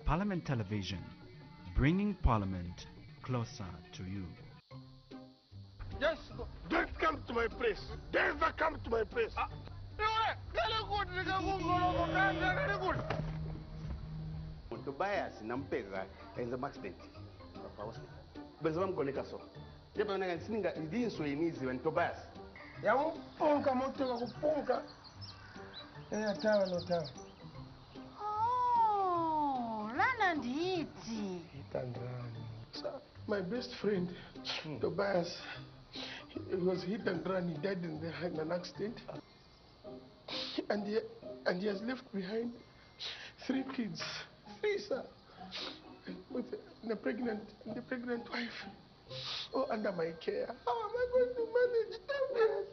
Parliament Television, bringing Parliament closer to you. Just don't come to my place. Never come to my place. Tobias nampeza enza accident. Bezwa mgoneka so. Yaba nanga sininga ndinso inizi when Tobias. Ya mpunga moto kupunga. Tawa no tawa. Oh, run and eat. Hit and run. Sir, my best friend, Tobias, he was hit and run. He died in an accident. And he has left behind 3 kids. 3, sir. With the pregnant wife. Oh, under my care. How am I going to manage Tobias?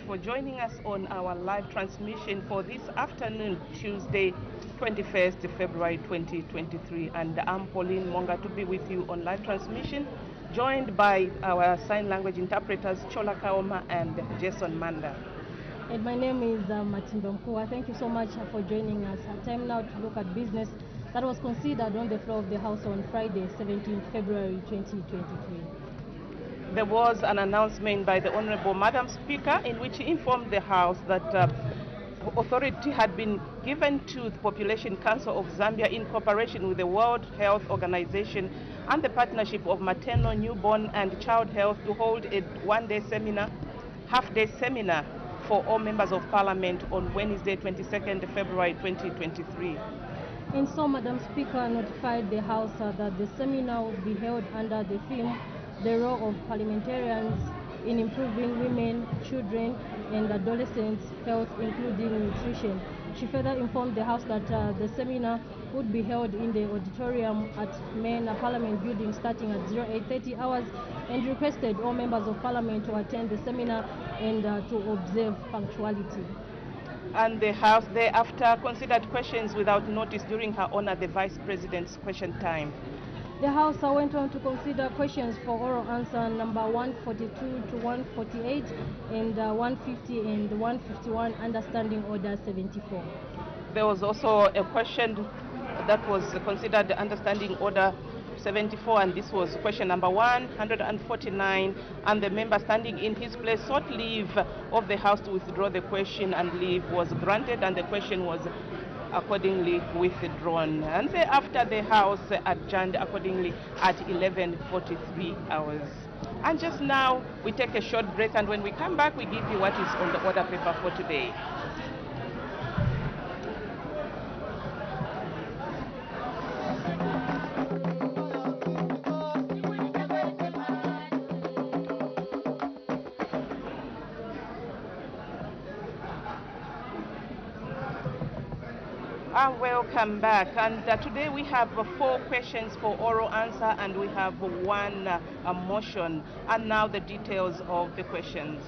For joining us on our live transmission for this afternoon, Tuesday, 21st February 2023. And I'm Pauline Monga to be with you on live transmission, joined by our sign language interpreters Chola Kaoma and Jason Manda. And my name is Matimba Mkua. Thank you so much for joining us. Time now to look at business that was considered on the floor of the House on Friday, 17th February 2023. There was an announcement by the Honorable Madam Speaker in which he informed the House that authority had been given to the Population Council of Zambia in cooperation with the World Health Organization and the Partnership of Maternal, Newborn and Child Health to hold a one-day seminar, half-day seminar for all members of Parliament on Wednesday, 22nd February 2023. And so Madam Speaker notified the House that the seminar would be held under the theme the role of parliamentarians in improving women, children and adolescents' health, including nutrition. She further informed the House that the seminar would be held in the auditorium at Main Parliament building starting at 08:30 hours and requested all members of Parliament to attend the seminar and to observe punctuality. And the House thereafter considered questions without notice during Her Honor the Vice President's question time. The House went on to consider questions for oral answer number 142 to 148 and 150 and 151 under Standing Order 74. There was also a question that was considered under Standing Order 74, and this was question number 149, and the member standing in his place sought leave of the House to withdraw the question, and leave was granted and the question was accordingly withdrawn. And thereafter the House adjourned accordingly at 11:43 hours. And just now we take a short break, and when we come back we give you what is on the order paper for today. Welcome back, and today we have 4 questions for oral answer and we have 1 motion. And now the details of the questions.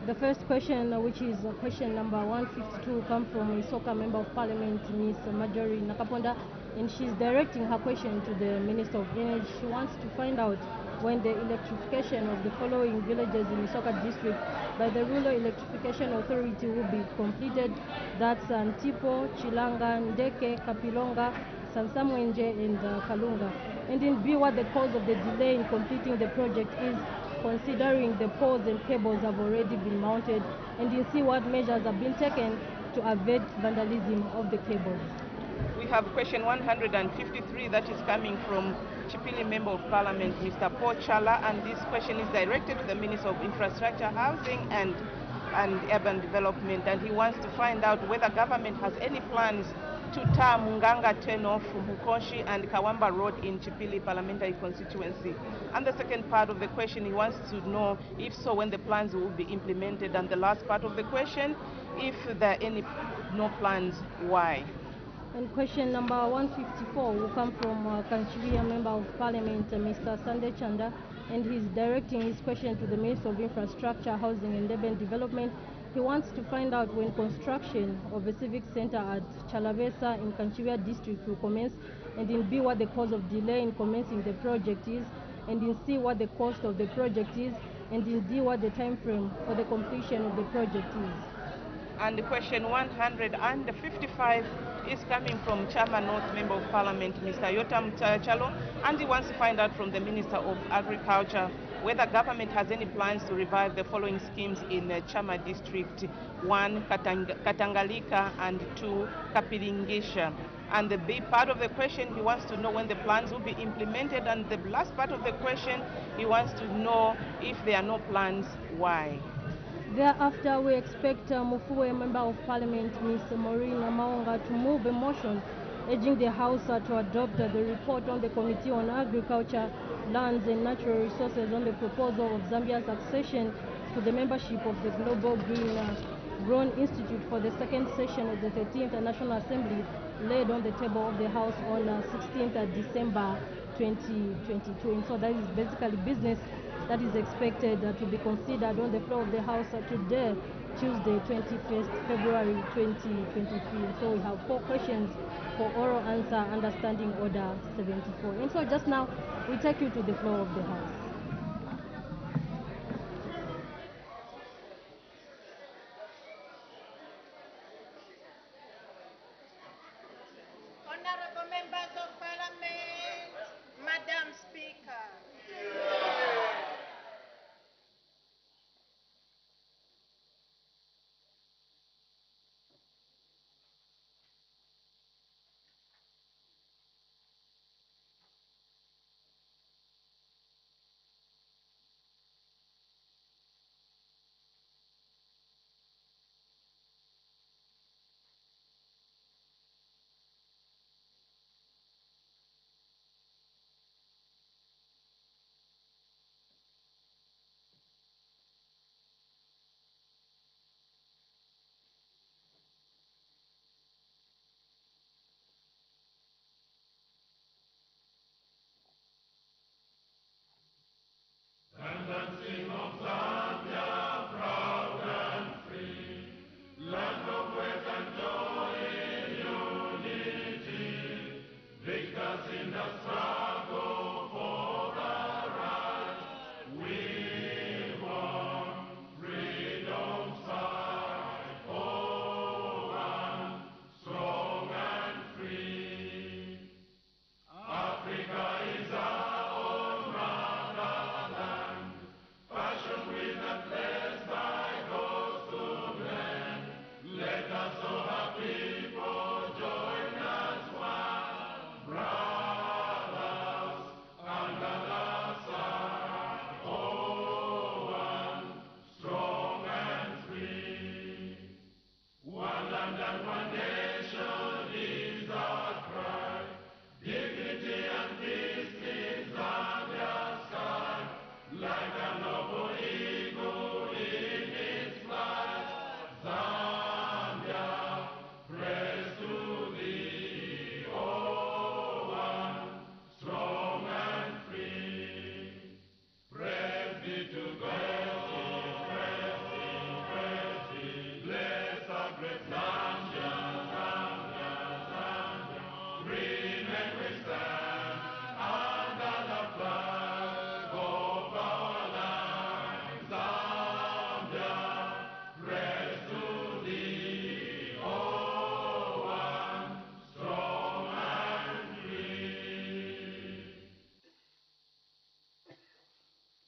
The first question, which is question number 152, comes from Isoka Member of Parliament, Ms. Marjorie Nakaponda, and she's directing her question to the Minister of Energy. She wants to find out when the electrification of the following villages in Isoka district by the Rural Electrification Authority will be completed. That's Antipo, Chilanga, Ndeke, Kapilonga, Sansamwenje and Kalunga. And in B, what the cause of the delay in completing the project is, considering the poles and cables have already been mounted, and in C, what measures have been taken to avert vandalism of the cables. We have question 153 that is coming from Chipili Member of Parliament, Mr. Paul Chala, and this question is directed to the Minister of Infrastructure, Housing and Urban Development, and he wants to find out whether government has any plans Tuta Munganga turnoff, Mukoshi and Kawamba Road in Chipili parliamentary constituency. And the second part of the question, he wants to know if so when the plans will be implemented, and the last part of the question, if there are any no plans, why. And question number 154 will come from Kanchiria Member of Parliament, Mr. Sunday Chanda, and he's directing his question to the Minister of Infrastructure, Housing and Urban Development. He wants to find out when construction of a civic center at Chalavesa in Kanchiria district will commence, and in B, what the cause of delay in commencing the project is, and in C, what the cost of the project is, and in D, what the time frame for the completion of the project is. And question 155 is coming from Chama North Member of Parliament, Mr. Yotam Chalo, and he wants to find out from the Minister of Agriculture whether government has any plans to revive the following schemes in Chama District: 1, Katangalika, and 2, Kapiringisha. And the big part of the question, he wants to know when the plans will be implemented, and the last part of the question, he wants to know if there are no plans, why. Thereafter, we expect Mufue Member of Parliament, Ms. Maureen Maonga, to move a motion urging the House to adopt the report on the Committee on Agriculture, Lands and Natural Resources on the proposal of Zambia's accession to the membership of the Global Grown Institute for the second session of the 13th National Assembly, laid on the table of the House on 16th December 2022. And so that is basically business that is expected to be considered on the floor of the House today, Tuesday, 21st February 2023. So we have 4 questions for oral answer under Standing Order 74. And so just now, we take you to the floor of the House. Honorable members of Parliament, Madam Speaker.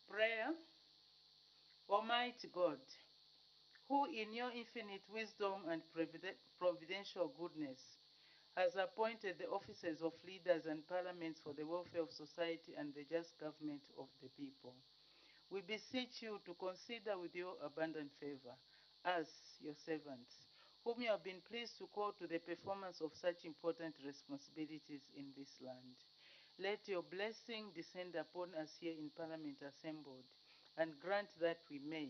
Prayer. Almighty God, who in your infinite wisdom and providential goodness has appointed the offices of leaders and parliaments for the welfare of society and the just government of the people, we beseech you to consider with your abundant favor us, your servants, whom you have been pleased to call to the performance of such important responsibilities in this land. Let your blessing descend upon us here in Parliament assembled, and grant that we may,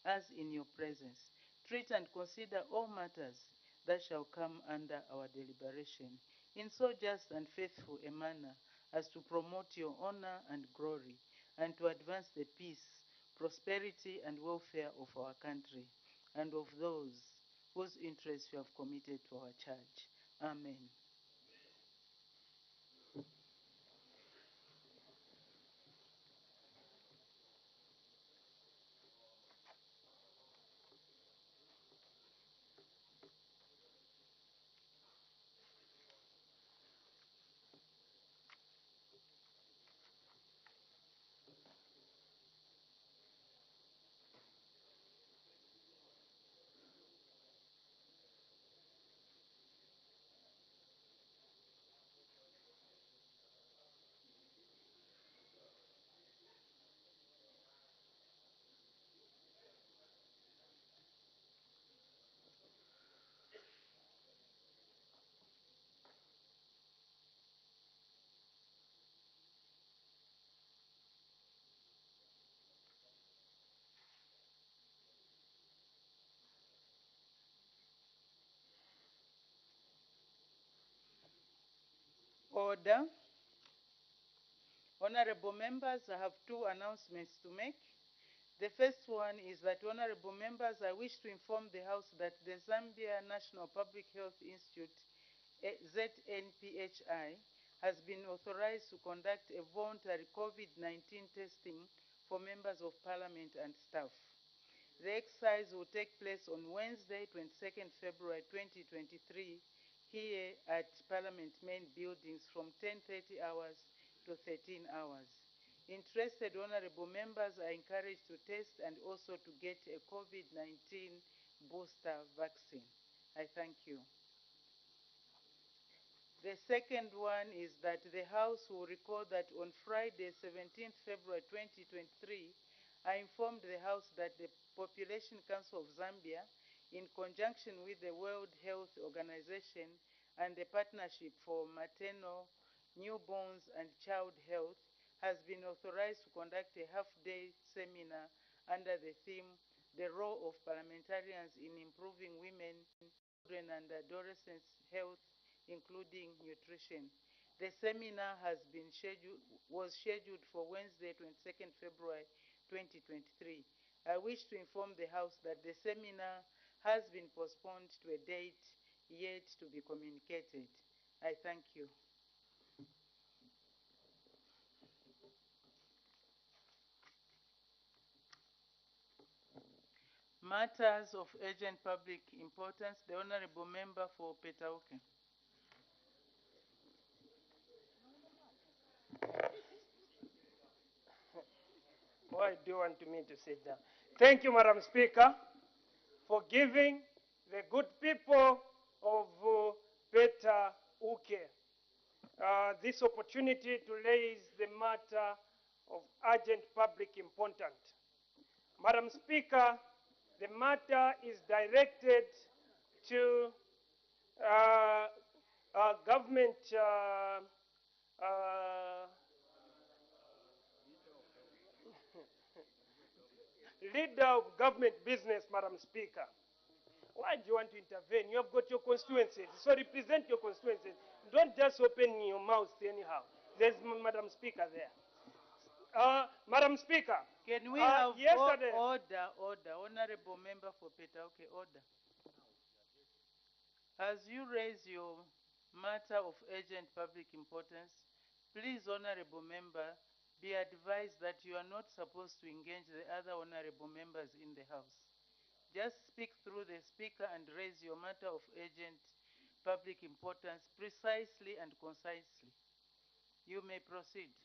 as in your presence, treat and consider all matters that shall come under our deliberation, in so just and faithful a manner as to promote your honor and glory, and to advance the peace, prosperity, and welfare of our country, and of those whose interests you have committed to our charge. Amen. Order. Honorable members, I have two announcements to make. The first one is that, honorable members, I wish to inform the House that the Zambia National Public Health Institute, ZNPHI, has been authorized to conduct a voluntary COVID-19 testing for members of Parliament and staff. The exercise will take place on Wednesday, 22nd February 2023, here at Parliament main buildings from 10:30 hours to 13 hours. Interested honorable members are encouraged to test and also to get a COVID-19 booster vaccine. I thank you. The second one is that the House will record that on Friday, 17th February 2023, I informed the House that the Population Council of Zambia, in conjunction with the World Health Organization and the Partnership for Maternal, Newborns and Child Health, has been authorized to conduct a half-day seminar under the theme, The Role of Parliamentarians in Improving Women, Children and Adolescents' Health, including nutrition. The seminar was scheduled for Wednesday, 22nd February 2023. I wish to inform the House that the seminar has been postponed to a date yet to be communicated. I thank you. Matters of urgent public importance. The Honorable Member for Petauke. Why do you want me to sit down? Thank you, Madam Speaker, for giving the good people of Petauke this opportunity to raise the matter of urgent public importance. Madam Speaker, the matter is directed to government leader of government business, Madam Speaker. Why do you want to intervene? You have got your constituencies, so represent your constituencies. Don't just open your mouth anyhow. There's Madam Speaker there. Madam Speaker. Can we have yesterday, order? Honorable Member for Petauke, order. As you raise your matter of urgent public importance, please, Honorable Member, be advised that you are not supposed to engage the other honorable members in the House. Just speak through the Speaker and raise your matter of urgent public importance precisely and concisely. You may proceed.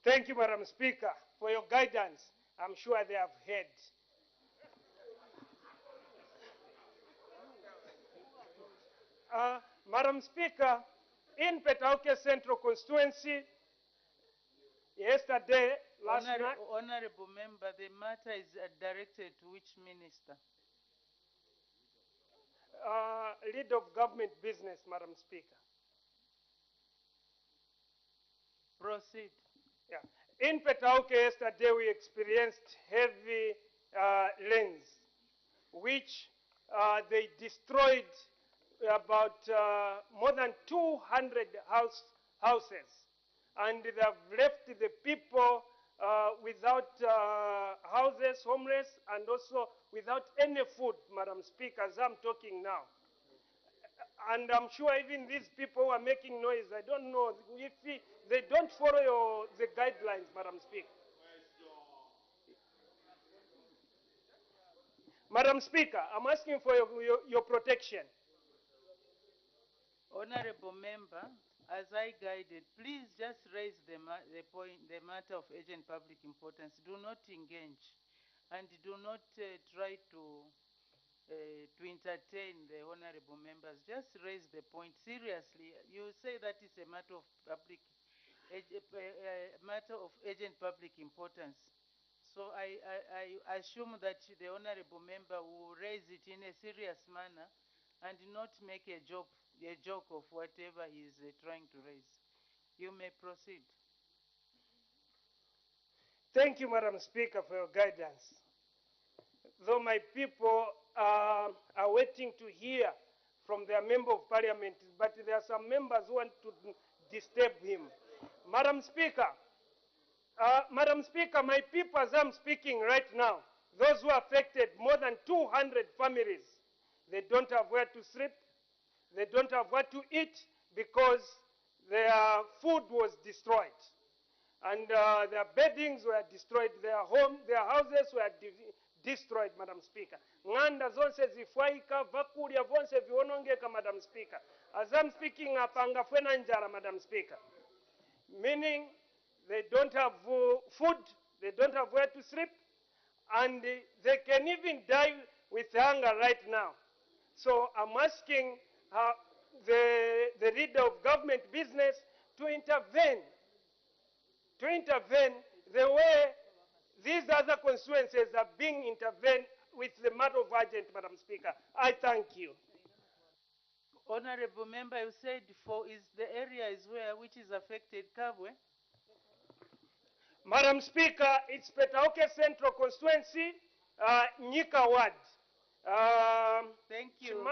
thank you, Madam Speaker, for your guidance. I'm sure they have heard. Madam Speaker, in Petauke Central Constituency, yesterday, last night. Honorable Member, the matter is directed to which minister? lead of government business, Madam Speaker. Proceed. Yeah. In Petauke yesterday, we experienced heavy rains, which they destroyed about more than 200 houses. And they have left the people without houses, homeless, and also without any food, Madam Speaker, as I'm talking now. And I'm sure even these people who are making noise, I don't know if they don't follow the guidelines, Madam Speaker. Madam Speaker, I'm asking for your protection. Honorable member, as I guided, please just raise the matter of urgent public importance. Do not engage and do not try to entertain the honorable members. Just raise the point seriously. You say that is a matter of matter of urgent public importance. So I assume that the honorable member will raise it in a serious manner and not make a joke of whatever he is trying to raise. You may proceed. Thank you, Madam Speaker, for your guidance. Though my people are waiting to hear from their member of parliament, but there are some members who want to disturb him. Madam Speaker, my people, as I'm speaking right now, those who are affected, more than 200 families, they don't have where to sleep, they don't have what to eat because their food was destroyed. And their beddings were destroyed, their houses were destroyed, Madam Speaker. Nganda zonse zifwaika, vakulya vonse viwonongeka, Madam Speaker. As I'm speaking, apanga fwena njala, Madam Speaker. Meaning they don't have food, they don't have where to sleep, and they can even die with hunger right now. So I'm asking the leader of government business to intervene the way these other constituencies are being intervened with the matter of urgent, Madam Speaker. I thank you. Honorable member, you said is the area is where which is affected, Kabwe? Madam Speaker, it's Petauke Central Constituency, Nyika Ward. Thank you.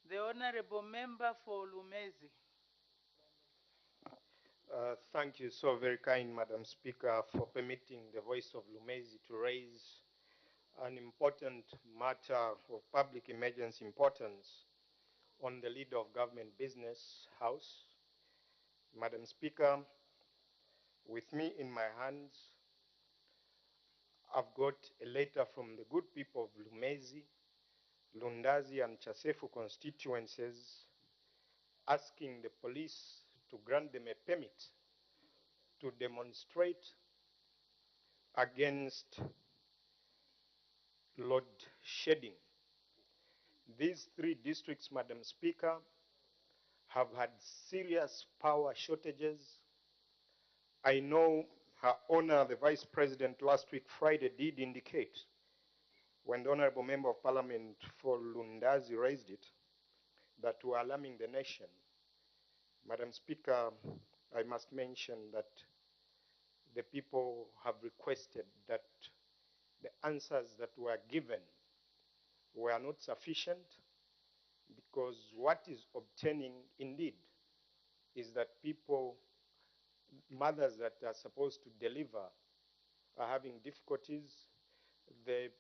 The honorable member for Lumezi. Thank you so very kind, Madam Speaker, for permitting the voice of Lumezi to raise an important matter of public emergency importance on the leader of government business house. Madam Speaker, with me in my hands, I've got a letter from the good people of Lumezi, Lundazi and Chasefu constituencies asking the police to grant them a permit to demonstrate against load shedding. These three districts, Madam Speaker, have had serious power shortages. I know Her Honor, the Vice President, last week Friday did indicate, when the Honorable Member of Parliament for Lundazi raised it, that we're alarming the nation. Madam Speaker, I must mention that the people have requested that the answers that were given were not sufficient, because what is obtaining indeed is that people, mothers that are supposed to deliver, are having difficulties. The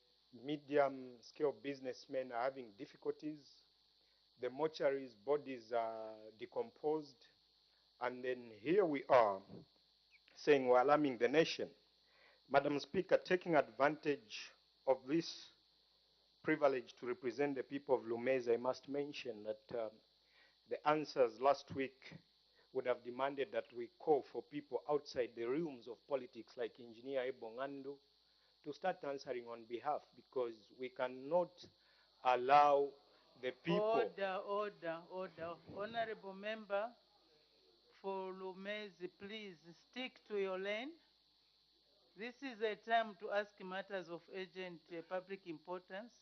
medium-scale businessmen are having difficulties. The mortuaries' bodies are decomposed. And then here we are saying we're alarming the nation. Madam Speaker, taking advantage of this privilege to represent the people of Lumezi, I must mention that the answers last week would have demanded that we call for people outside the realms of politics, like Engineer Ebongandu, to start answering on behalf, because we cannot allow The people. Order. Honorable member for Lumezi, please stick to your lane. This is a time to ask matters of urgent public importance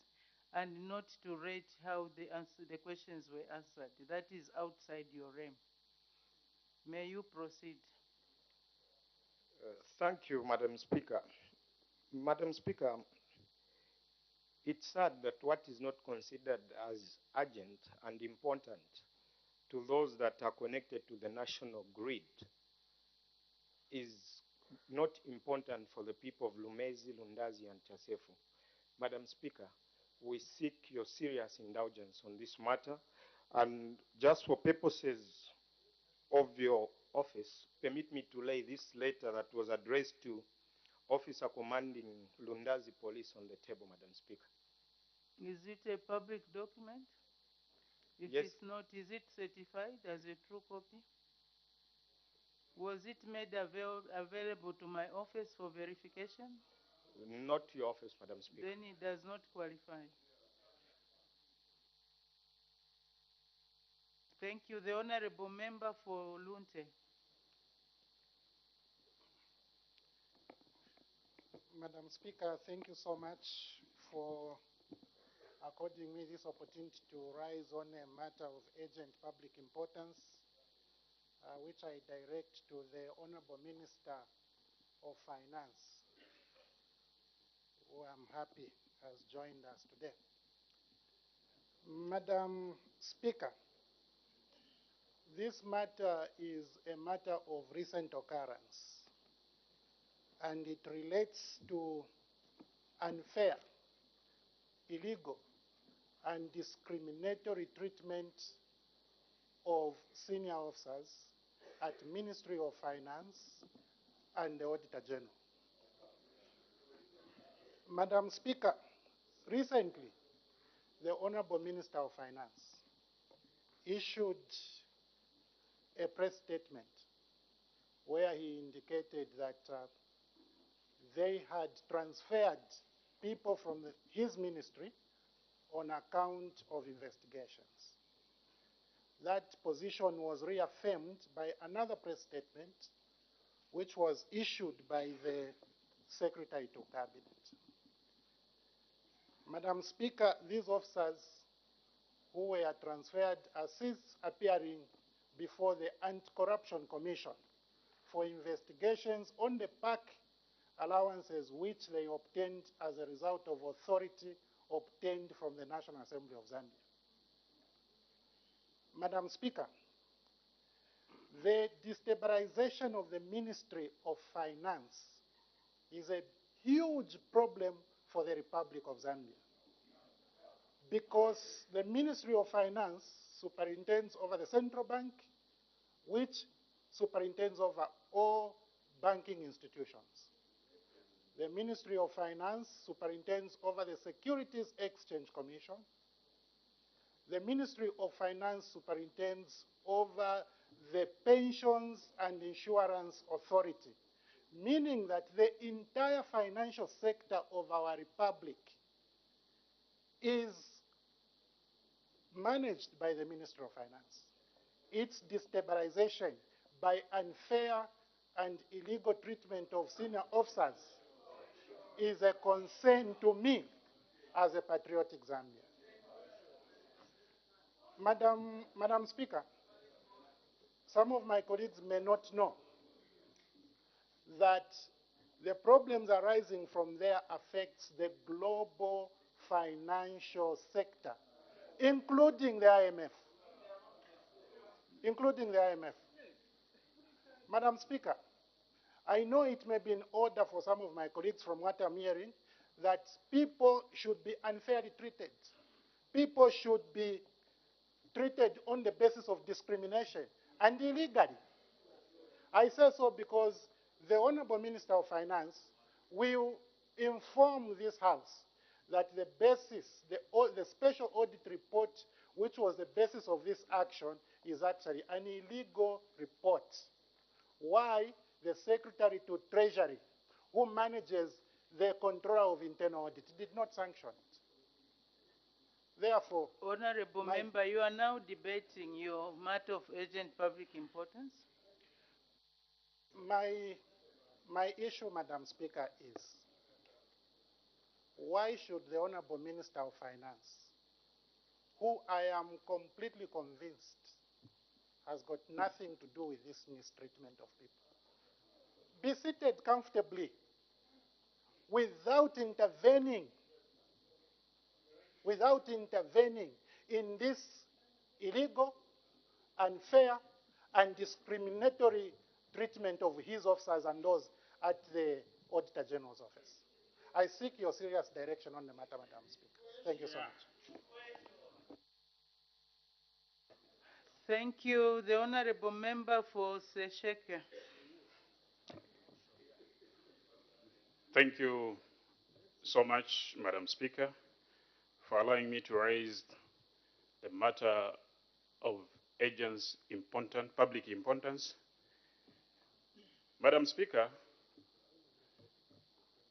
and not to rate how the questions were answered. That is outside your realm. May you proceed. Thank you, Madam Speaker. Madam Speaker, it's sad that what is not considered as urgent and important to those that are connected to the national grid is not important for the people of Lumezi, Lundazi, and Chasefu. Madam Speaker, we seek your serious indulgence on this matter, and just for purposes of your office, permit me to lay this letter that was addressed to Officer Commanding Lundazi Police on the table, Madam Speaker. Is it a public document? If Yes. it's not, is it certified as a true copy? Was it made available to my office for verification? Not to your office, Madam Speaker. Then it does not qualify. Thank you. The Honorable Member for Lunte. Madam Speaker, thank you so much for according me this opportunity to rise on a matter of urgent public importance, which I direct to the Honorable Minister of Finance, who I'm happy has joined us today. Madam Speaker, this matter is a matter of recent occurrence, and it relates to unfair, illegal, and discriminatory treatment of senior officers at Ministry of Finance and the Auditor General. Madam Speaker, recently, the Honorable Minister of Finance issued a press statement where he indicated that they had transferred people from his ministry on account of investigations. That position was reaffirmed by another press statement which was issued by the Secretary to Cabinet. Madam Speaker, these officers who were transferred are since appearing before the Anti-Corruption Commission for investigations on the PAC allowances which they obtained as a result of authority obtained from the National Assembly of Zambia. Madam Speaker, the destabilization of the Ministry of Finance is a huge problem for the Republic of Zambia, because the Ministry of Finance superintends over the central bank, which superintends over all banking institutions. The Ministry of Finance superintends over the Securities Exchange Commission. The Ministry of Finance superintends over the Pensions and Insurance Authority, meaning that the entire financial sector of our republic is managed by the Ministry of Finance. Its destabilization by unfair and illegal treatment of senior officers is a concern to me as a patriotic Zambian. Madam Speaker, some of my colleagues may not know that the problems arising from there affects the global financial sector, including the IMF. Madam Speaker, I know it may be in order for some of my colleagues from what I'm hearing that people should be unfairly treated. People should be treated on the basis of discrimination and illegally. I say so because the Honorable Minister of Finance will inform this House that the basis, the special audit report, which was the basis of this action, is actually an illegal report. Why the Secretary to Treasury, who manages the control of internal audit, did not sanction it. Therefore, Honorable Member, you are now debating your matter of urgent public importance. my issue, Madam Speaker, is why should the Honorable Minister of Finance, who I am completely convinced has got nothing to do with this mistreatment of people, be seated comfortably without intervening in this illegal, unfair, and discriminatory treatment of his officers and those at the Auditor General's office. I seek your serious direction on the matter, Madam Speaker. Thank you so much. Thank you. The Honorable Member for Sesheke. Thank you so much, Madam Speaker, for allowing me to raise the matter of agents' public importance. Madam Speaker,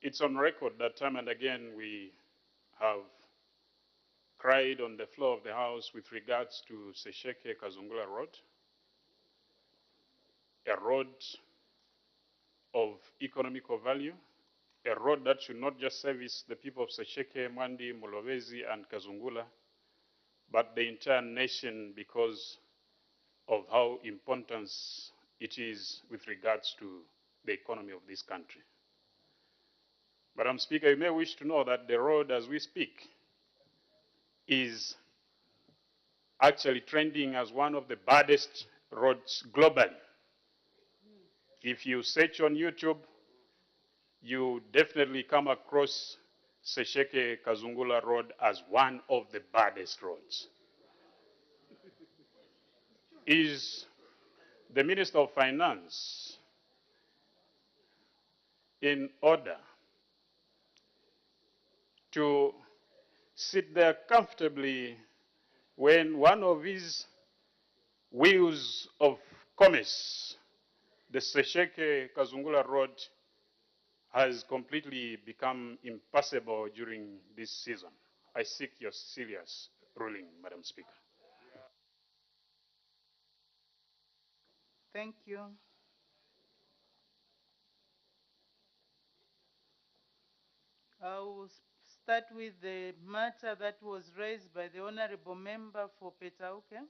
it's on record that time and again we have cried on the floor of the House with regards to Sesheke Kazungula Road, a road of economical value, a road that should not just service the people of Sesheke, Mwandi, Mulobezi, and Kazungula, but the entire nation because of how important it is with regards to the economy of this country. Madam Speaker, you may wish to know that the road, as we speak, is actually trending as one of the baddest roads globally. If you search on YouTube, you definitely come across Sesheke Kazungula Road as one of the baddest roads. Is the Minister of Finance in order to sit there comfortably when one of his wheels of commerce, the Sesheke Kazungula Road, has completely become impassable during this season? I seek your serious ruling, Madam Speaker. Thank you. I will start with the matter that was raised by the Honorable Member for Petauke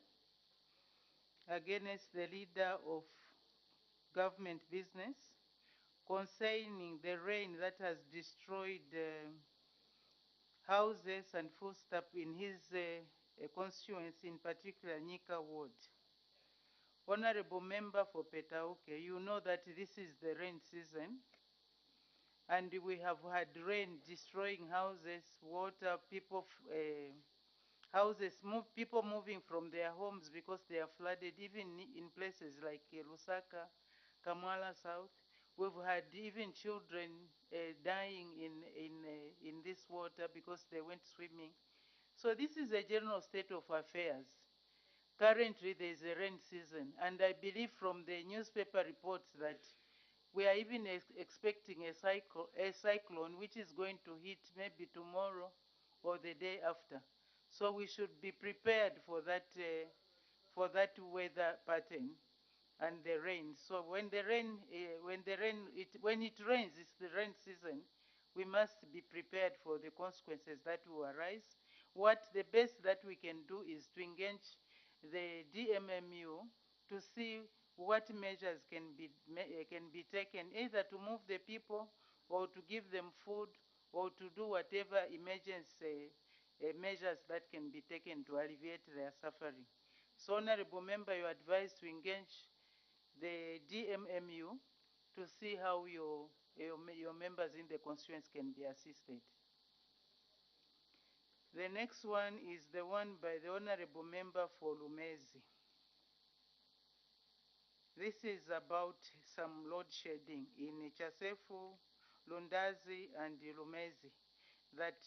against the leader of government business concerning the rain that has destroyed houses and foodstuff in his constituency, in particular Nyika Ward. Honorable Member for Petauke, you know that this is the rain season, and we have had rain destroying houses, water, people, people moving from their homes because they are flooded, even in places like Lusaka, Kamwala South. We've had even children dying in this water because they went swimming. So this is a general state of affairs. Currently, there is a rain season, and I believe from the newspaper reports that we are even expecting a cyclone which is going to hit maybe tomorrow or the day after. So we should be prepared for that weather pattern and the rain. So when it rains, it's the rain season. We must be prepared for the consequences that will arise. What the best that we can do is to engage the DMMU to see what measures can be taken, either to move the people or to give them food or to do whatever emergency measures that can be taken to alleviate their suffering. So, Honorable Member, you are advised to engage the DMMU to see how your members in the constituency can be assisted. The next one is the one by the Honorable Member for Lumezi. This is about some load shedding in Chasefu, Lundazi, and Lumezi that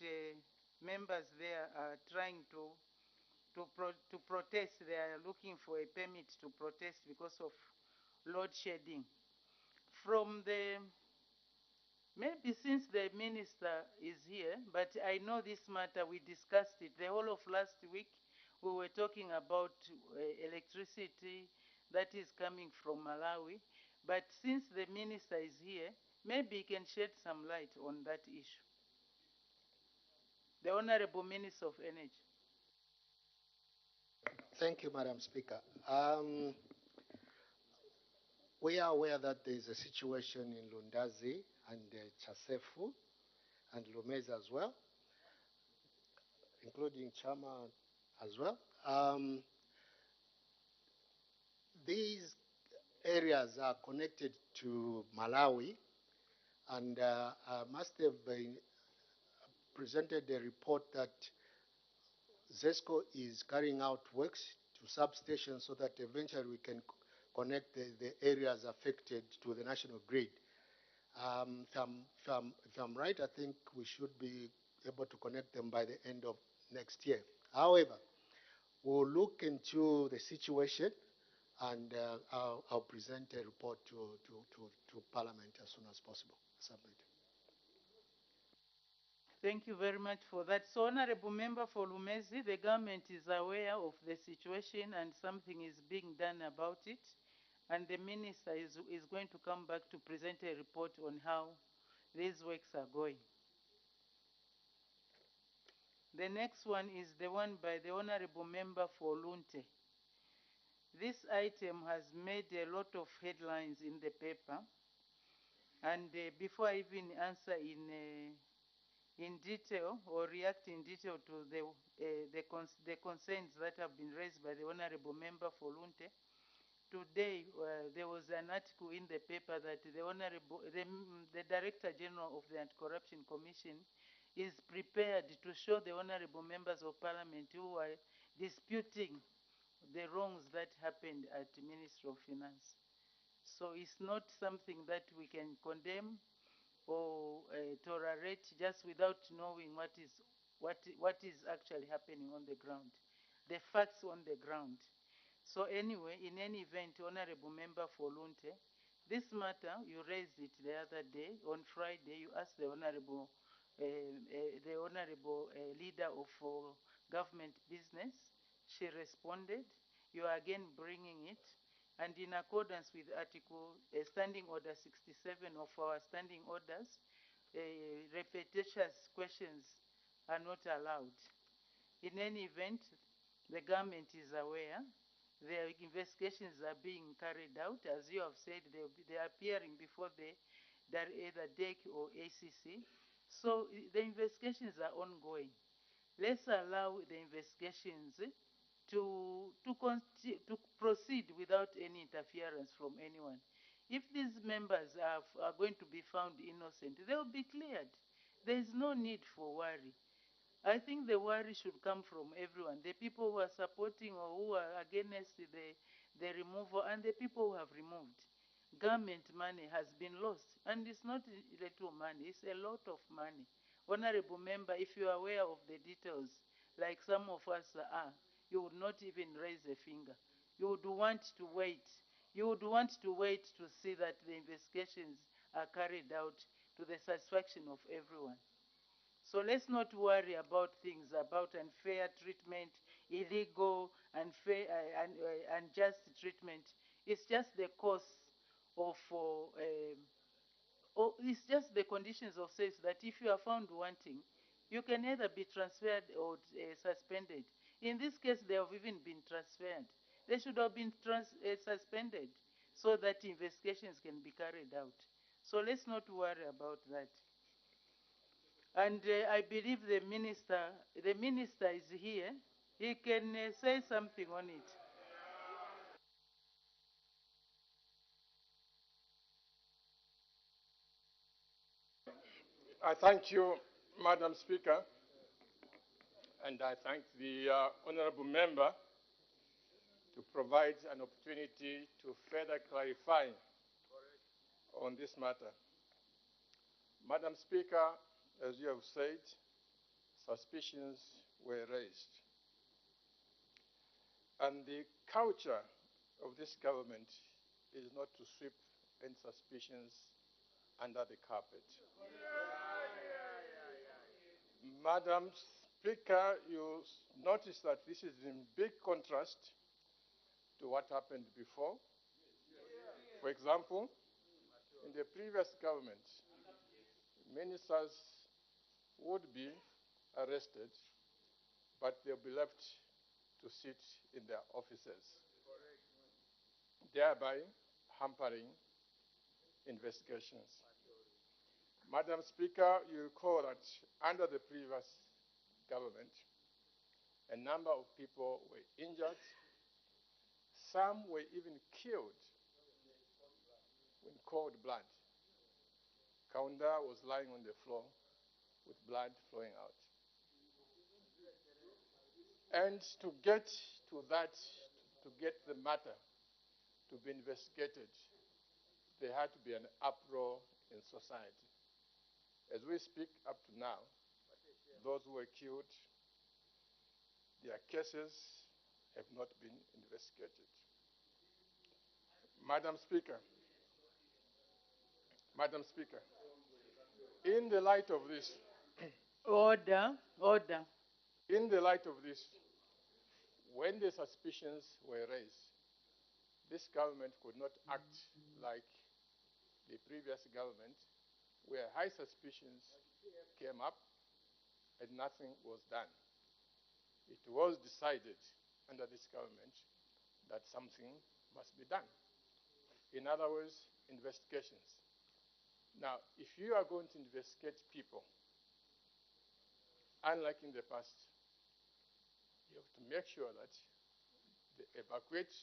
members there are trying to protest. They are looking for a permit to protest because of load shedding. From the Maybe since the minister is here, but I know this matter, we discussed it. The whole of last week, we were talking about electricity that is coming from Malawi. But since the minister is here, maybe he can shed some light on that issue. The Honorable Minister of Energy. Thank you, Madam Speaker. We are aware that there is a situation in Lundazi and Chasefu and Lumeza as well, including Chama as well. These areas are connected to Malawi, and I must have presented a report that ZESCO is carrying out works to substations so that eventually we can connect the areas affected to the national grid. If I'm right, I think we should be able to connect them by the end of next year. However, we'll look into the situation, and I'll present a report to Parliament as soon as possible. Submit. Thank you very much for that. So, Honorable Member for Lumezi, the government is aware of the situation and something is being done about it. And the minister is going to come back to present a report on how these works are going. The next one is the one by the Honorable Member for Lunte. This item has made a lot of headlines in the paper. And before I even answer in detail or react in detail to the concerns that have been raised by the Honorable Member for Lunte, today there was an article in the paper that the Director General of the Anti-Corruption Commission is prepared to show the Honorable Members of Parliament who are disputing the wrongs that happened at the Ministry of Finance. So it's not something that we can condemn or tolerate just without knowing what is actually happening on the ground, the facts on the ground. So anyway, in any event, Honorable Member for Lunte, this matter, you raised it the other day. On Friday, you asked the Honorable Leader of Government Business. She responded. You are again bringing it. And in accordance with Standing Order 67 of our standing orders, repetitious questions are not allowed. In any event, the government is aware. Their investigations are being carried out. As you have said, they are appearing before either DEC or ACC. So the investigations are ongoing. Let's allow the investigations to proceed without any interference from anyone. If these members are going to be found innocent, they will be cleared. There is no need for worry. I think the worry should come from everyone, the people who are supporting or who are against the removal and the people who have removed. Government money has been lost, and it's not little money, it's a lot of money. Honorable Member, if you are aware of the details, like some of us are, you would not even raise a finger. You would want to wait. You would want to wait to see that the investigations are carried out to the satisfaction of everyone. So let's not worry about things, about unfair treatment, illegal, unfair, unjust treatment. It's just the cost of, it's just the conditions of sales that if you are found wanting, you can either be transferred or suspended. In this case, they have even been transferred. They should have been suspended so that investigations can be carried out. So let's not worry about that. And I believe the minister is here. He can say something on it. I thank you, Madam Speaker, and I thank the honorable member to provide an opportunity to further clarify on this matter. Madam Speaker, as you have said, suspicions were raised. And the culture of this government is not to sweep any suspicions under the carpet. Madam Speaker, you notice that this is in big contrast to what happened before. For example, in the previous government, ministers would be arrested, but they'll be left to sit in their offices, thereby hampering investigations. Madam Speaker, you recall that under the previous government, a number of people were injured. Some were even killed in cold blood. Kaunda was lying on the floor with blood flowing out. And to get to that, to get the matter to be investigated, there had to be an uproar in society. As we speak up to now, those who were killed, their cases have not been investigated. Madam Speaker, in the light of this, Order. in the light of this, when the suspicions were raised, this government could not act like the previous government, where high suspicions came up and nothing was done. It was decided under this government that something must be done. In other words, investigations. Now, if you are going to investigate people, unlike in the past, you have to make sure that they evacuate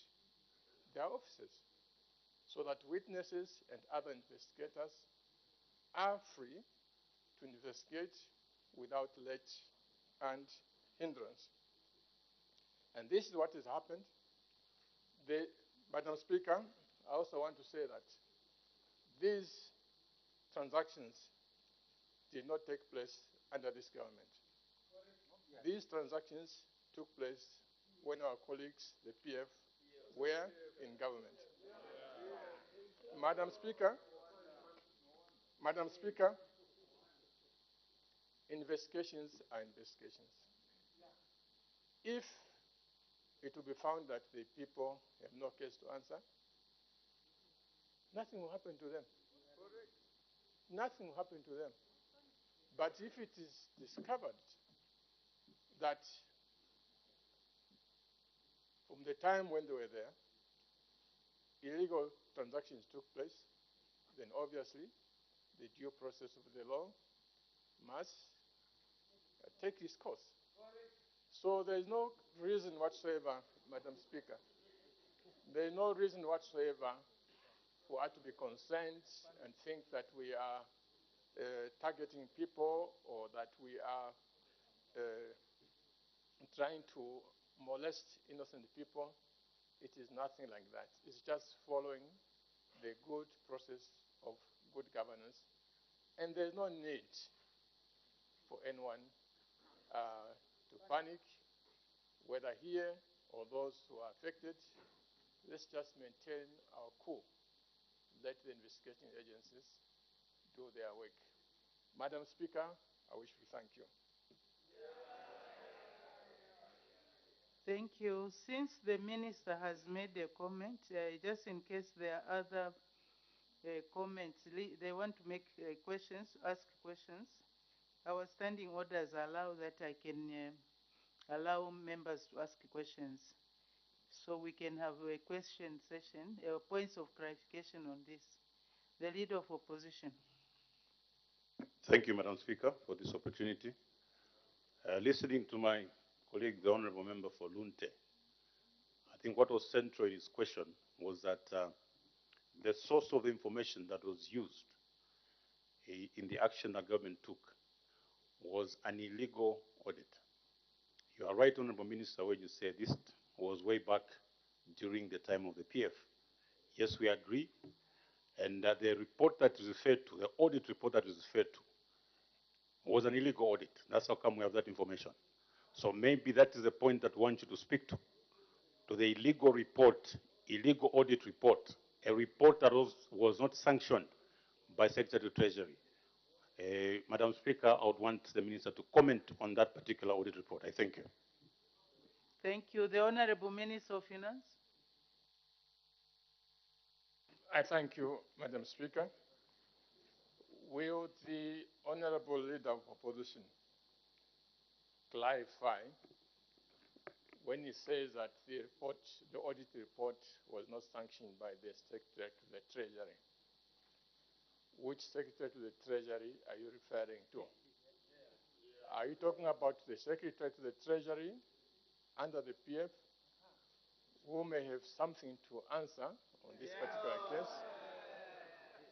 their offices so that witnesses and other investigators are free to investigate without let and hindrance. And this is what has happened. Madam Speaker, I also want to say that these transactions did not take place under this government. These transactions took place when our colleagues, the PF, were in government. Madam Speaker, investigations are investigations. If it will be found that the people have no case to answer, nothing will happen to them. Nothing will happen to them. But if it is discovered that from the time when they were there, illegal transactions took place, then obviously the due process of the law must take its course. So there is no reason whatsoever, Madam Speaker, there is no reason whatsoever for us to be concerned and think that we are targeting people or that we are trying to molest innocent people. It is nothing like that. It's just following the good process of good governance. And there's no need for anyone to panic, whether here or those who are affected. Let's just maintain our cool. Let the investigating agencies do their work. Madam Speaker, I wish to thank you. Thank you. Since the minister has made a comment, just in case there are other comments, they want to make questions, ask questions, our standing orders allow that I can allow members to ask questions. So we can have a question session, points of clarification on this. The Leader of Opposition. Thank you, Madam Speaker, for this opportunity. Listening to my colleague, the Honorable Member for Lunte, I think what was central in his question was that the source of the information that was used in the action that government took was an illegal audit. You are right, Honorable Minister, when you say this was way back during the time of the PF. Yes, we agree. And the report that is referred to, the audit report that is referred to, was an illegal audit. That's how come we have that information. So maybe that is the point that we want you to speak to the illegal report, illegal audit report, a report that was not sanctioned by Secretary to Treasury. Madam Speaker, I would want the Minister to comment on that particular audit report. I thank you. Thank you. The Honorable Minister of Finance. I thank you, Madam Speaker. Will the Honorable Leader of Opposition clarify when he says that the audit report was not sanctioned by the Secretary to the Treasury? Which Secretary to the Treasury are you referring to? Are you talking about the Secretary to the Treasury under the PF who may have something to answer on this particular case?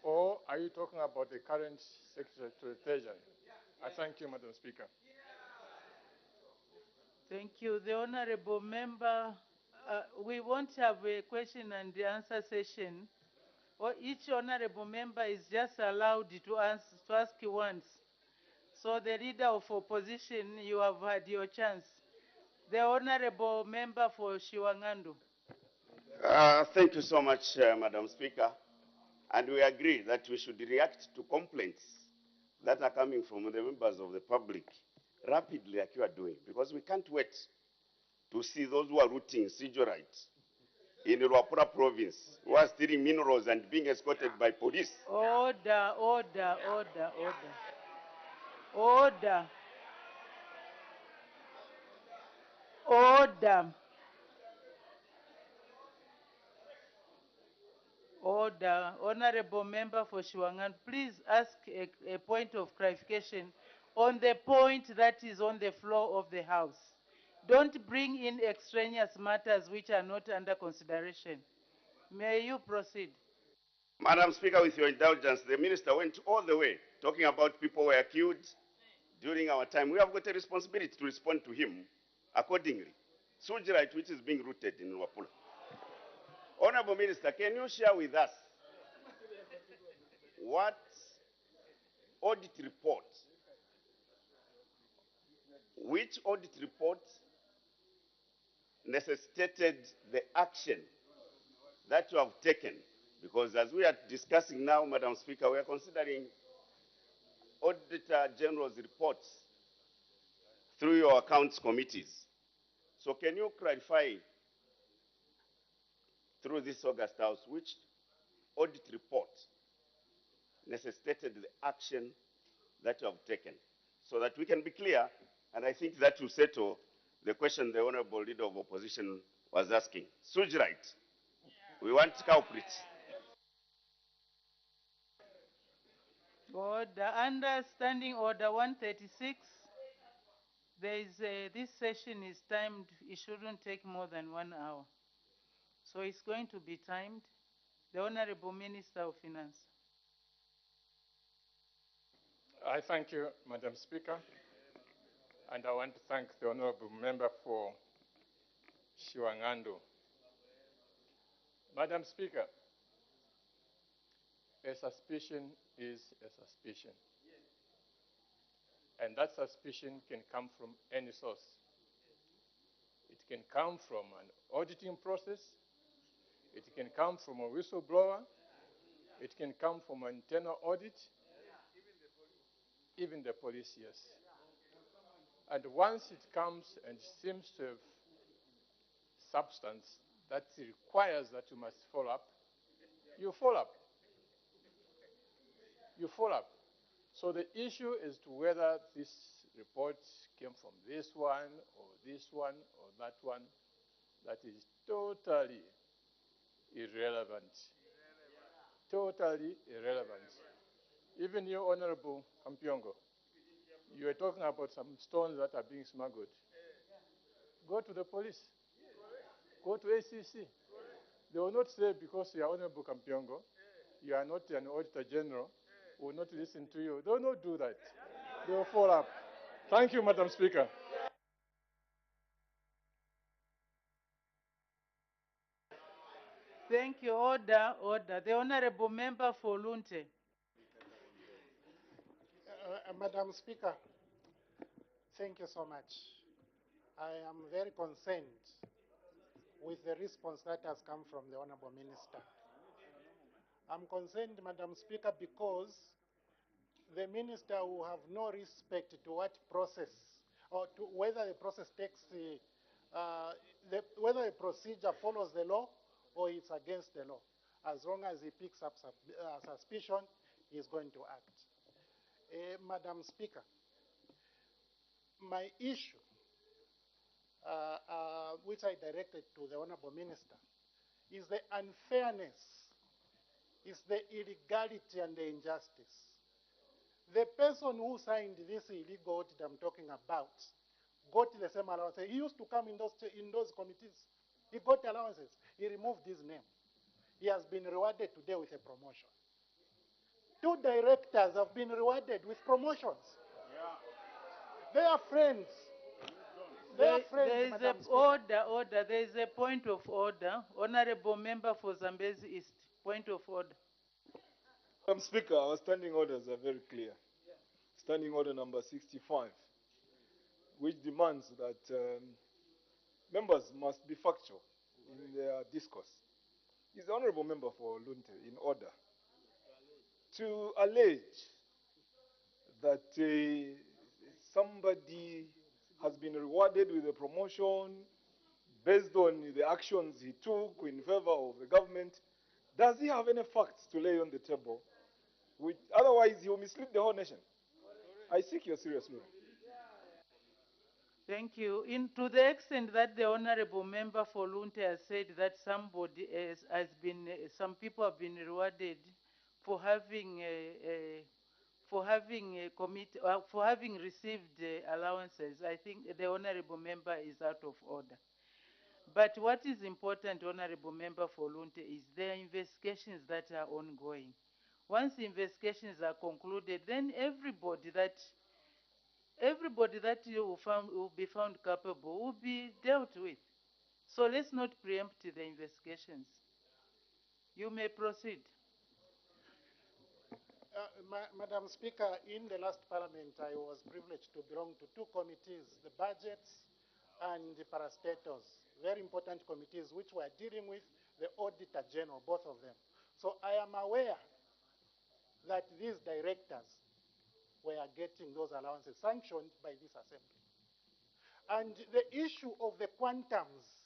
Or are you talking about the current Secretary to the Treasury? I thank you, Madam Speaker. Thank you. The Honorable Member, we won't have a question and answer session. Or each Honorable Member is just allowed to ask once. So the Leader of Opposition, you have had your chance. The Honorable Member for Shiwangandu. Thank you so much, Madam Speaker. And we agree that we should react to complaints that are coming from the members of the public rapidly, like you are doing, because we can't wait to see those who are rooting Sijorite in Luapula province, who are stealing minerals and being escorted by police. Order, order, order, order. Order. Order. Order. Honorable Member for Shiwangan, please ask a point of clarification on the point that is on the floor of the House. Don't bring in extraneous matters which are not under consideration. May you proceed. Madam Speaker, with your indulgence, the Minister went all the way talking about people who were killed during our time. We have got a responsibility to respond to him accordingly. Sujirite, which is being rooted in Luapula. Honorable Minister, can you share with us what audit report, which audit report necessitated the action that you have taken? Because as we are discussing now, Madam Speaker, we are considering Auditor General's reports through your accounts committees. So can you clarify through this August House which audit report necessitated the action that you have taken, so that we can be clear, and I think that will settle the question the Honorable Leader of Opposition was asking. Sujirite, we want culprits. Order. Under Standing Order 136, this session is timed. It shouldn't take more than 1 hour. So it's going to be timed. The Honorable Minister of Finance. I thank you, Madam Speaker. And I want to thank the Honorable Member for Shiwangandu. Madam Speaker, a suspicion is a suspicion. And that suspicion can come from any source. It can come from an auditing process. It can come from a whistleblower. It can come from an internal audit. Even the police, yes. And once it comes and seems to have substance that requires that you must follow up, you follow up. You follow up. So the issue is to whether this report came from this one or this one or that one. That is totally irrelevant. Totally irrelevant. Even you, Honorable Kampiongo, you were talking about some stones that are being smuggled. Go to the police. Go to ACC. They will not say because you are Honorable Kampiongo, you are not an Auditor General, we will not listen to you. They will not do that. They will follow up. Thank you, Madam Speaker. Thank you. Order, order. The Honorable Member for Lunte. Madam Speaker, thank you so much. I am very concerned with the response that has come from the Honorable Minister. I'm concerned, Madam Speaker, because the minister will have no respect to what process, or to whether the process takes whether the procedure follows the law or it's against the law. As long as he picks up suspicion, he's going to act. Madam Speaker, my issue, which I directed to the Honorable Minister, is the unfairness, is the illegality and the injustice. The person who signed this illegal audit I'm talking about got the same allowance. He used to come in those committees. He got allowances. He removed his name. He has been rewarded today with a promotion. 2 directors have been rewarded with promotions. They are friends. They are friends, There is Madam a Speaker. order. There is a point of order. Honorable Member for Zambezi East. Point of order. Madam Speaker, our standing orders are very clear. Standing order number 65, which demands that members must be factual in their discourse. Is the Honorable Member for Lunte in order to allege that somebody has been rewarded with a promotion based on the actions he took in favor of the government? Does he have any facts to lay on the table? Otherwise, he will mislead the whole nation. I seek your serious note. Thank you. To the extent that the Honorable Member for Lunte has said that somebody some people have been rewarded for having for having received allowances, I think the Honorable Member is out of order. But what is important, Honorable Member for Lunte, is there are investigations that are ongoing. Once investigations are concluded, then everybody that will be found culpable will be dealt with. So let's not preempt the investigations. You may proceed. Madam Speaker, in the last Parliament, I was privileged to belong to 2 committees, the budgets and the parastatals, very important committees which were dealing with the Auditor General, both of them. So I am aware that these directors were getting those allowances sanctioned by this assembly. And the issue of the quantums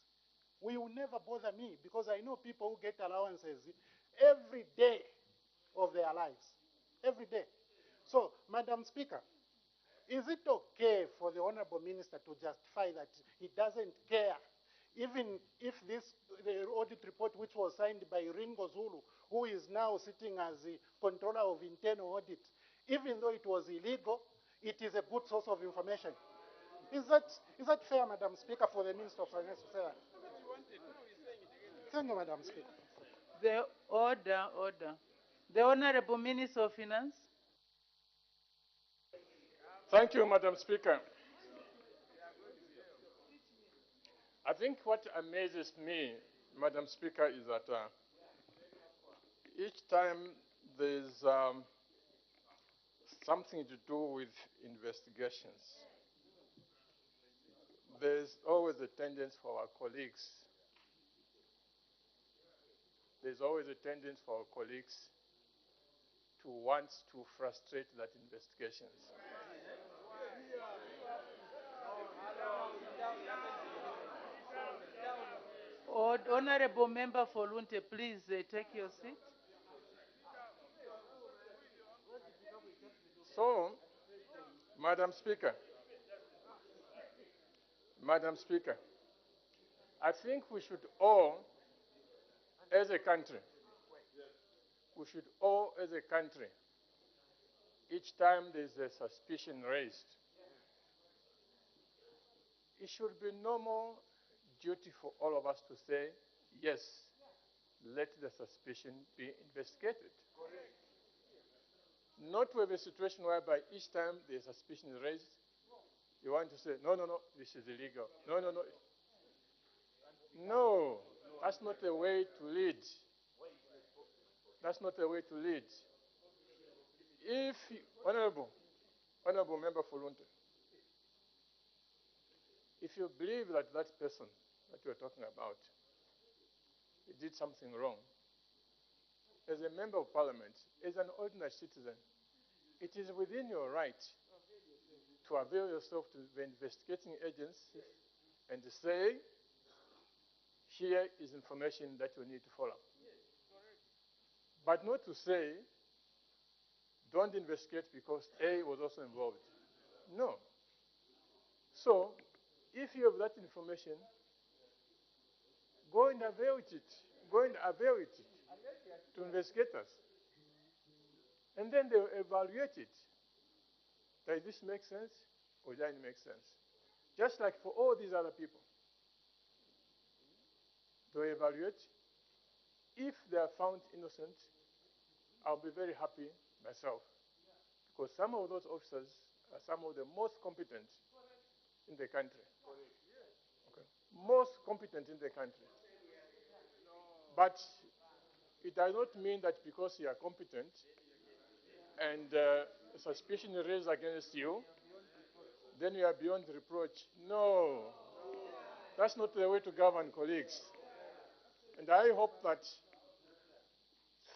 will never bother me because I know people who get allowances every day of their lives. Every day. So, Madam Speaker, is it okay for the Honorable Minister to justify that he doesn't care, even if the audit report which was signed by Ringo Zulu, who is now sitting as the controller of internal audit, even though it was illegal, it is a good source of information? Is that fair, Madam Speaker, for the Minister of Finance to say that? Thank you, Madam Speaker. The order. The Honorable Minister of Finance. Thank you, Madam Speaker. I think what amazes me, Madam Speaker, is that each time there's something to do with investigations, there's always a tendency for our colleagues. There's always a tendency for our colleagues to want to frustrate that investigations. Honorable Member for Lunte, please take your seat. So, Madam Speaker, I think we should all, as a country, each time there's a suspicion raised, it should be normal duty for all of us to say, yes, let the suspicion be investigated. Not to have a situation whereby each time the suspicion is raised, you want to say, no, this is illegal. No. No, that's not the way to lead. That's not the way to lead. If, Honorable Member for Lunte, if you believe that that person that you're talking about, he did something wrong, as a member of parliament, as an ordinary citizen, it is within your right to avail yourself to the investigating agencies and to say, here is information that you need to follow. But not to say, don't investigate because A was also involved. No. So, if you have that information, go and avail it. Go and avail it to investigators. And then they'll evaluate it. Does this make sense or doesn't make sense? Just like for all these other people. They'll evaluate. If they are found innocent, I'll be very happy myself. Because some of those officers are some of the most competent in the country. Okay. Most competent in the country. But it does not mean that because you are competent and suspicion is raised against you, then you are beyond reproach. No. That's not the way to govern, colleagues. And I hope that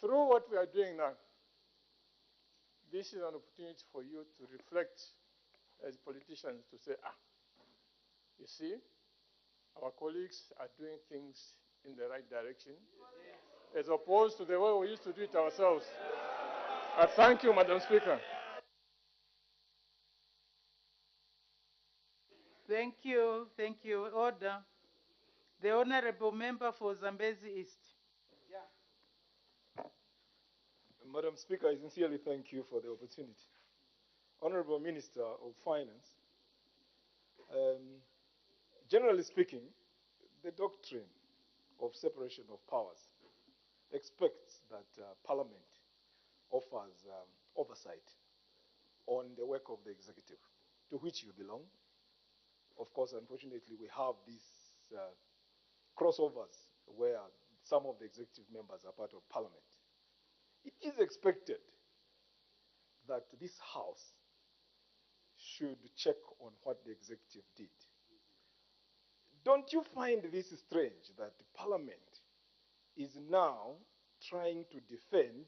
through what we are doing now, this is an opportunity for you to reflect as politicians to say, you see, our colleagues are doing things in the right direction, as opposed to the way we used to do it ourselves. I thank you, Madam Speaker. Thank you. Thank you. Order. The Honorable Member for Zambezi East. Madam Speaker, I sincerely thank you for the opportunity. Honorable Minister of Finance, generally speaking, the doctrine of separation of powers expects that Parliament offers oversight on the work of the executive, to which you belong. Of course, unfortunately, we have these crossovers where some of the executive members are part of Parliament. It is expected that this House should check on what the executive did. Don't you find this strange that Parliament is now trying to defend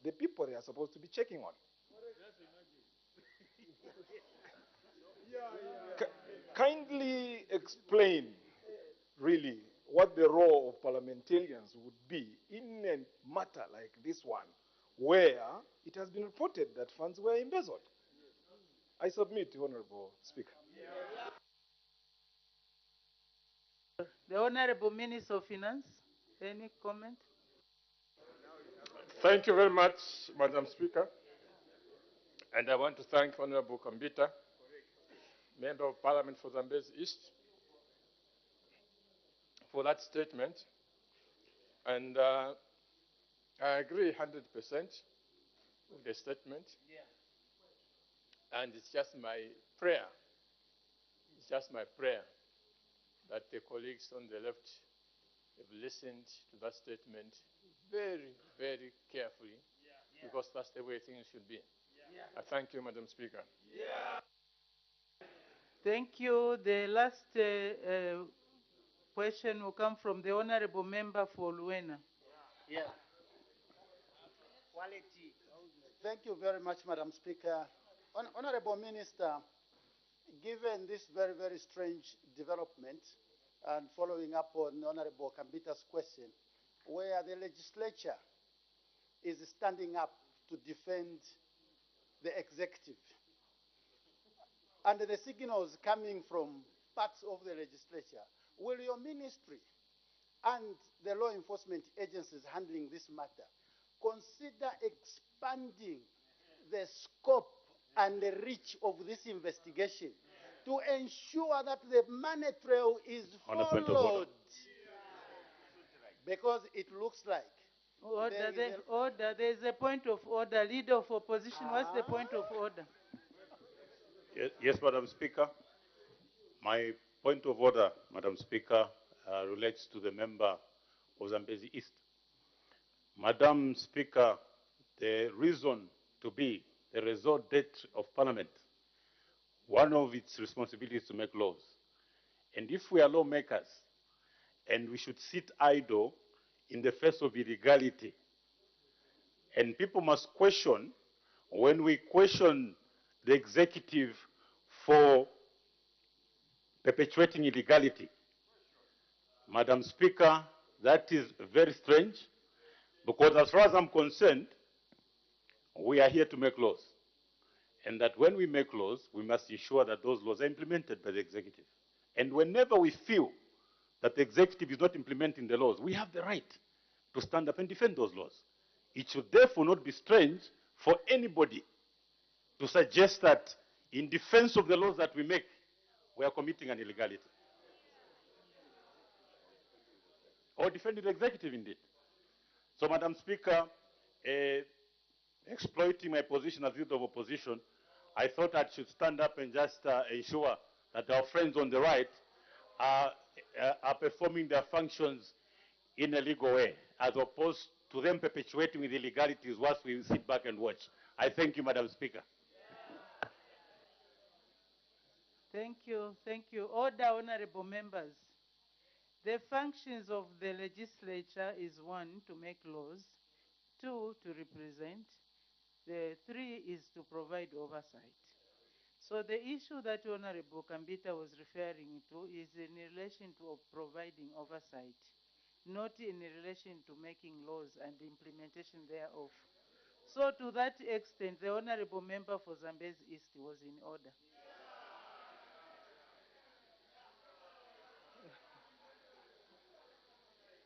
the people they are supposed to be checking on? Kindly explain, really, what the role of parliamentarians would be in a matter like this one, where it has been reported that funds were embezzled. I submit, Honorable Speaker. The Honorable Minister of Finance, any comment? Thank you very much, Madam Speaker. And I want to thank Honorable Kambita, Member of Parliament for Zambezi East, for that statement. And I agree 100% with the statement. And it's just my prayer, that the colleagues on the left have listened to that statement very, very carefully, because that's the way things should be. I thank you, Madam Speaker. Thank you. The last question will come from the Honorable Member for Luena. Quality. Thank you very much, Madam Speaker. Honorable Minister, given this very, very strange development, and following up on Honorable Kambita's question, where the legislature is standing up to defend the executive, and the signals coming from parts of the legislature, will your ministry and the law enforcement agencies handling this matter consider expanding the scope and the reach of this investigation to ensure that the money trail is followed? Because it looks like Order. There is a point of order. Leader of opposition, what's the point of order? Yes, Madam Speaker. My point of order, Madam Speaker, relates to the member of Zambezi East. Madam Speaker, the reason to be the resort date of Parliament, one of its responsibilities is to make laws. And if we are lawmakers, and we should sit idle in the face of illegality, And people must question when we question the executive for perpetuating illegality. Madam Speaker, that is very strange because as far as I'm concerned, we are here to make laws. And that when we make laws, we must ensure that those laws are implemented by the executive. And whenever we feel that the executive is not implementing the laws, we have the right to stand up and defend those laws. It should therefore not be strange for anybody to suggest that in defense of the laws that we make, we are committing an illegality. Or defending the executive indeed. So, Madam Speaker, exploiting my position as leader of opposition, I thought I should stand up and just ensure that our friends on the right are performing their functions in a legal way, as opposed to them perpetuating with illegalities whilst we sit back and watch. I thank you, Madam Speaker. Thank you. Thank you. Order, honorable members. The functions of the legislature is 1, to make laws, 2, to represent, the 3 is to provide oversight. So the issue that Honorable Kambita was referring to is in relation to providing oversight, not in relation to making laws and the implementation thereof. So to that extent, the Honorable Member for Zambezi East was in order.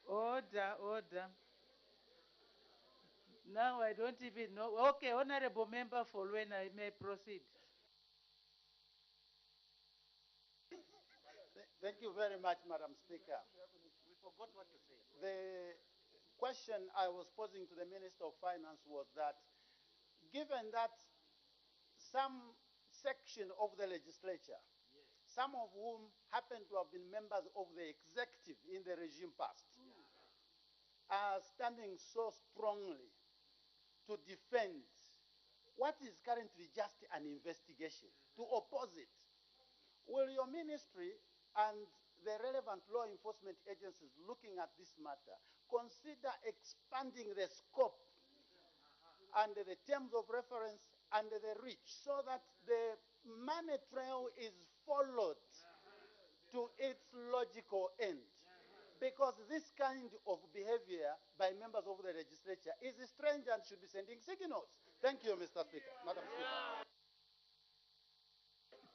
Order, order. Now I don't even know. Okay, Honorable Member for when I may proceed. Thank you very much, Madam Speaker. We forgot what to say. The question I was posing to the Minister of Finance was that given that some section of the legislature, some of whom happen to have been members of the executive in the regime past, are standing so strongly to defend what is currently just an investigation, to oppose it. Will your ministry and the relevant law enforcement agencies looking at this matter consider expanding the scope and the terms of reference and the reach so that the money trail is followed to its logical end? Because this kind of behavior by members of the legislature is strange and should be sending signals. Thank you, Mr. Speaker. Madam Speaker.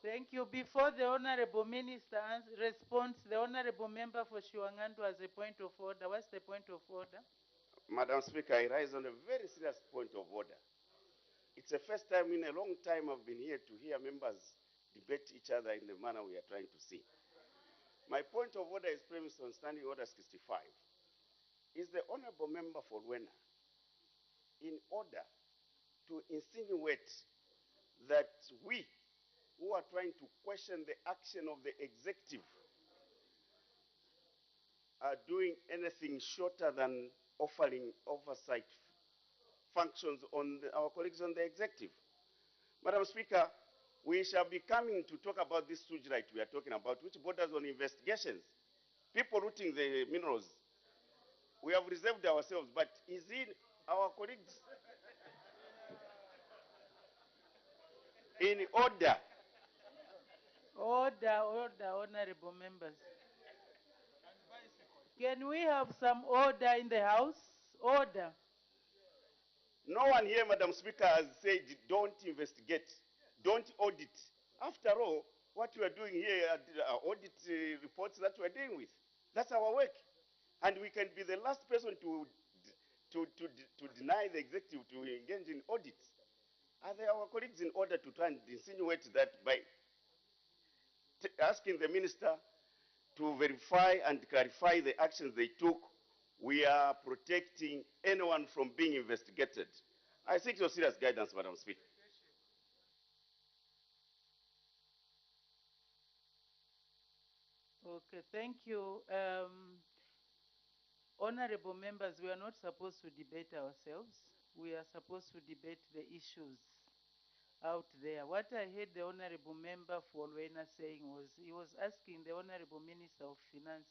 Thank you. Before the Honorable Minister responds, the Honorable Member for Shiwangandu has a point of order. What's the point of order? Madam Speaker, I rise on a very serious point of order. It's the first time in a long time I've been here to hear members debate each other in the manner we are trying to see. My point of order is premised on Standing Order 65. Is the Honorable Member for Luena in order to insinuate that we who are trying to question the action of the executive are doing anything shorter than offering oversight functions on our colleagues on the executive? Madam Speaker, we shall be coming to talk about this sewage right we are talking about, which borders on investigations. People looting the minerals. We have reserved ourselves, but is it our colleagues in order? Order, order, honorable members. Can we have some order in the House? Order. No one here, Madam Speaker, has said don't investigate, don't audit. After all, what we are doing here are audit reports that we are dealing with. That's our work. And we can be the last person to deny the executive to engage in audits. Are they our colleagues in order to try and insinuate that by asking the minister to verify and clarify the actions they took, we are protecting anyone from being investigated? I seek your serious guidance, Madam Speaker. Okay, thank you. Honorable members, we are not supposed to debate ourselves. We are supposed to debate the issues out there. What I heard the Honorable Member for Luena saying was, he was asking the Honorable Minister of Finance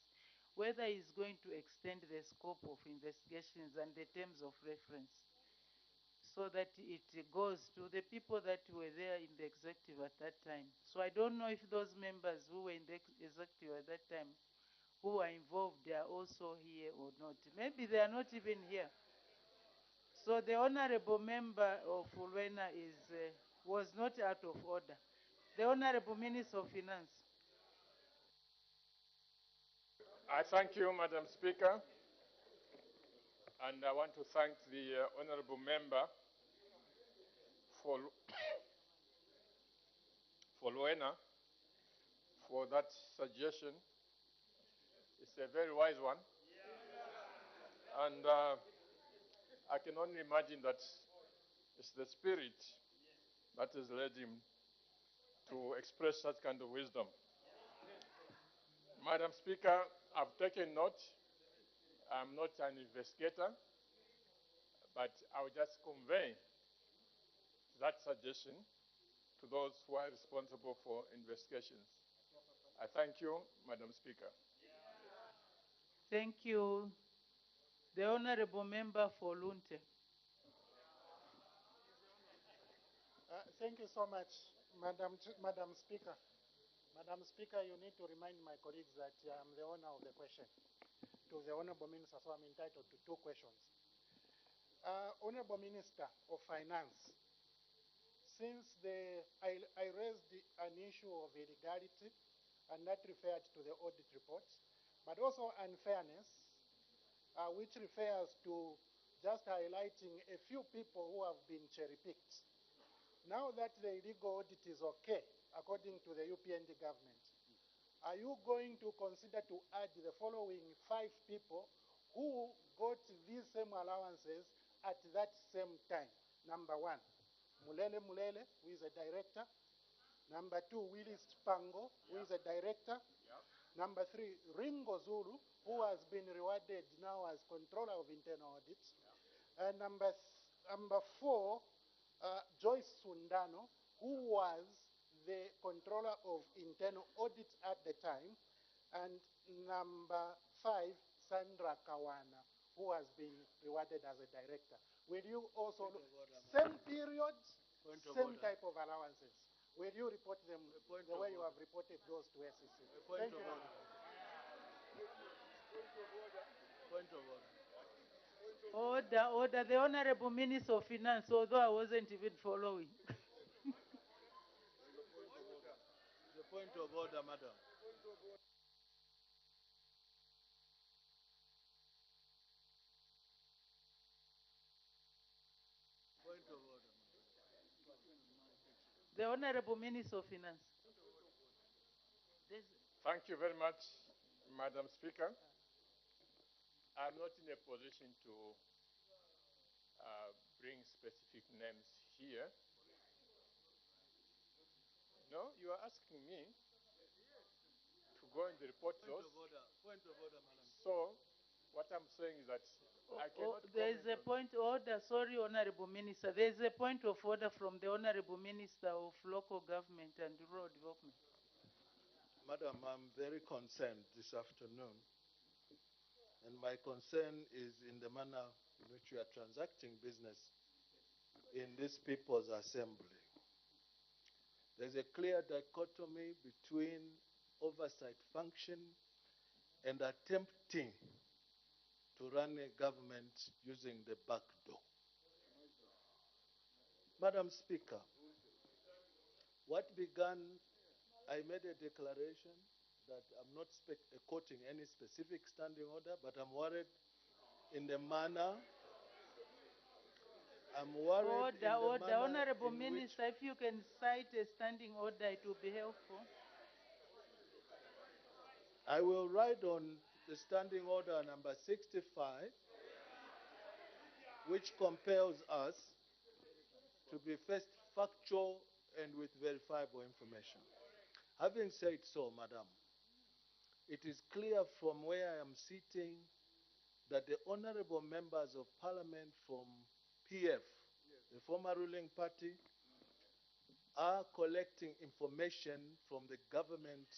whether he's going to extend the scope of investigations and the terms of reference. so that it goes to the people that were there in the executive at that time. So I don't know if those members who were in the executive at that time who are involved, they are also here or not. Maybe they are not even here. So the honorable member of Ulwena was not out of order. The honorable Minister of Finance. I thank you, Madam Speaker, and I want to thank the honorable member for for Luena for that suggestion. It's a very wise one. And I can only imagine that it's the spirit that has led him to express such kind of wisdom. Madam Speaker, I've taken note. I'm not an investigator, but I'll just convey that suggestion to those who are responsible for investigations. I thank you, Madam Speaker. Thank you. The honorable member for Lunte. Thank you so much, Madam Speaker. Madam Speaker, you need to remind my colleagues that I'm the owner of the question to the Honorable Minister, so I'm entitled to 2 questions. Honorable Minister of Finance, since I raised an issue of illegality, and that referred to the audit report, but also unfairness, which refers to just highlighting a few people who have been cherry-picked. Now that the illegal audit is okay, according to the UPND government, are you going to consider to add the following 5 people who got these same allowances at that same time? Number 1, Mulele, who is a director. Number 2, Willis Pango, who is a director. Number 3, Ringo Zulu, who has been rewarded now as controller of internal audit. And number 4, Joyce Sundano, who was the controller of internal audit at the time. And number 5, Sandra Kawana, who has been rewarded as a director. Will you also, same periods, same type of allowances? Will you report them the way you have reported those to SEC? Thank you. Point of order. Order. The Honorable Minister of Finance, although I wasn't even following. The point of order, Madam. Point of order. The Honorable Minister of Finance. Thank you very much, Madam Speaker. I'm not in a position to bring specific names here. No, you are asking me to go in the report those. Point of order, Madam. So, what I'm saying is that I cannot there is a point of order. Sorry, Honorable Minister. There is a point of order from the Honorable Minister of Local Government and Rural Development. Madam, I'm very concerned this afternoon, and my concern is in the manner in which we are transacting business in this People's Assembly. There's a clear dichotomy between oversight function and attempting to run a government using the back door. Madam Speaker, what began, I made a declaration that I'm not quoting any specific standing order, but I'm worried in the manner. I'm worried in the manner Honorable in Minister, if you can cite a standing order, it will be helpful. I will write on the standing order number 65, which compels us to be first factual and with verifiable information. Having said so, Madam, it is clear from where I am sitting that the honorable members of Parliament from PF, the former ruling party, are collecting information from the government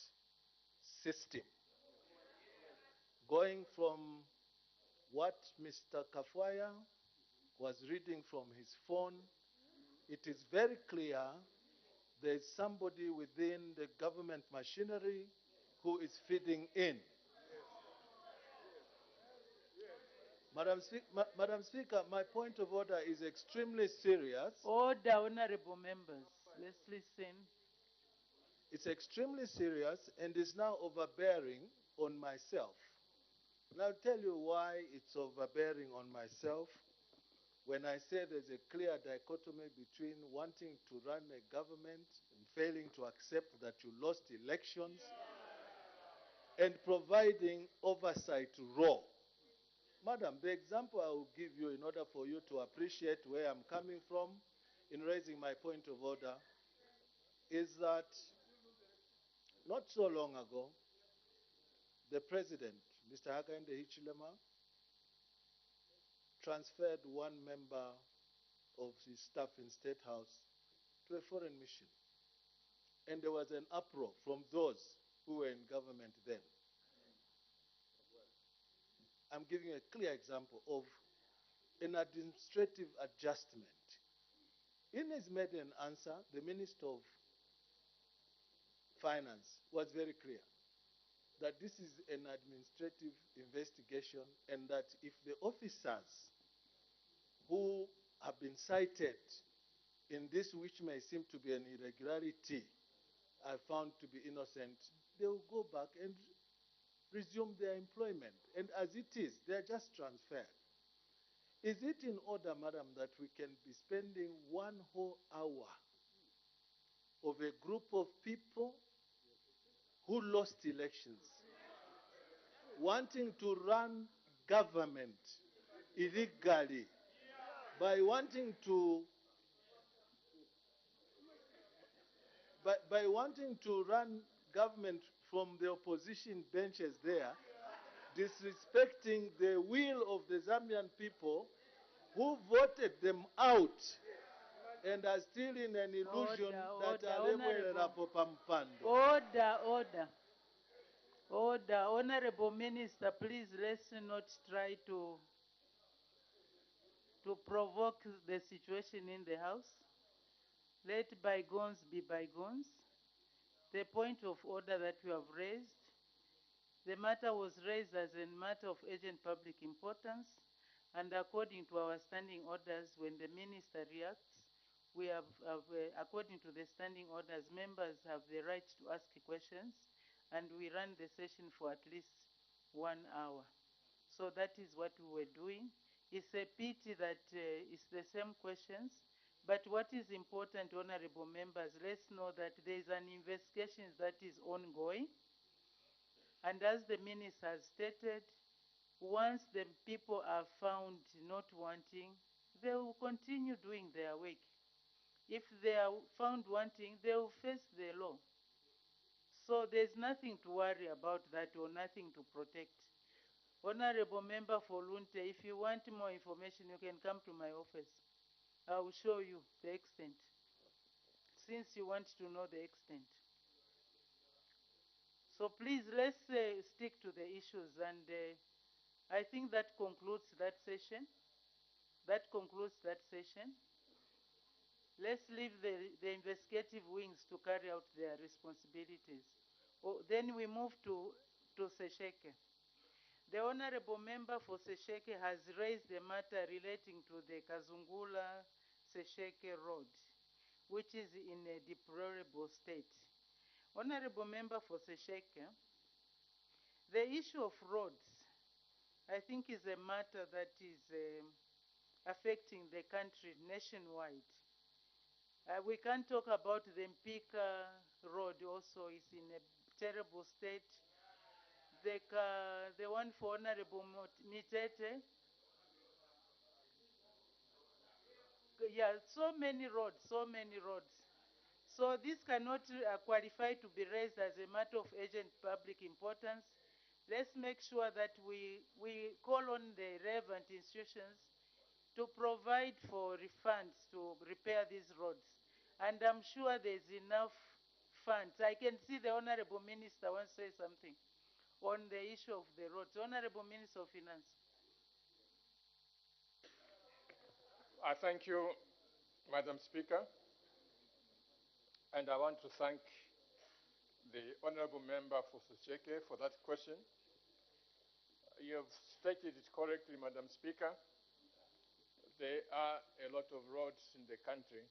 system, going from what Mr. Kafwaya was reading from his phone. It is very clear there's somebody within the government machinery who is feeding in. Madam Speaker, my point of order is extremely serious. Order, honorable members. Let's listen. It's extremely serious and is now overbearing on myself. And I'll tell you why it's overbearing on myself when I say there's a clear dichotomy between wanting to run a government and failing to accept that you lost elections and providing oversight role. Madam, the example I will give you in order for you to appreciate where I'm coming from in raising my point of order is that not so long ago, the president, Mr. Hakainde Hichilema, transferred one member of his staff in State House to a foreign mission. And there was an uproar from those who were in government then. I'm giving a clear example of an administrative adjustment. In his maiden answer, the Minister of Finance was very clear that this is an administrative investigation and that if the officers who have been cited in this, which may seem to be an irregularity, are found to be innocent, they will go back and resume their employment. And as it is, they are just transferred. Is it in order, madam, that we can be spending 1 whole hour of a group of people who lost elections, wanting to run government illegally by wanting to run government from the opposition benches there, disrespecting the will of the Zambian people who voted them out and are still in an illusion Order, Honorable Minister, please let's not try to provoke the situation in the House. Let bygones be bygones. The point of order that we have raised, the matter was raised as a matter of urgent public importance, and according to our standing orders, when the minister reacts, we have according to the standing orders, members have the right to ask questions, and we run the session for at least 1 hour. So that is what we were doing. It's a pity that it's the same questions, but what is important, honorable members, let's know that there is an investigation that is ongoing, and as the minister has stated, once the people are found not wanting, they will continue doing their work. If they are found wanting, they will face the law. So there's nothing to worry about that or nothing to protect. Honorable Member for Lunte, if you want more information, you can come to my office. I will show you the extent, since you want to know the extent. So please, let's stick to the issues, and I think that concludes that session. That concludes that session. Let's leave the investigative wings to carry out their responsibilities. Then we move to Sesheke. The Honorable Member for Sesheke has raised a matter relating to the Kazungula-Sesheke Road, which is in a deplorable state. Honorable Member for Sesheke, the issue of roads, I think, is a matter that is affecting the country nationwide. We can't talk about the Mpika Road also is in a terrible state. The one for Honorable Mitete. Yeah, so many roads. So this cannot qualify to be raised as a matter of urgent public importance. Let's make sure that we call on the relevant institutions to provide for refunds to repair these roads. And I'm sure there's enough funds. I can see the Honorable Minister wants to say something on the issue of the roads. Honorable Minister of Finance. I thank you, Madam Speaker, and I want to thank the Honorable Member for Secheke for that question. You have stated it correctly, Madam Speaker. There are a lot of roads in the country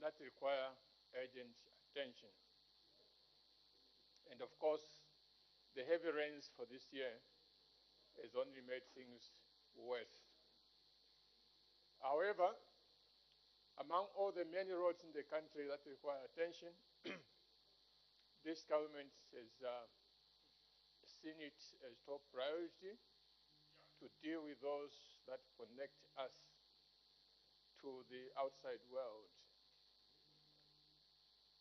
that require urgent attention. And of course, the heavy rains for this year has only made things worse. However, among all the many roads in the country that require attention, this government has seen it as top priority to deal with those that connect us to the outside world,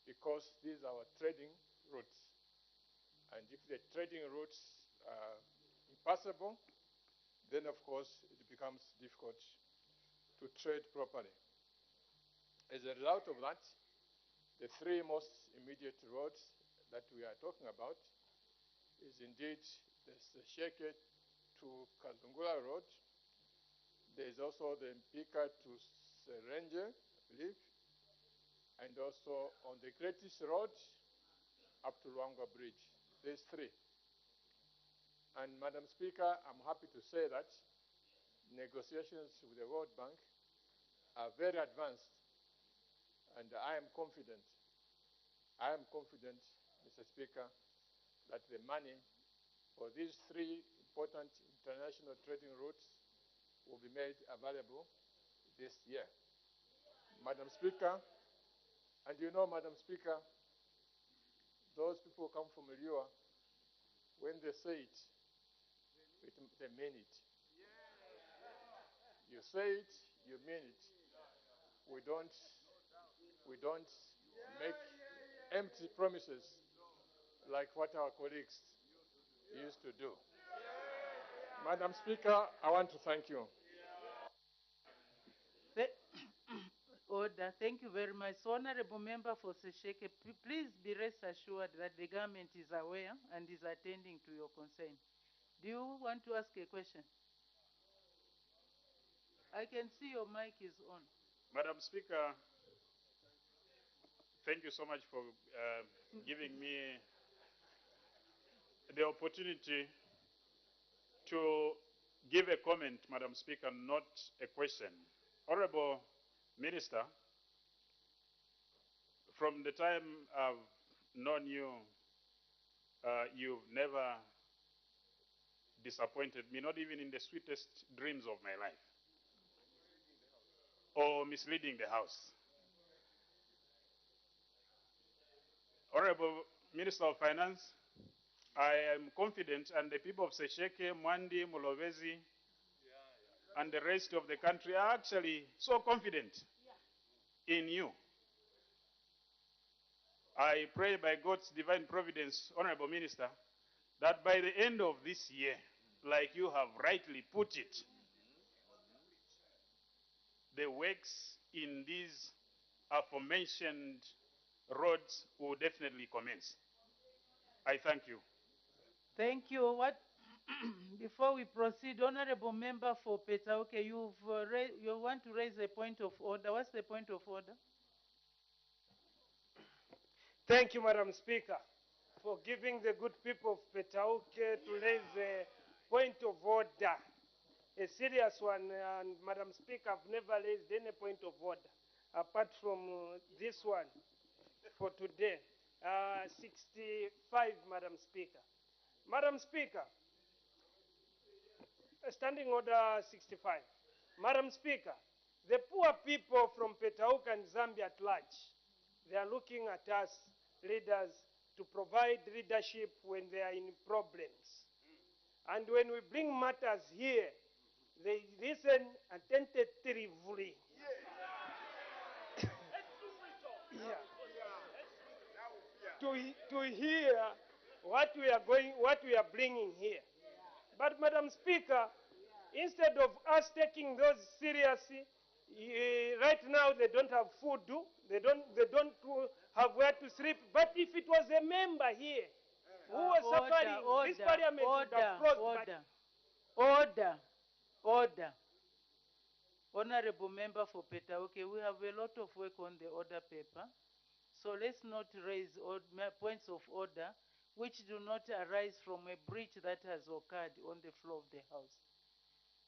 because these are our trading routes. And if the trading routes are impassable, then of course it becomes difficult to trade properly. As a result of that, the three most immediate roads that we are talking about is indeed the Secheke to Kazungula Road. There is also the Mpika to Serenje, I believe, and also on the Greatest Road up to Luangwa Bridge. There's three. And Madam Speaker, I'm happy to say that negotiations with the World Bank are very advanced, and I am confident, Mr. Speaker, that the money for these three important international trading routes will be made available this year. Madam Speaker, and you know, Madam Speaker, those people who come from Eliwa, when they say it, they mean it. You say it, you mean it. We don't make empty promises like what our colleagues used to do. Madam Speaker, I want to thank you. Order. Thank you very much. So, Honorable Member for Secheke, please be rest assured that the government is aware and is attending to your concern. Do you want to ask a question? I can see your mic is on. Madam Speaker, thank you so much for giving me the opportunity to give a comment, Madam Speaker, not a question. Honorable Minister, from the time I've known you, you've never disappointed me, not even in the sweetest dreams of my life, or misleading the House. Honorable Minister of Finance, I am confident, and the people of Secheke, Mwandi, Mulobezi, and the rest of the country are actually so confident in you. I pray by God's divine providence, Honorable Minister, that by the end of this year, like you have rightly put it, the works in these aforementioned roads will definitely commence. I thank you. Thank you. Before we proceed, Honorable Member for Petauke, you want to raise a point of order. What's the point of order? Thank you, Madam Speaker, for giving the good people of Petauke to raise a point of order, a serious one. And Madam Speaker, I've never raised any point of order apart from this one for today. 65, Madam Speaker. Madam Speaker, Standing Order 65. Madam Speaker, the poor people from Petauke and Zambia at large, they are looking at us leaders to provide leadership when they are in problems. And when we bring matters here, they listen attentively. To hear what we are bringing here. But Madam Speaker, instead of us taking those seriously, right now they don't have food, they don't have where to sleep. But if it was a member here who was suffering, this parliament would have closed. Order. Honorable Member for Petauke, we have a lot of work on the order paper. So let's not raise points of order which do not arise from a breach that has occurred on the floor of the House.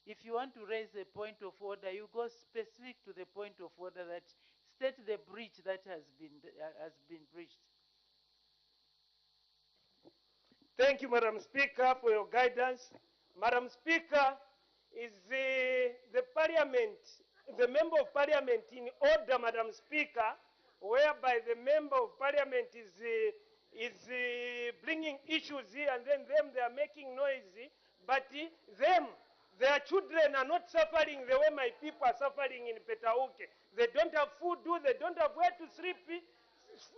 If you want to raise a point of order, you go specific to the point of order that state the breach that has been breached. Thank you, Madam Speaker, for your guidance. Madam Speaker, is the Parliament, the Member of Parliament in order, Madam Speaker, whereby the Member of Parliament is bringing issues here and then they are making noisy, but their children are not suffering the way my people are suffering in Petauke. They don't have food, they don't have where to sleep,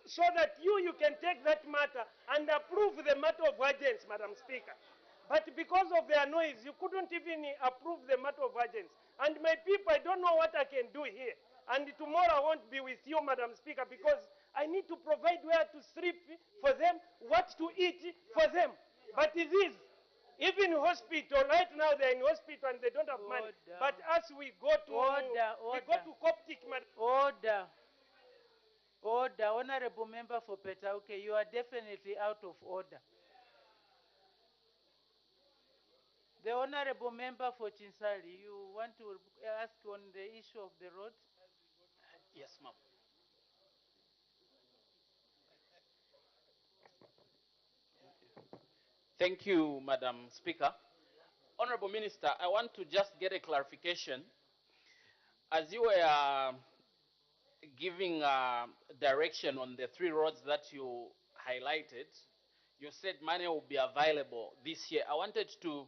so that you can take that matter and approve the matter of urgency, Madam Speaker. But because of their noise, you couldn't even approve the matter of urgency. And my people, I don't know what I can do here. And tomorrow I won't be with you, Madam Speaker, because I need to provide where to sleep for them, what to eat for them. But it is, even hospital, right now they're in hospital and they don't have money. But as we go to, we go to Coptic, Order. Order. Honorable Member for Petauke, you are definitely out of order. The Honorable Member for Chinsali, you want to ask on the issue of the road? Yes, ma'am. Thank you, Madam Speaker. Honorable Minister, I want to just get a clarification. As you were giving direction on the 3 roads that you highlighted, you said money will be available this year. I wanted to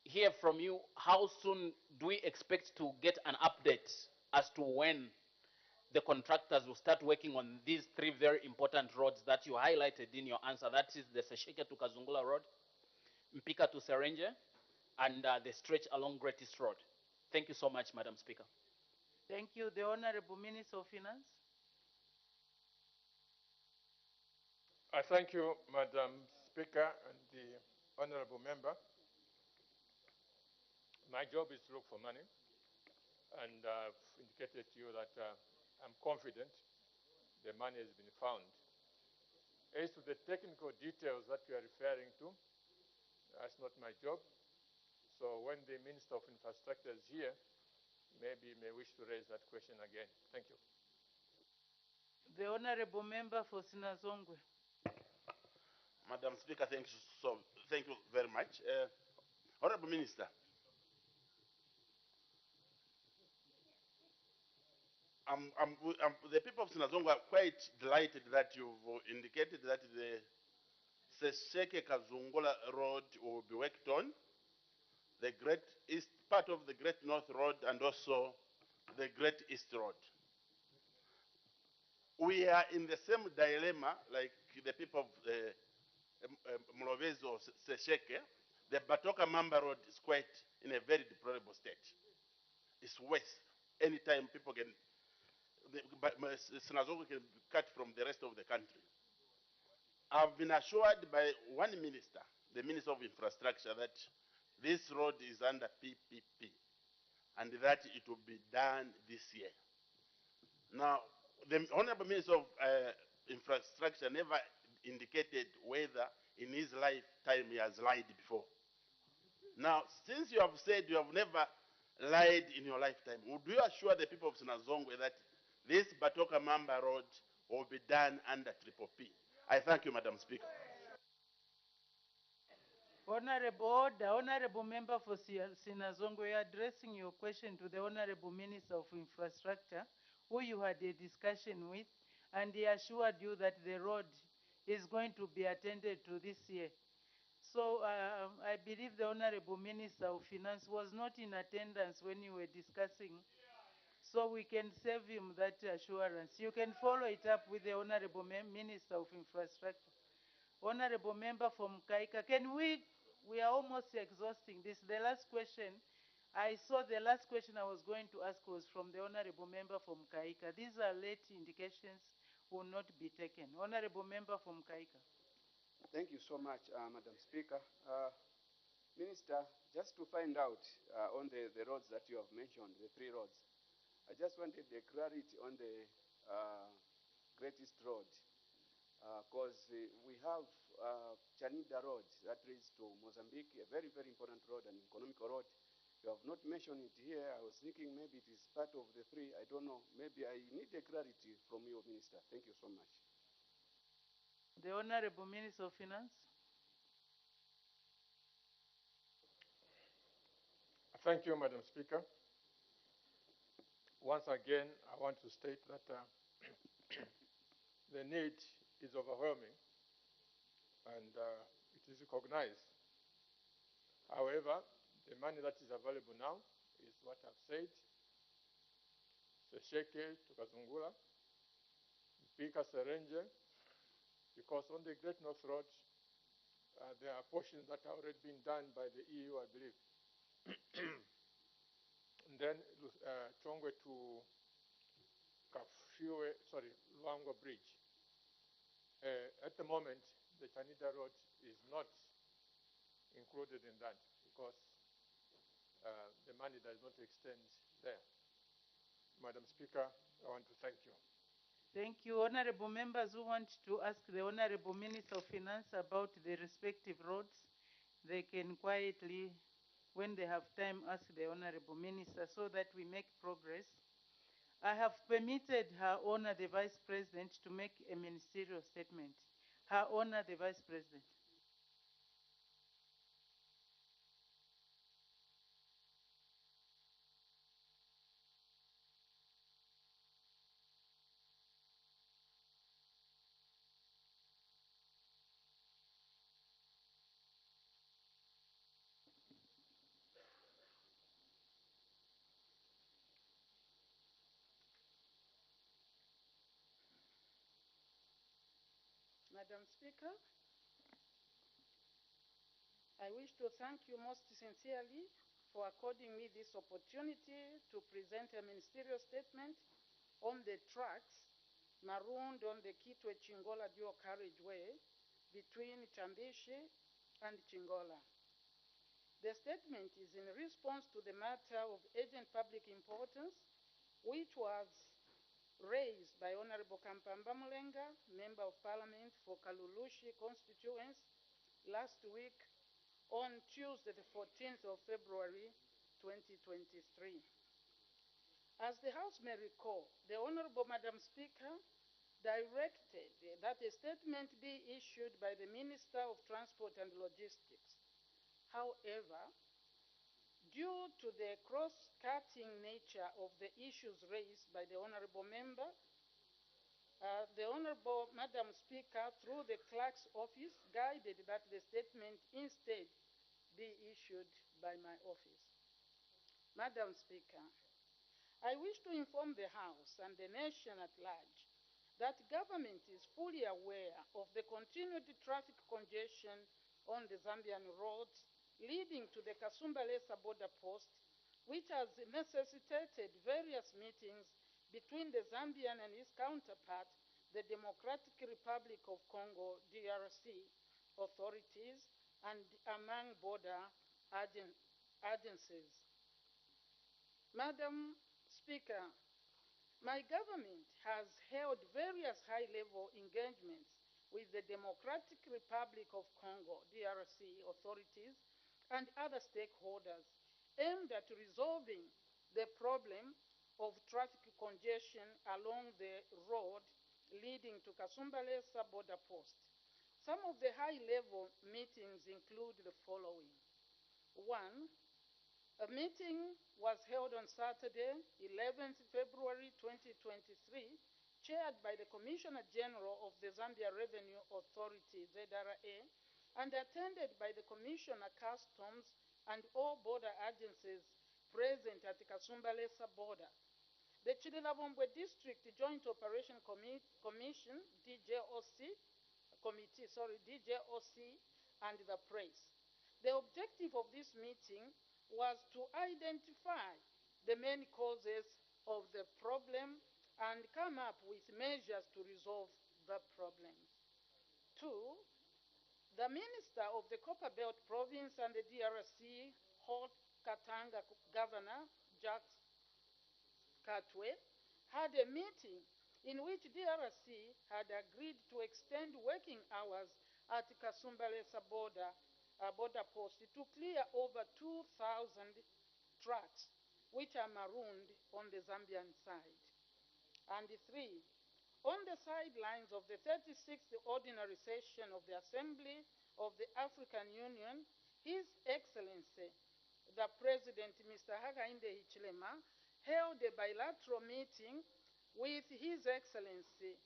hear from you, how soon do we expect to get an update as to when the contractors will start working on these 3 very important roads that you highlighted in your answer? That is the Sesheke to Kazungula Road, Mpika to Serenje, and the stretch along Great East Road. Thank you so much, Madam Speaker. Thank you. The Honorable Minister of Finance. I thank you, Madam Speaker, and the Honorable Member. My job is to look for money, and I've indicated to you that I'm confident the money has been found. As to the technical details that you are referring to, that's not my job. So when the Minister of Infrastructure is here, maybe may wish to raise that question again. Thank you. The Honorable Member for Sinazongwe. Madam Speaker, thank you very much. Honorable Minister, the people of Sinazongwe are quite delighted that you've indicated that the Sesheke Kazungola Road will be worked on, the Great East, part of the Great North Road, and also the Great East Road. We are in the same dilemma like the people of Mlovezo or Sesheke. The Batoka Mamba Road is quite in a very deplorable state. It's worse. Anytime people can, Sinazongwe can be cut from the rest of the country. I've been assured by one minister, the Minister of Infrastructure, that this road is under PPP and that it will be done this year. Now, the Honorable Minister of Infrastructure never indicated whether in his lifetime he has lied before. Now, since you have said you have never lied in your lifetime, would you assure the people of Sinazongwe that this Batoka Mamba Road will be done under Triple P? I thank you, Madam Speaker. Honorable Member for Sinazongwe, you are addressing your question to the Honorable Minister of Infrastructure, who you had a discussion with, and he assured you that the road is going to be attended to this year. So I believe the Honorable Minister of Finance was not in attendance when you were discussing, so we can save him that assurance. You can follow it up with the Honorable Minister of Infrastructure. Honorable Member from Kaika, we are almost exhausting this. The last question, I saw the last question I was going to ask was from the Honorable Member from Kaika. These are late indications, will not be taken. Honorable Member from Kaika. Thank you so much, Madam Speaker. Minister, just to find out on the roads that you have mentioned, the 3 roads, I just wanted the clarity on the Greatest Road, because we have Chanida Road that leads to Mozambique, a very, very important road, an economical road. You have not mentioned it here. I was thinking maybe it is part of the 3. I don't know. Maybe I need a clarity from you, Minister. Thank you so much. The Honorable Minister of Finance. Thank you, Madam Speaker. Once again, I want to state that the need is overwhelming and it is recognized. However, the money that is available now is what I've said, Sesheke to Kazungula, Pika Serenje, because on the Great North Road, there are portions that have already been done by the EU, I believe. And then Chongwe to Luangwa Bridge. At the moment, the Chanida Road is not included in that because the money does not extend there. Madam Speaker, I want to thank you. Thank you. Honorable members who want to ask the Honorable Minister of Finance about the respective roads, they can quietly, when they have time, ask the Honorable Minister so that we make progress. I have permitted Her Honor the Vice President to make a ministerial statement. Her Honor the Vice President. Madam Speaker, I wish to thank you most sincerely for according me this opportunity to present a ministerial statement on the tracks marooned on the Kitwe Chingola dual carriageway between Chambishi and Chingola. The statement is in response to the matter of urgent public importance, which was raised by Honorable Kampamba Mulenga, Member of Parliament for Kalulushi constituency, last week on Tuesday, the 14th of February, 2023. As the House may recall, the Honorable Madam Speaker directed that a statement be issued by the Minister of Transport and Logistics. However, due to the cross-cutting nature of the issues raised by the Honorable Member, the Honorable Madam Speaker, through the Clerk's Office, guided that the statement instead be issued by my office. Madam Speaker, I wish to inform the House and the nation at large that government is fully aware of the continued traffic congestion on the Zambian roads leading to the Kasumbalesa border post, which has necessitated various meetings between the Zambian and its counterpart, the Democratic Republic of Congo, DRC, authorities and among border agencies. Madam Speaker, my government has held various high-level engagements with the Democratic Republic of Congo, DRC, authorities and other stakeholders aimed at resolving the problem of traffic congestion along the road leading to Kasumbalesa border post. Some of the high-level meetings include the following. 1. A meeting was held on Saturday, 11th February 2023, chaired by the Commissioner General of the Zambia Revenue Authority, ZRA, and attended by the Commissioner Customs and all border agencies present at the Kasumbalesa border. The Chililabombwe District Joint Operation Commission, DJOC, DJOC, and the press. The objective of this meeting was to identify the main causes of the problem and come up with measures to resolve the problem. 2. The Minister of the Copperbelt Province and the DRC, Haut Katanga Governor Jacques Katwe, had a meeting in which DRC had agreed to extend working hours at Kasumbalesa border post to clear over 2,000 trucks which are marooned on the Zambian side. And three, on the sidelines of the 36th ordinary session of the Assembly of the African Union, His Excellency, the President, Mr. Hakainde Hichilema, held a bilateral meeting with His Excellency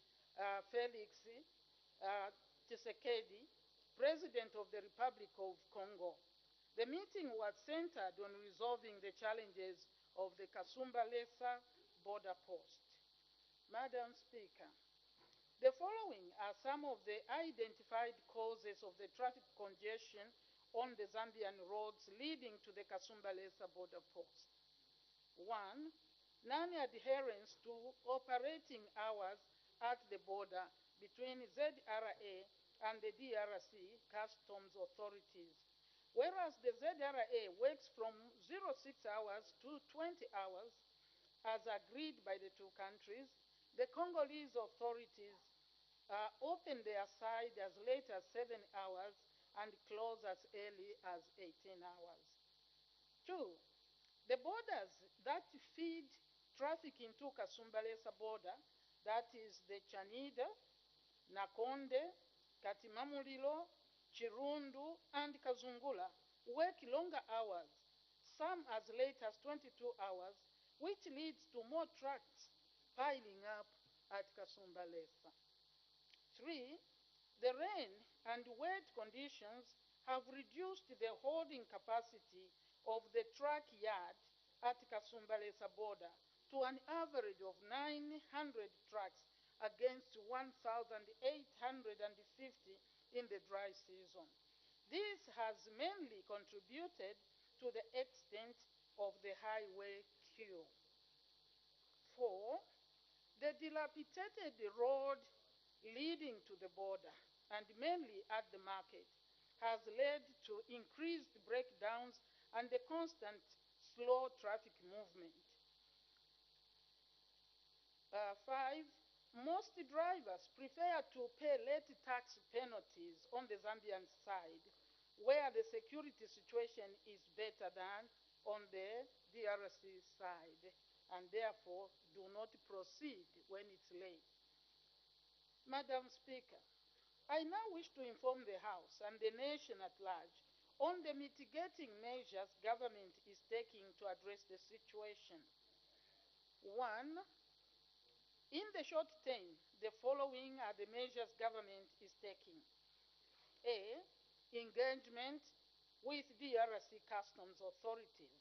Felix Tshisekedi, President of the Republic of Congo. The meeting was centered on resolving the challenges of the Kasumbalesa border post. Madam Speaker, the following are some of the identified causes of the traffic congestion on the Zambian roads leading to the Kasumbalesa border post. 1. Non-adherence to operating hours at the border between ZRA and the DRC customs authorities. Whereas the ZRA works from 06 hours to 20 hours, as agreed by the two countries, the Congolese authorities open their side as late as 7 hours and close as early as 18 hours. 2. The borders that feed traffic into Kasumbalesa border, that is the Chanida, Nakonde, Katimamulilo, Chirundu, and Kazungula, work longer hours, some as late as 22 hours, which leads to more trucks piling up at Kasumbalesa. 3. The rain and wet conditions have reduced the holding capacity of the truck yard at Kasumbalesa border to an average of 900 trucks against 1,850 in the dry season. This has mainly contributed to the extent of the highway queue. 4. The dilapidated road leading to the border, and mainly at the market, has led to increased breakdowns and the constant slow traffic movement. 5. Most drivers prefer to pay late tax penalties on the Zambian side, where the security situation is better than on the DRC side, and therefore do not proceed when it's late. Madam Speaker, I now wish to inform the House and the nation at large on the mitigating measures government is taking to address the situation. 1. In the short term, the following are the measures government is taking. A. Engagement with DRC customs authorities,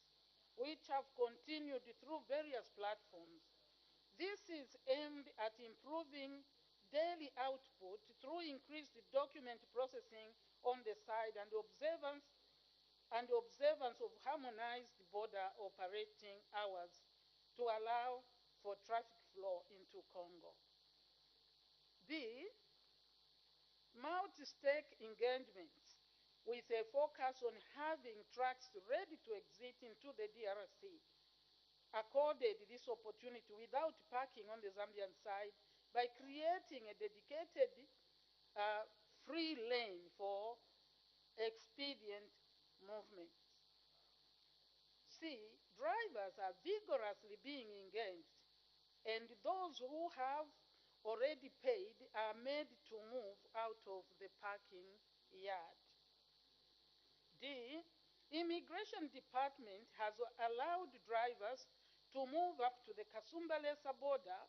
which have continued through various platforms. This is aimed at improving daily output through increased document processing on the side and observance of harmonized border operating hours to allow for traffic flow into Congo. B. Multi-stake engagements with a focus on having trucks ready to exit into the DRC accorded this opportunity without parking on the Zambian side by creating a dedicated free lane for expedient movement. C. Drivers are vigorously being engaged, and those who have already paid are made to move out of the parking yard. D. Immigration Department has allowed drivers to move up to the Kasumbalesa border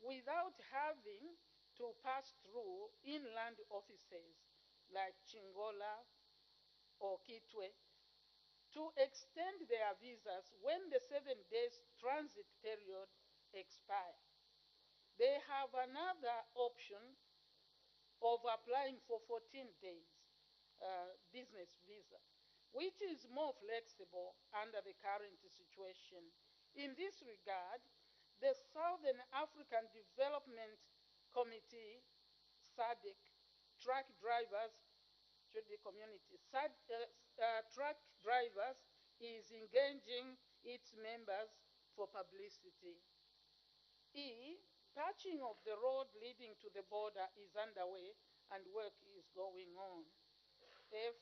without having to pass through inland offices like Chingola or Kitwe to extend their visas when the 7 days transit period expires. They have another option of applying for 14 days business visa, which is more flexible under the current situation. In this regard, the Southern African Development Committee, SADC, truck drivers should be community. Truck drivers is engaging its members for publicity. E, patching of the road leading to the border is underway and work is going on. F,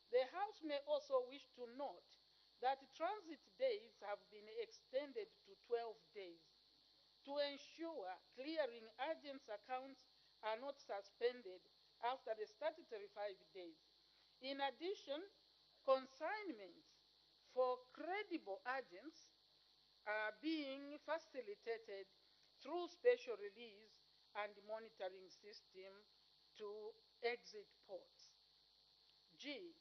the House may also wish to note that transit days have been extended to 12 days to ensure clearing agents' accounts are not suspended after the statutory 5 days. In addition, consignments for credible agents are being facilitated through special release and monitoring system to exit ports. G,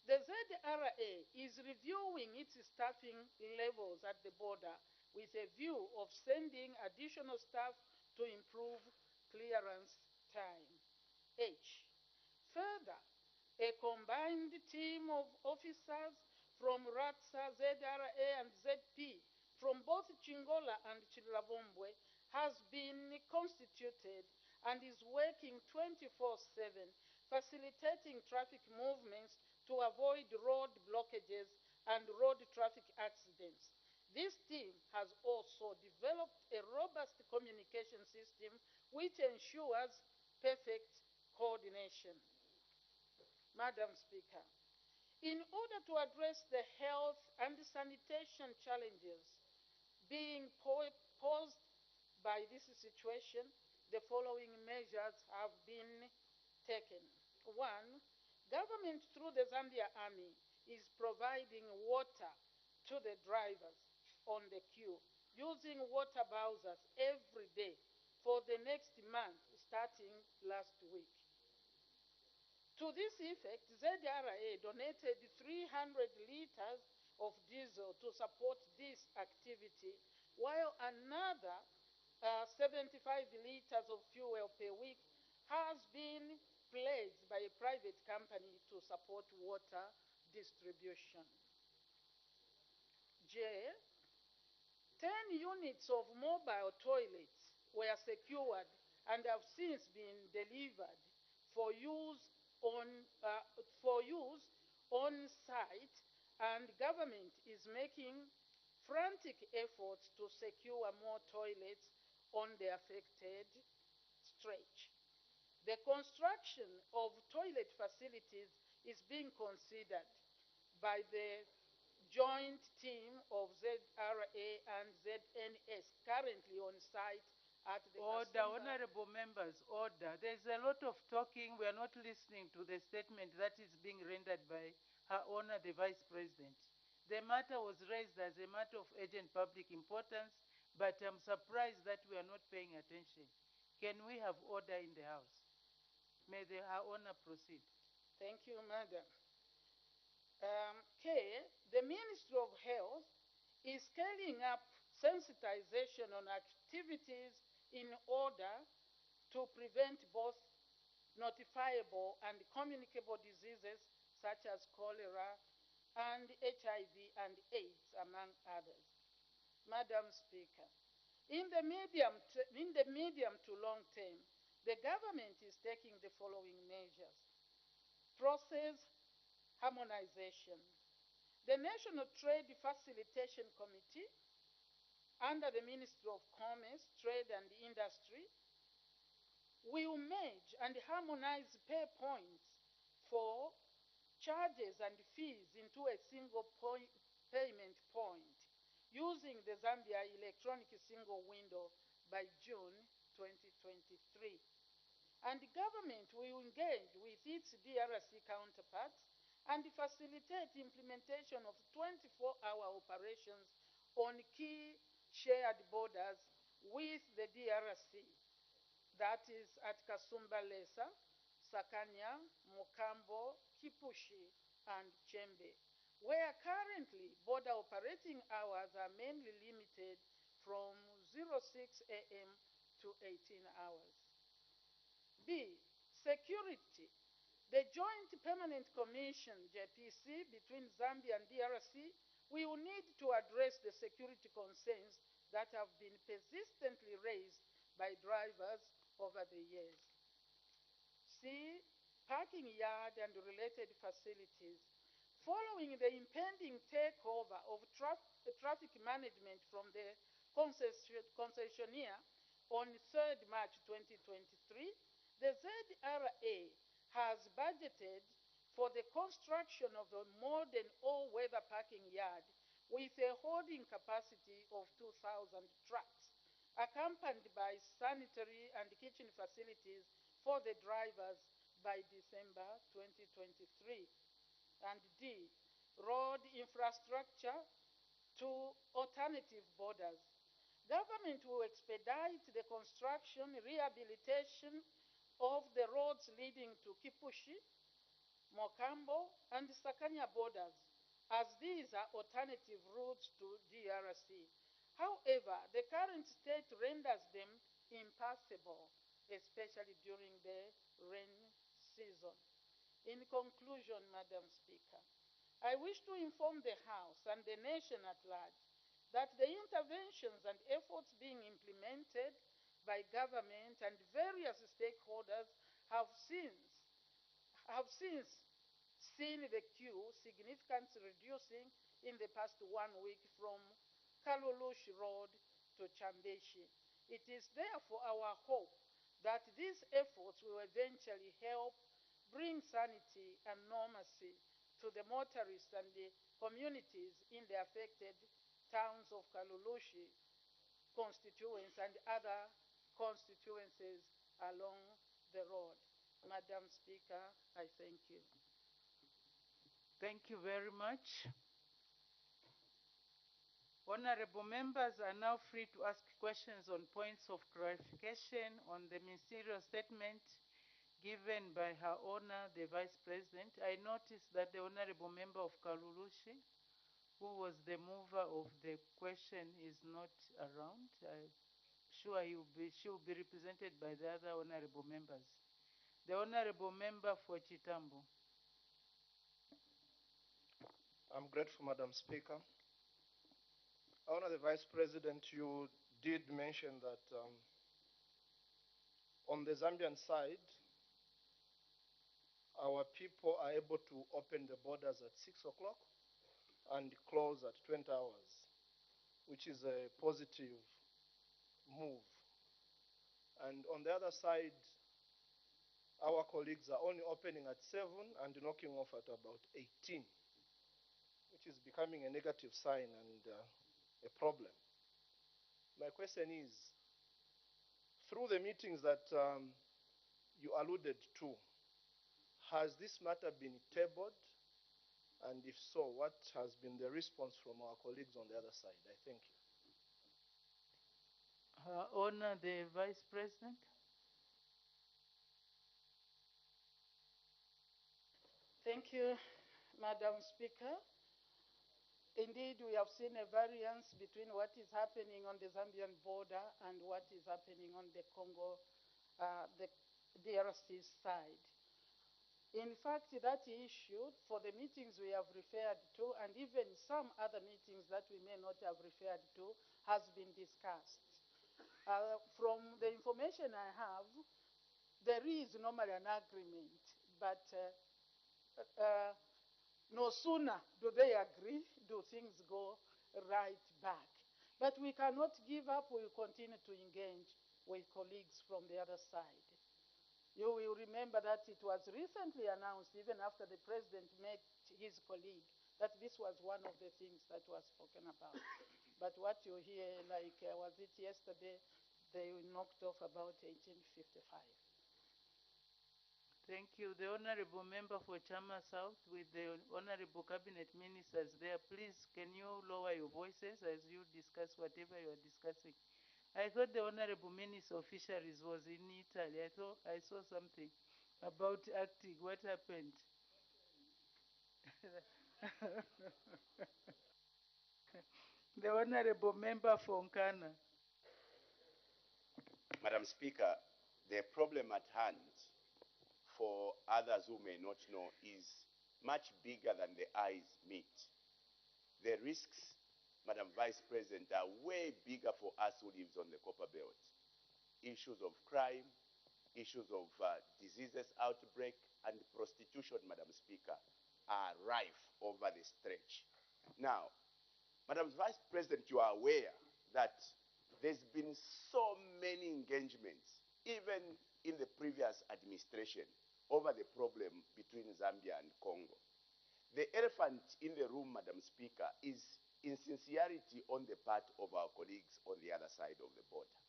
the ZRA is reviewing its staffing levels at the border with a view of sending additional staff to improve clearance time. H, further, a combined team of officers from RATSA, ZRA, and ZP from both Chingola and Chilavombwe has been constituted and is working 24/7, facilitating traffic movements to avoid road blockages and road traffic accidents. This team has also developed a robust communication system which ensures perfect coordination. Madam Speaker, in order to address the health and sanitation challenges being posed by this situation, the following measures have been taken. One, government through the Zambia Army is providing water to the drivers on the queue using water bowsers every day for the next month starting last week. To this effect, ZRA donated 300 liters of diesel to support this activity, while another 75 liters of fuel per week has been pledged by a private company to support water distribution. J, 10 units of mobile toilets were secured and have since been delivered for use on site, and government is making frantic efforts to secure more toilets on the affected stretch. The construction of toilet facilities is being considered by the joint team of ZRA and ZNS currently on site at the Order, honorable members, order. There's a lot of talking. We are not listening to the statement that is being rendered by Her Honor the Vice President. The matter was raised as a matter of urgent public importance, but I'm surprised that we are not paying attention. Can we have order in the House? May the Her Honor proceed. Thank you, Madam. K, the Ministry of Health is scaling up sensitization on activities in order to prevent both notifiable and communicable diseases such as cholera and HIV and AIDS, among others. Madam Speaker, in the medium to long term, the government is taking the following measures. Process harmonization. The National Trade Facilitation Committee, under the Ministry of Commerce, Trade and Industry, will merge and harmonize pay points for charges and fees into a single payment point using the Zambia electronic single window by June 2023. And the government will engage with its DRC counterparts and facilitate implementation of 24-hour operations on key shared borders with the DRC, that is at Kasumba Lesa, Sakanya, Mokambo, Kipushi, and Chembe, where currently border operating hours are mainly limited from 06 a.m. to 18 hours. B, security. The Joint Permanent Commission, JPC, between Zambia and DRC will need to address the security concerns that have been persistently raised by drivers over the years. C, parking yard and related facilities. Following the impending takeover of traffic management from the concessionaire on 3rd March 2023, the ZRA has budgeted for the construction of a modern all-weather parking yard with a holding capacity of 2,000 trucks, accompanied by sanitary and kitchen facilities for the drivers by December 2023. And D, road infrastructure to alternative borders. Government will expedite the construction, rehabilitation of the roads leading to Kipushi, Mokambo, and Sakanya borders, as these are alternative routes to DRC. However, the current state renders them impassable, especially during the rain season. In conclusion, Madam Speaker, I wish to inform the House and the nation at large that the interventions and efforts being implemented by government and various stakeholders have since seen the queue significantly reducing in the past 1 week from Kalulush Road to Chambeshi. It is therefore our hope that these efforts will eventually help bring sanity and normalcy to the motorists and the communities in the affected towns of Kalulushi constituents and other constituencies along the road. Madam Speaker, I thank you. Thank you very much. Honorable members are now free to ask questions on points of clarification on the ministerial statement given by Her Honor the Vice President. I noticed that the Honorable Member of Kalulushi, who was the mover of the question, is not around. I'm sure she will be represented by the other honorable members. The Honorable Member for Chitambo. I'm grateful, Madam Speaker. Honor the Vice President, you did mention that on the Zambian side, our people are able to open the borders at 6 o'clock and close at 20 hours, which is a positive move. And on the other side, our colleagues are only opening at 7 and knocking off at about 18, which is becoming a negative sign and a problem. My question is, through the meetings that you alluded to, has this matter been tabled? And if so, what has been the response from our colleagues on the other side? I thank you. Her Honor the Vice President. Thank you, Madam Speaker. Indeed, we have seen a variance between what is happening on the Zambian border and what is happening on the Congo, the DRC side. In fact, that issue, for the meetings we have referred to, and even some other meetings that we may not have referred to, has been discussed. From the information I have, there is normally an agreement, but no sooner do they agree, do things go right back. But we cannot give up. We will continue to engage with colleagues from the other side. You will remember that it was recently announced, even after the President met his colleague, that this was one of the things that was spoken about. But what you hear, like, was it yesterday, they knocked off about 1855. Thank you. The Honorable Member for Chama South with the Honorable Cabinet Ministers there. Please, can you lower your voices as you discuss whatever you are discussing? I thought the Honorable Minister of Fisheries was in Italy. I saw something about acting. What happened? The Honorable Member for Nkana. Madam Speaker, the problem at hand, for others who may not know, is much bigger than the eyes meet. The risks, Madam Vice President, are way bigger for us who live on the Copper Belt. Issues of crime, issues of diseases outbreak, and prostitution, Madam Speaker, are rife over the stretch. Now, Madam Vice President, you are aware that there's been so many engagements, even in the previous administration, over the problem between Zambia and Congo. The elephant in the room, Madam Speaker, is insincerity on the part of our colleagues on the other side of the border.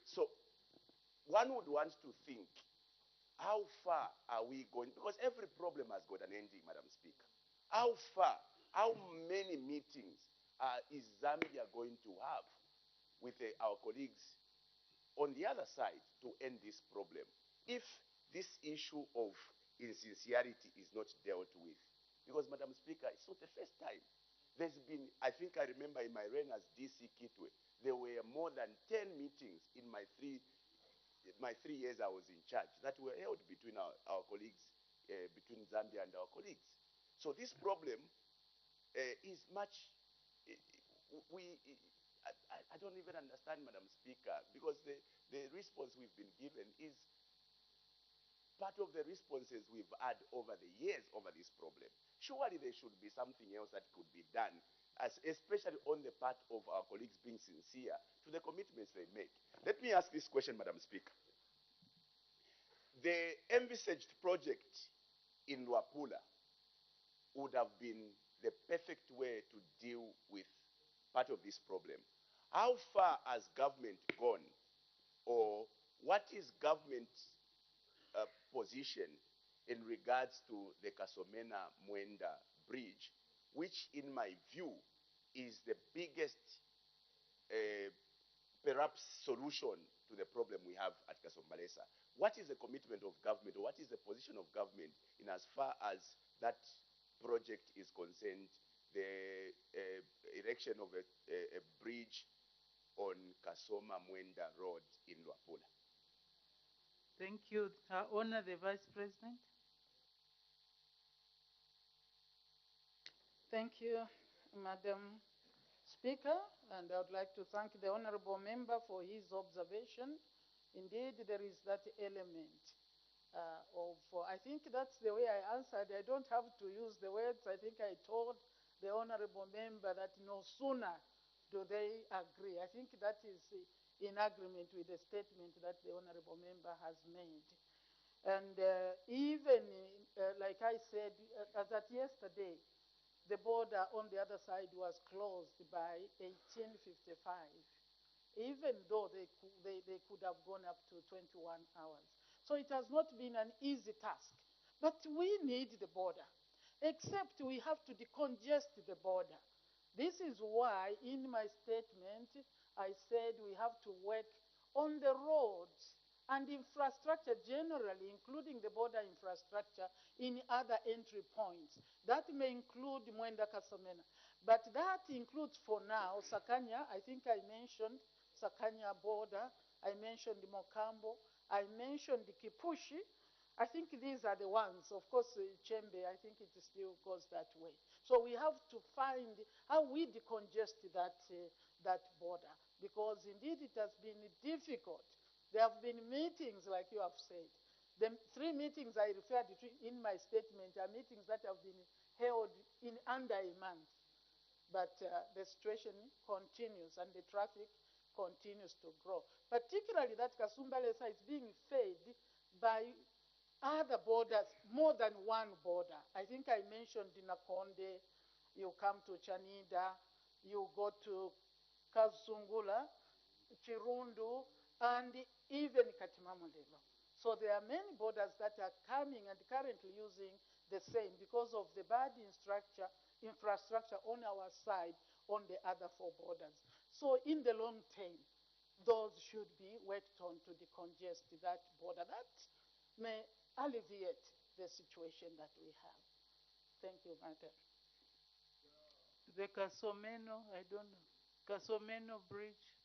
So one would want to think, how far are we going? Because every problem has got an ending, Madam Speaker. How far, how many meetings is Zambia going to have with our colleagues on the other side to end this problem, if this issue of insincerity is not dealt with? Because, Madam Speaker, it's not the first time. There's been, I think I remember in my reign as DC Kitwe, there were more than 10 meetings in my three years I was in charge that were held between our colleagues, between Zambia and our colleagues. So this problem is much, I don't even understand, Madam Speaker, because the response we've been given is part of the responses we've had over the years over this problem. Surely there should be something else that could be done, especially on the part of our colleagues being sincere to the commitments they make. Let me ask this question, Madam Speaker. The envisaged project in Luapula would have been the perfect way to deal with part of this problem. How far has government gone, or what is government's position in regards to the Kasomena Mwenda Bridge, which in my view is the biggest perhaps solution to the problem we have at Kasombalesa? What is the commitment of government, or what is the position of government in as far as that project is concerned, the erection of a bridge on Kasoma Mwenda Road in Luapula? Thank you. Her Honor, the Vice President. Thank you, Madam Speaker, and I would like to thank the Honorable Member for his observation. Indeed, there is that element I think that's the way I answered. I don't have to use the words. I think I told the Honorable Member that no sooner do they agree. I think that is in agreement with the statement that the Honorable Member has made. And even, like I said, as at yesterday, the border on the other side was closed by 1855, even though they could have gone up to 21 hours. So it has not been an easy task. But we need the border, except we have to decongest the border. This is why in my statement I said we have to work on the roads and infrastructure generally, including the border infrastructure in other entry points. That may include Mwenda Kasomena. But that includes for now Sakanya. I think I mentioned Sakanya border. I mentioned Mokambo. I mentioned Kipushi. I think these are the ones. Of course, Chembe, I think it still goes that way. So we have to find how we decongest that border, because indeed it has been difficult. There have been meetings, like you have said. The 3 meetings I referred to in my statement are meetings that have been held in under a month. But the situation continues and the traffic continues to grow. Particularly that Kasumbalesa is being fed by other borders, more than one border. I think I mentioned Nakonde, you come to Chanida, you go to Kazungula, Chirundu, and even Katimamulelo. So there are many borders that are coming and currently using the same because of the bad infrastructure on our side on the other 4 borders. So in the long term, those should be worked on to decongest that border. That may alleviate the situation that we have. Thank you, Madam. The Kasomeno, I don't know. Kasomeno Bridge.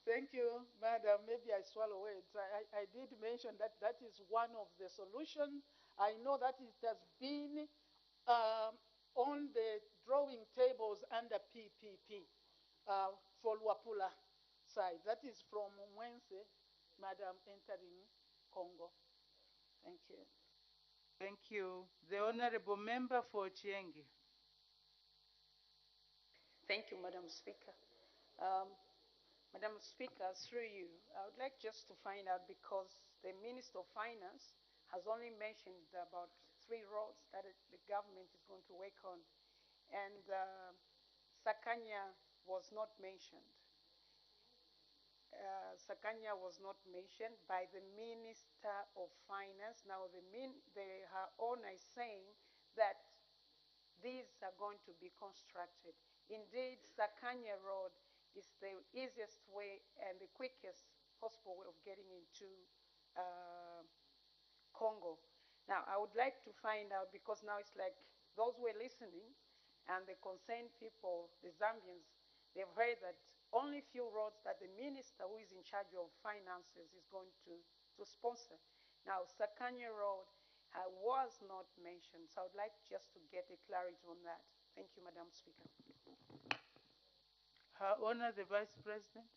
Thank you, Madam. Maybe I swallow words. I did mention that that is one of the solutions. I know that it has been on the drawing tables under PPP for Luapula side. That is from Mwense Madam entering Congo. Thank you. Thank you. The Honorable Member for Chiengi. Thank you, Madam Speaker. Madam Speaker, through you, I would like just to find out, because the Minister of Finance has only mentioned about 3 roads that the government is going to work on, and Sakanya was not mentioned. Sakanya was not mentioned by the Minister of Finance. Now, her owner is saying that these are going to be constructed. Indeed, Sakanya Road is the easiest way and the quickest possible way of getting into Congo. Now, I would like to find out, because now it's like those who are listening and the concerned people, the Zambians, they've heard that only few roads that the minister who is in charge of finances is going to sponsor. Now, Sakanya Road was not mentioned, so I would like just to get a clarity on that. Thank you, Madam Speaker. Her Honor, the Vice President.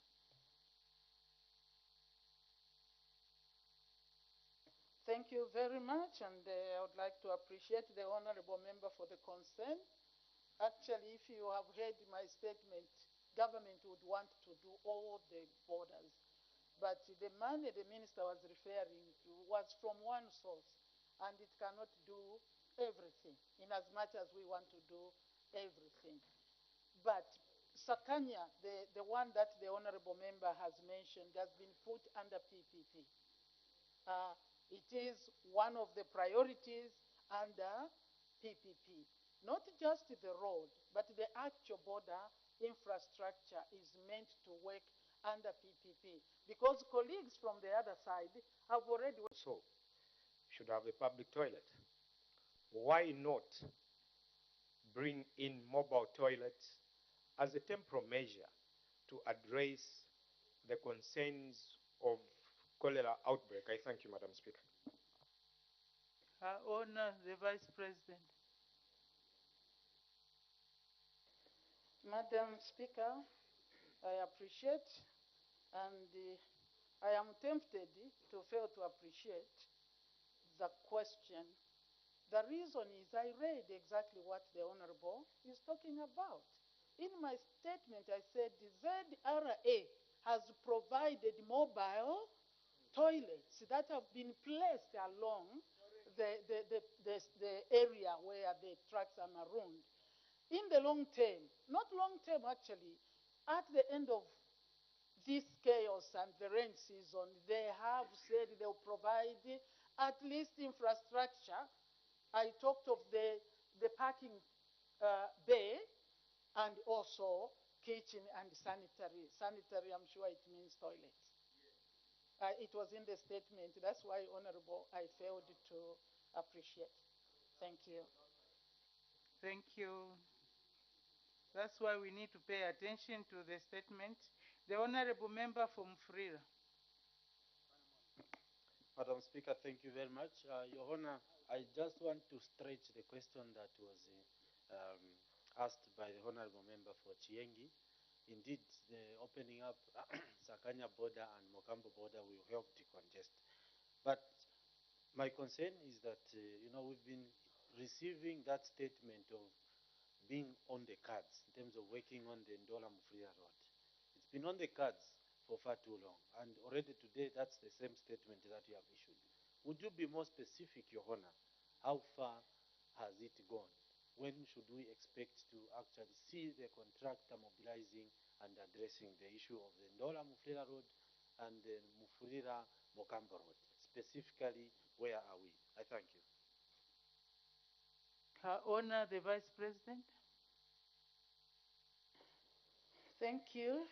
Thank you very much, and I would like to appreciate the Honorable Member for the concern. Actually, if you have heard my statement, government would want to do all the borders. But the money the minister was referring to was from one source, and it cannot do everything, in as much as we want to do everything. But Sakanya, the one that the Honorable Member has mentioned, has been put under PPP. It is one of the priorities under PPP. Not just the road, but the actual border infrastructure is meant to work under PPP, because colleagues from the other side have already... So, should have a public toilet. Why not bring in mobile toilets as a temporary measure to address the concerns of cholera outbreak? I thank you, Madam Speaker. Her Honor, the Vice President. Madam Speaker, I appreciate, and I am tempted to fail to appreciate the question. The reason is I read exactly what the Honorable is talking about. In my statement, I said the ZRA has provided mobile toilets that have been placed along the area where the trucks are marooned. In the long term, not long term actually, at the end of this chaos and the rain season, they have said they'll provide at least infrastructure. I talked of the parking bay and also kitchen and sanitary. Sanitary, I'm sure it means toilets. It was in the statement. That's why, Honorable, I failed to appreciate. Thank you. Thank you. That's why we need to pay attention to the statement. The Honorable Member from Frira. Madam Speaker, thank you very much. Your Honor, I just want to stretch the question that was asked by the Honorable Member for Chiengi. Indeed, the opening up Sakanya border and Mokambo border will help decongest. But my concern is that, we've been receiving that statement of being on the cards in terms of working on the Ndola Mufria Road. It's been on the cards for far too long, and already today that's the same statement that you have issued. Would you be more specific, Your Honor? How far has it gone? When should we expect to actually see the contractor mobilizing and addressing the issue of the Ndola Mufria Road and the Mufulira Mokambo Road? Specifically, where are we? I thank you. Her Honor, the Vice President. Thank you.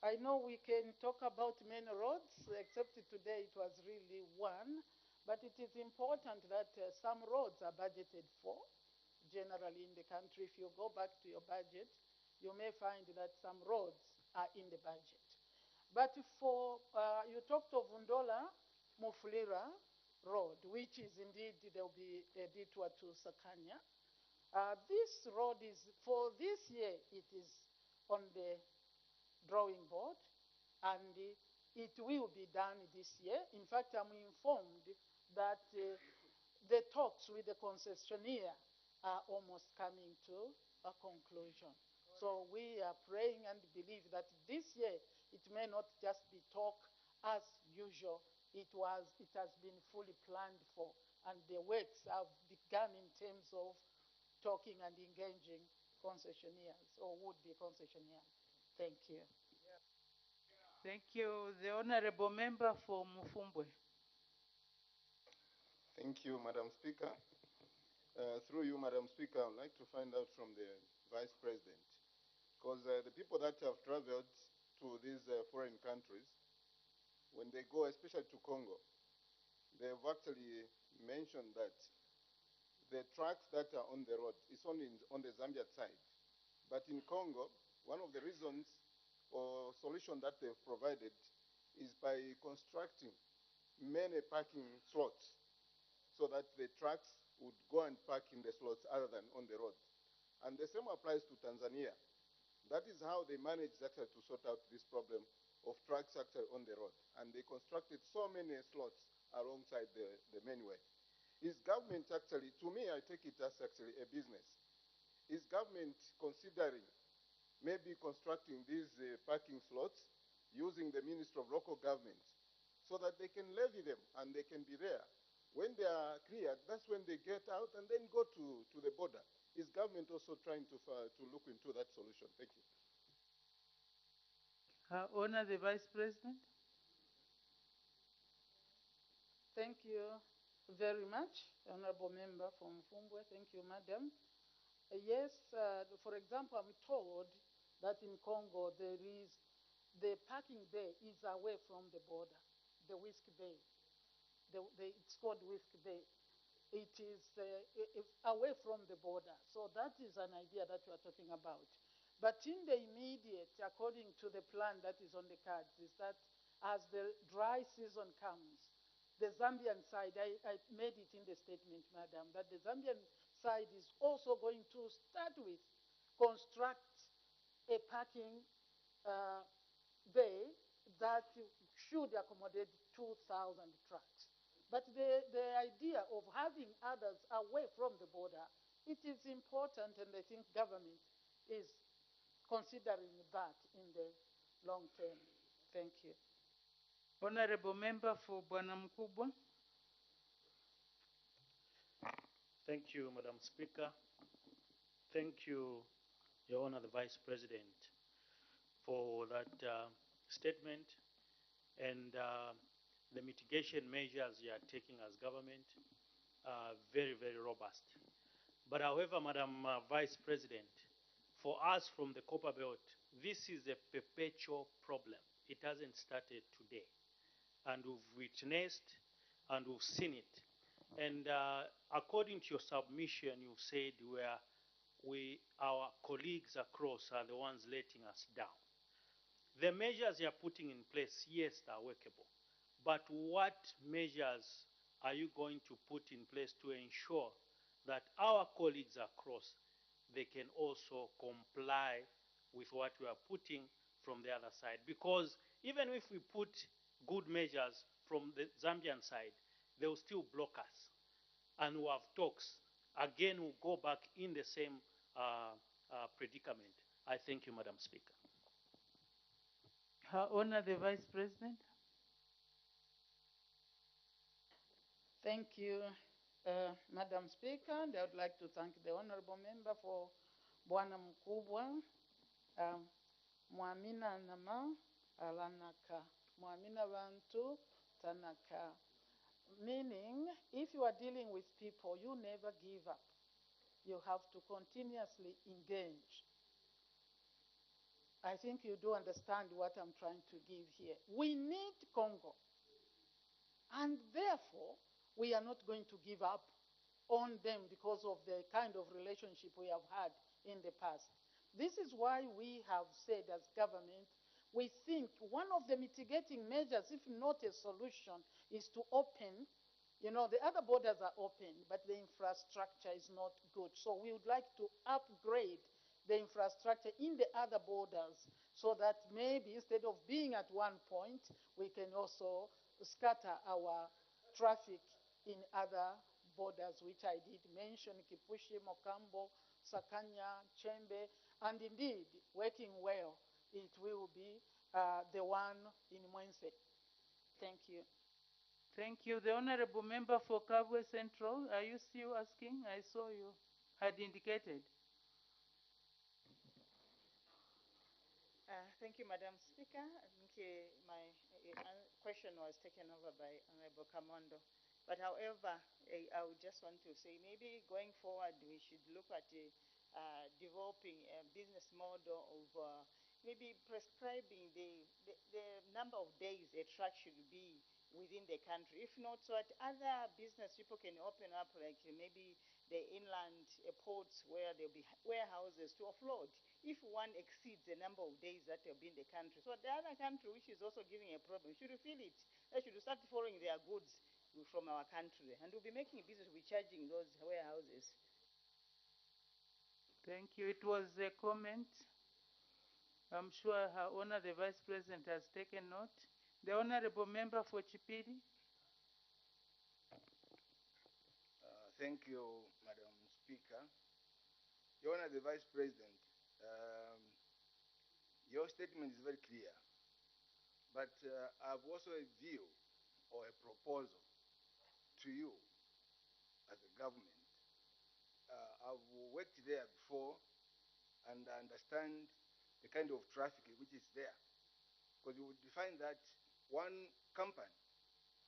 I know we can talk about many roads, except today it was really one, but it is important that some roads are budgeted for. Generally in the country, if you go back to your budget, you may find that some roads are in the budget. But for, you talked of Ndola Mufulira Road, which is indeed, there will be a detour to Sakanya. This road is, for this year, it is on the drawing board, and it will be done this year. In fact, I'm informed that the talks with the concessionaire are almost coming to a conclusion. So we are praying and believe that this year it may not just be talk as usual. It has been fully planned for, and the works have begun in terms of talking and engaging concessionaires or would-be concessionaires. Thank you. Thank you. The Honorable Member for Mufumbwe. Thank you, Madam Speaker. Through you, Madam Speaker, I would like to find out from the Vice President, because the people that have traveled to these foreign countries, when they go, especially to Congo, they've actually mentioned that the trucks that are on the road is only on the Zambia side. But in Congo, one of the reasons or solution that they've provided is by constructing many parking slots so that the trucks would go and park in the slots other than on the road. And the same applies to Tanzania. That is how they managed actually to sort out this problem of trucks actually on the road. And they constructed so many slots alongside the main way. Is government actually, to me, I take it as actually a business. Is government considering maybe constructing these parking slots using the Ministry of Local Government so that they can levy them and they can be there? When they are cleared, that's when they get out and then go to the border. Is government also trying to look into that solution? Thank you. Honor the Vice President. Thank you very much, Honorable Member from Fumbwe. Thank you, Madam. Yes, for example, I'm told that in Congo the parking bay is away from the border, the Whisk Bay. It's called Whisk Bay. It is away from the border. So that is an idea that we are talking about. But in the immediate, according to the plan that is on the cards, is that as the dry season comes, the Zambian side, I made it in the statement, Madam, that the Zambian side is also going to start with construct a parking bay that should accommodate 2,000 trucks. But the idea of having others away from the border, it is important, and I think government is considering that in the long term. Thank you. Honorable Member for Bwana Mkubwa. Thank you, Madam Speaker. Thank you, Your Honor, the Vice President, for that statement and the mitigation measures you are taking as government are very, very robust. But however, Madam Vice President, for us from the Copper Belt, this is a perpetual problem. It hasn't started today. And we've witnessed and we've seen it. And according to your submission, you said our colleagues across are the ones letting us down. The measures you are putting in place, yes, they are workable. But what measures are you going to put in place to ensure that our colleagues across, they can also comply with what we are putting from the other side? Because even if we put good measures from the Zambian side, they will still block us. And we have talks. Again, we'll go back in the same predicament. I thank you, Madam Speaker. Her Honor, the Vice President. Thank you, Madam Speaker. And I would like to thank the Honorable Member for Bwana Mkubwa. Mwamina nama alanaka. Mwamina bantu tanaka. Meaning, if you are dealing with people, you never give up. You have to continuously engage. I think you do understand what I'm trying to give here. We need Congo. And therefore, we are not going to give up on them because of the kind of relationship we have had in the past. This is why we have said as government, we think one of the mitigating measures, if not a solution, is to open, the other borders are open, but the infrastructure is not good. So we would like to upgrade the infrastructure in the other borders so that maybe instead of being at one point, we can also scatter our traffic in other borders, which I did mention, Kipushi, Mokambo, Sakanya, Chembe, and indeed, working well, it will be the one in Mwense. Thank you. Thank you. The Honorable Member for Kabwe Central, are you still asking? I saw you had indicated. Thank you, Madam Speaker. I think my question was taken over by Honorable Kamondo. But however, I would just want to say maybe going forward we should look at developing a business model of maybe prescribing the number of days a truck should be within the country. If not, so that other business people can open up, like maybe the inland ports where there'll be warehouses to offload. If one exceeds the number of days that they'll be in the country, so the other country, which is also giving a problem, should feel it. They should start following their goods from our country, and we'll be making a business, we'll be charging those warehouses. Thank you. It was a comment. I'm sure Her Honor the Vice President has taken note. The Honorable Member for Chipiri. Thank you, Madam Speaker. Your Honor the Vice President, your statement is very clear, but I have also a view or a proposal to you as a government. I've worked there before and I understand the kind of traffic which is there. Because you would find that one company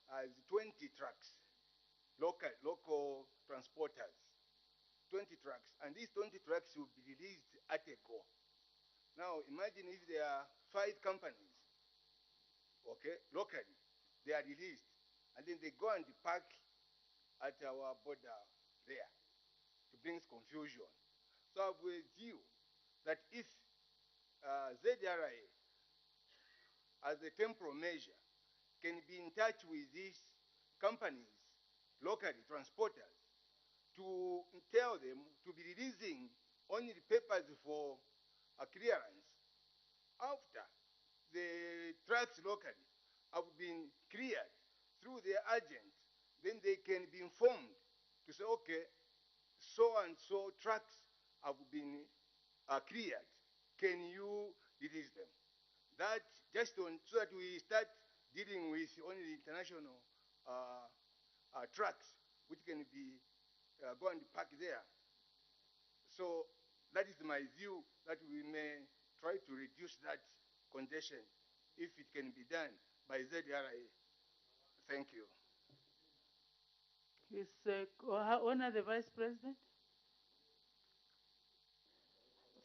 has 20 trucks, local transporters, 20 trucks, and these 20 trucks will be released at a go. Now imagine if there are 5 companies, okay, locally, they are released, and then they go and park at our border there. It brings confusion. So I have a view that if ZRA, as a temporal measure, can be in touch with these companies, locally, transporters, to tell them to be releasing only the papers for a clearance after the trucks locally have been cleared through their agent, then they can be informed to say, okay, so and so trucks have been cleared. Can you release them? That just so that we start dealing with only the international trucks, which can be go and park there. So that is my view, that we may try to reduce that congestion if it can be done by ZRA. Thank you. Is Her Honor the Vice President.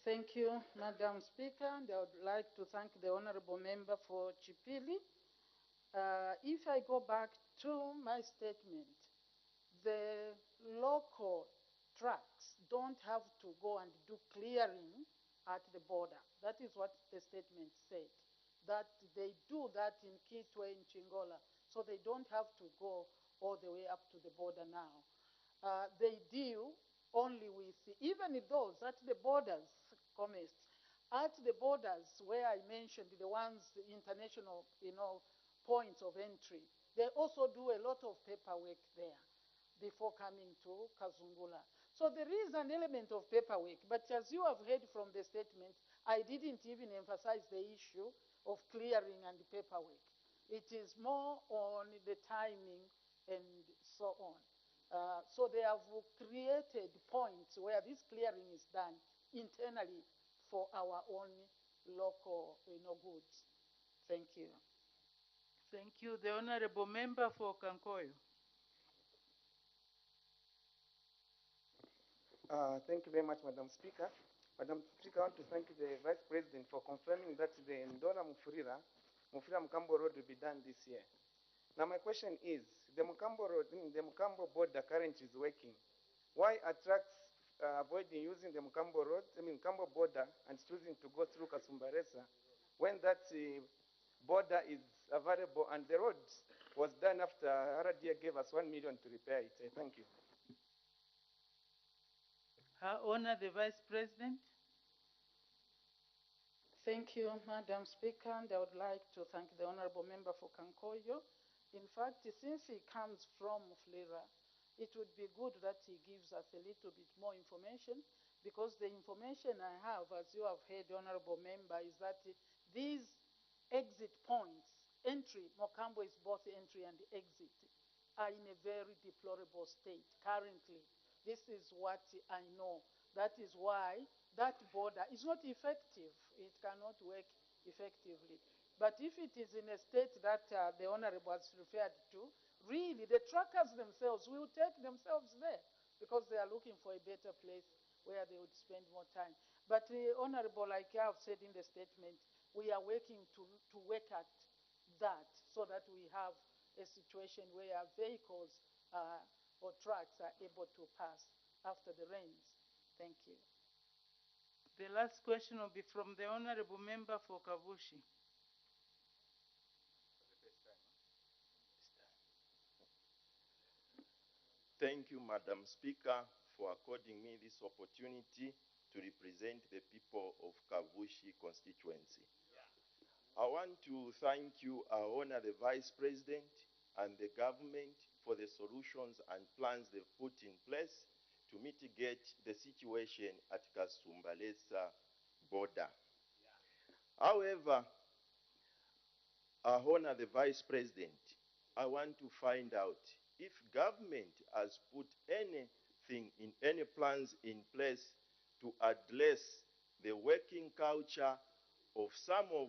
Thank you, Madam Speaker, and I would like to thank the Honorable Member for Chipili. If I go back to my statement, the local trucks don't have to go and do clearing at the border. That is what the statement said, that they do that in Kitwe, in Chingola, so they don't have to go all the way up to the border now. They deal only with, even those at the borders, at the borders where I mentioned, the ones, the international, points of entry, they also do a lot of paperwork there before coming to Kazungula. So there is an element of paperwork, but as you have heard from the statement, I didn't even emphasize the issue of clearing and paperwork. It is more on the timing and so on. So they have created points where this clearing is done internally for our own local goods. Thank you. Thank you. The Honorable Member for Kankoyo. Thank you very much, Madam Speaker. Madam Speaker, I want to thank the Vice President for confirming that the Ndora Mufurira Mkambo Road will be done this year. Now my question is, the Mkambo Road, the Mkambo border currently is working. Why are trucks avoiding using the Mkambo Road, Mkambo border, and choosing to go through Kasumbaresa when that border is available and the road was done after RDA gave us 1 million to repair it? Thank you. Her Honor the Vice President. Thank you, Madam Speaker, and I would like to thank the Honorable Member for Kankoyo. In fact, since he comes from Flira, it would be good that he gives us a little bit more information, because the information I have, as you have heard, Honorable Member, is that these exit points, entry, Mokambo is both entry and exit, are in a very deplorable state currently. This is what I know. That is why that border is not effective. It cannot work effectively. But if it is in a state that the Honorable has referred to, really the truckers themselves will take themselves there, because they are looking for a better place where they would spend more time. But Honorable, like I have said in the statement, we are working to work at that, so that we have a situation where vehicles or trucks are able to pass after the rains. Thank you. The last question will be from the Honorable Member for Kavushi. Thank you, Madam Speaker, for according me this opportunity to represent the people of Kavushi constituency. I want to thank you, our Honor the Vice President and the government, for the solutions and plans they've put in place to mitigate the situation at Kasumbalesa border. However, our Honor the Vice President, I want to find out if government has put anything in any plans in place to address the working culture of some of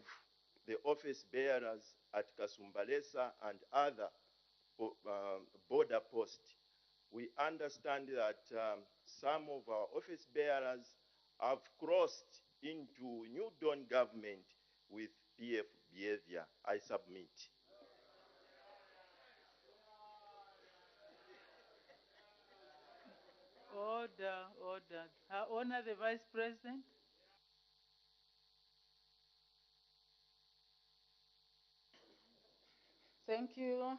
the office bearers at Kasumbalesa and other border posts. We understand that some of our office bearers have crossed into New Dawn government with PF behavior. I submit. Order, order. Her Honor the Vice President. Thank you,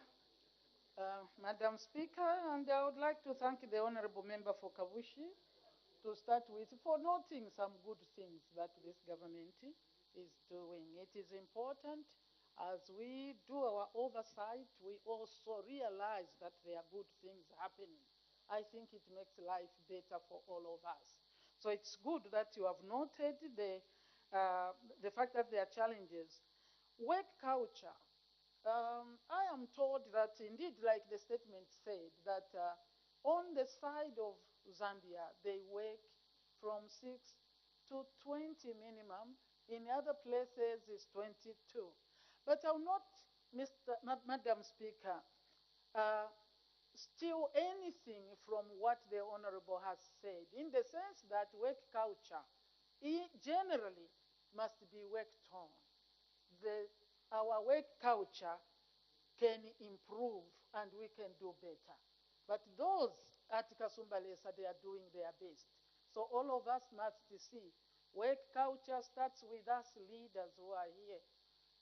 Madam Speaker, and I would like to thank the Honorable Member for Kavushi to start with for noting some good things that this government is doing. It is important, as we do our oversight, we also realize that there are good things happening. I think it makes life better for all of us. So it's good that you have noted the fact that there are challenges. Work culture. I am told that indeed, like the statement said, that on the side of Zambia, they work from 6 to 20 minimum. In other places, it's 22. But I will not, Madam Speaker, steal anything from what the Honorable has said, in the sense that work culture generally must be worked on. Our work culture can improve and we can do better. But those at Kasumbalesa, they are doing their best. So all of us must see work culture starts with us leaders who are here.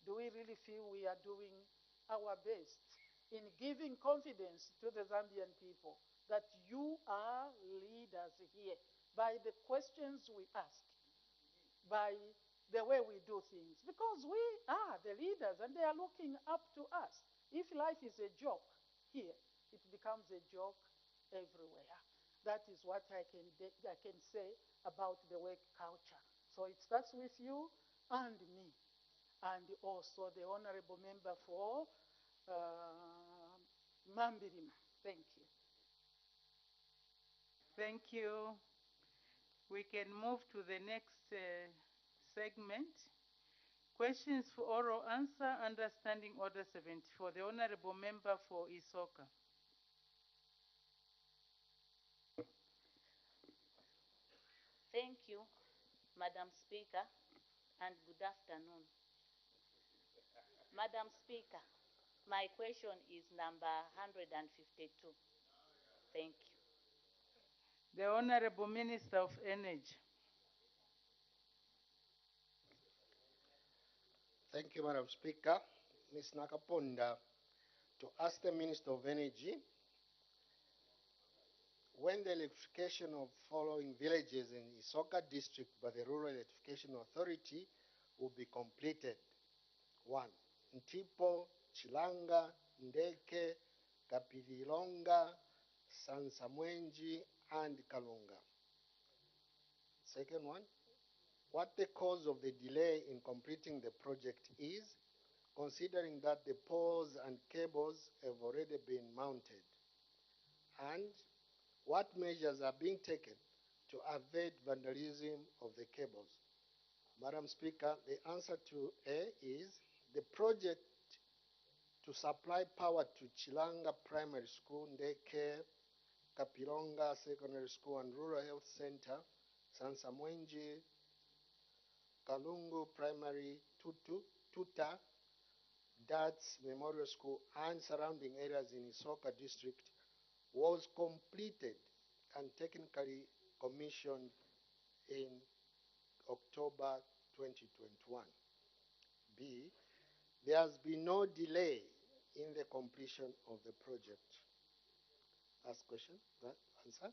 Do we really feel we are doing our best in giving confidence to the Zambian people that you are leaders here by the questions we ask, by the way we do things? Because we are the leaders and they are looking up to us. If life is a joke here, it becomes a joke everywhere. That is what I can say about the work culture. So it starts with you and me, and also the Honorable Member for Mambirima. Thank you. Thank you. We can move to the next segment. Questions for oral answer under Standing Order 74. The Honorable Member for Isoka. Thank you, Madam Speaker, and good afternoon. Madam Speaker, my question is number 152. Thank you. The Honorable Minister of Energy. Thank you, Madam Speaker. Ms. Nakaponda, to ask the Minister of Energy, when the electrification of following villages in Isoka district by the Rural Electrification Authority will be completed. 1. Ntipo, Chilanga, Ndeke, Kapililonga, Sansamwenji, and Kalunga. Second one, what the cause of the delay in completing the project is, considering that the poles and cables have already been mounted. And what measures are being taken to avoid vandalism of the cables? Madam Speaker, the answer to A is the project to supply power to Chilanga Primary School, Ndeke, Kapilonga Secondary School and Rural Health Center, Sansamwenji, Kalungu Primary, Tuta, Dats Memorial School and surrounding areas in Isoka district was completed and technically commissioned in October 2021. B, there has been no delay in the completion of the project. Last question, answer.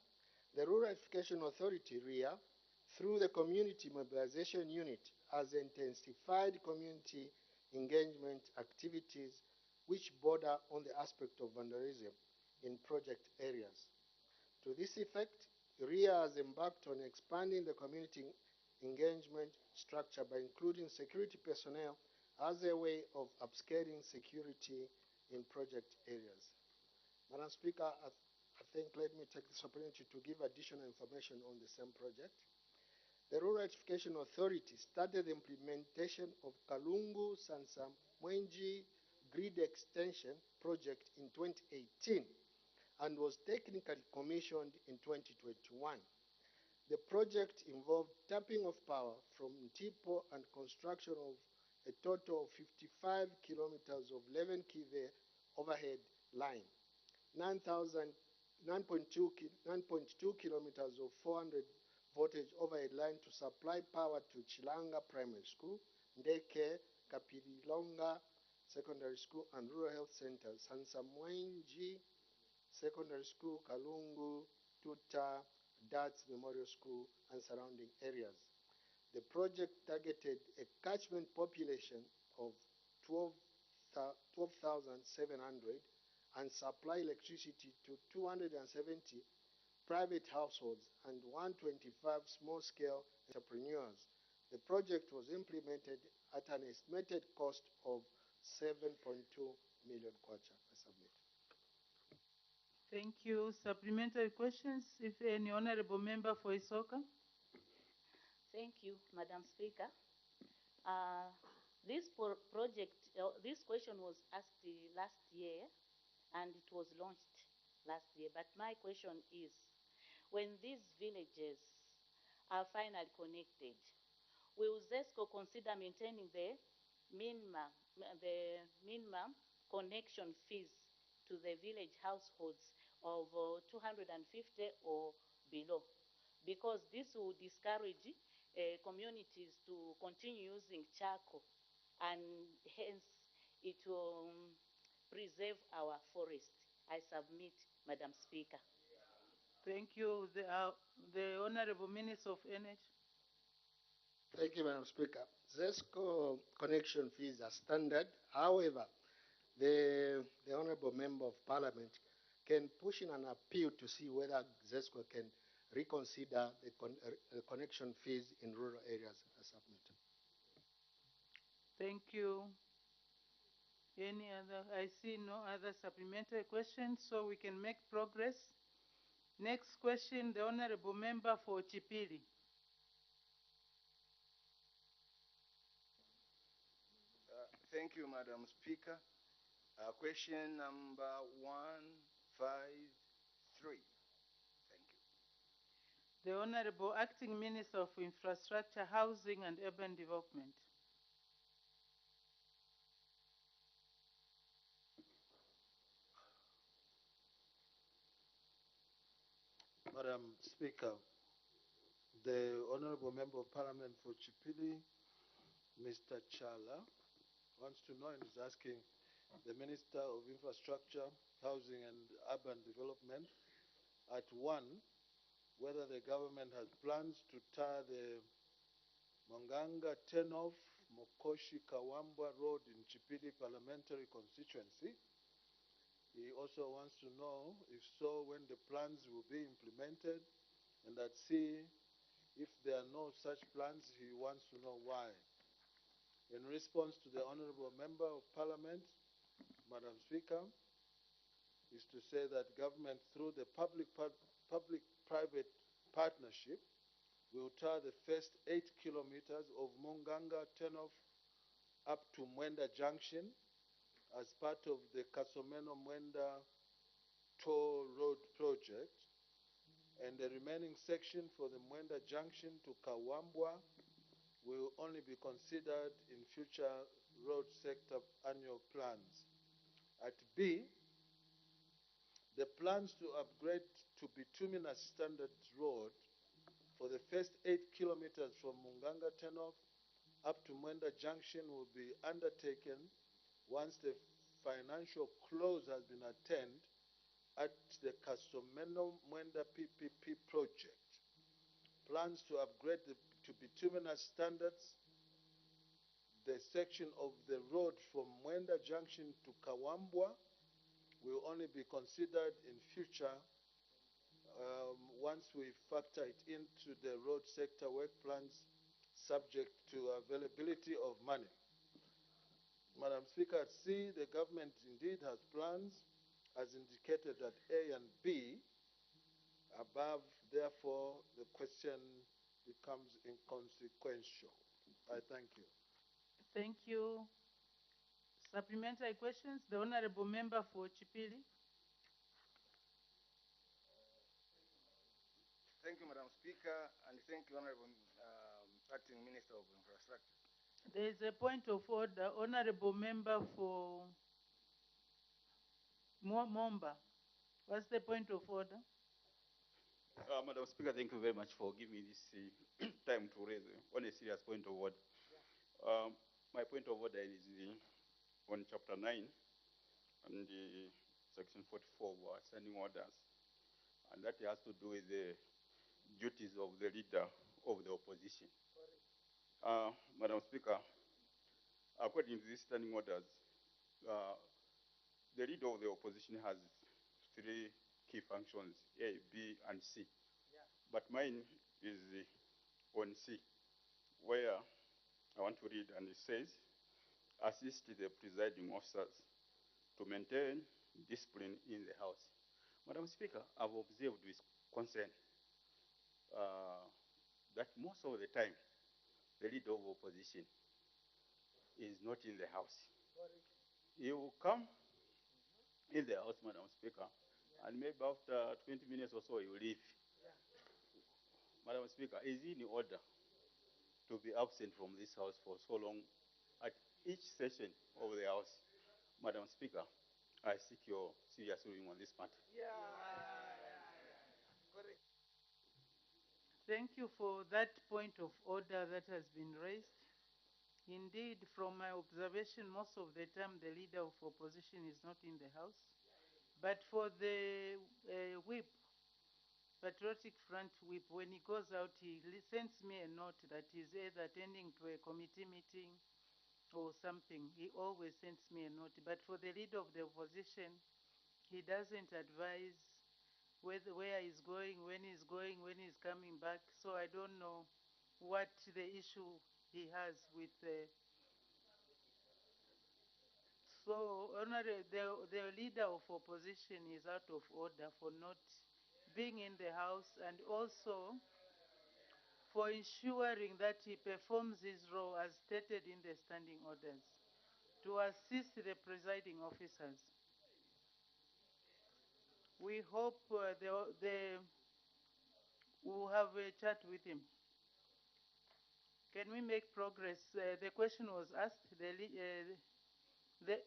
The Rural Education Authority, RIA, through the Community Mobilization Unit, has intensified community engagement activities which border on the aspect of vandalism in project areas. To this effect, RIA has embarked on expanding the community engagement structure by including security personnel as a way of upscaling security in project areas. Madam Speaker, I think let me take this opportunity to give additional information on the same project. The Rural Education Authority started the implementation of Kalungu Sansamwenji Grid Extension Project in 2018 and was technically commissioned in 2021. The project involved tapping of power from Ntipo and construction of a total of 55 kilometers of 11 kV overhead line, 9.2 kilometers of 400 voltage overhead line to supply power to Chilanga Primary School, Ndeke, Kapilonga Secondary School and Rural Health Center, Sansamwenji Secondary School, Kalungu, Tuta, Dats Memorial School and surrounding areas. The project targeted a catchment population of 12,700 and supply electricity to 270 private households and 125 small-scale entrepreneurs. The project was implemented at an estimated cost of 7.2 million kwacha. I submit. Thank you. Supplementary questions, if any. Honorable Member for Isoka. Thank you, Madam Speaker. This question was asked last year and it was launched last year. But my question is, when these villages are finally connected, will ZESCO consider maintaining the minimum connection fees to the village households of 250 or below? Because this will discourage communities to continue using charcoal, and hence it will preserve our forest. I submit, Madam Speaker. Thank you. The Honorable Minister of Energy. Thank you, Madam Speaker. ZESCO connection fees are standard. However, the Honorable Member of Parliament can push in an appeal to see whether ZESCO can reconsider the connection fees in rural areas. I submit. Thank you. Any other? I see no other supplementary questions, so we can make progress. Next question, the Honorable Member for Chipili. Thank you, Madam Speaker. Question number 153. Thank you. The Honorable Acting Minister of Infrastructure, Housing and Urban Development. Madam Speaker, the Honorable Member of Parliament for Chipili, Mr. Chala, wants to know and is asking the Minister of Infrastructure, Housing and Urban Development at one, whether the government has plans to tar the Monganga turnoff Mukoshi Kawambwa Road in Chipili Parliamentary Constituency. He also wants to know, if so, when the plans will be implemented, and that C, if there are no such plans, he wants to know why. In response to the Honorable Member of Parliament, Madam Speaker, is to say that government, through the public-private partnership, will tar the first 8 kilometers of Munganga turnoff up to Mwenda Junction as part of the Kasomeno Mwenda Toll Road project, and the remaining section for the Mwenda Junction to Kawambwa will only be considered in future road sector annual plans. At B, the plans to upgrade to bituminous standard road for the first 8 kilometers from Munganga turnoff up to Mwenda Junction will be undertaken once the financial close has been attained at the Kasomeno Mwenda PPP project. Plans to upgrade to bituminous standards the section of the road from Mwenda Junction to Kawambwa will only be considered in future once we factor it into the road sector work plans, subject to availability of money. Madam Speaker, at C, the government indeed has plans as indicated at A and B. Above, therefore, the question becomes inconsequential. I thank you. Thank you. Supplementary questions, the Honorable Member for Chipili. Thank you, Madam Speaker, and thank you, Honorable Acting Minister of Infrastructure. There is a point of order. Honorable Member for Momba. What's the point of order? Madam Speaker, thank you very much for giving me this time to raise on a serious point of order. My point of order is on Chapter 9 and Section 44 of our standing orders, and that has to do with the duties of the leader of the opposition. Madam Speaker, according to these standing orders, the leader of the opposition has 3 key functions, A, B, and C. Yeah. But mine is on C, where I want to read, and it says, assist the presiding officers to maintain discipline in the House. Madam Speaker, I've observed with concern that most of the time, the leader of opposition is not in the House. He will come in the House, Madam Speaker, and maybe after 20 minutes or so, he will leave. Madam Speaker, is it in order to be absent from this House for so long at each session of the House? Madam Speaker, I seek your serious ruling on this matter. Thank you for that point of order that has been raised. Indeed, from my observation, most of the time the leader of opposition is not in the House. But for the whip, Patriotic Front whip, when he goes out, he sends me a note that he's either attending to a committee meeting or something. He always sends me a note. But for the leader of the opposition, he doesn't advise where he's going, when he's coming back. So I don't know what the issue he has with so, the leader of opposition is out of order for not being in the House, and also for ensuring that he performs his role as stated in the standing orders to assist the presiding officers. We hope we'll have a chat with him. Can we make progress? The question was asked. The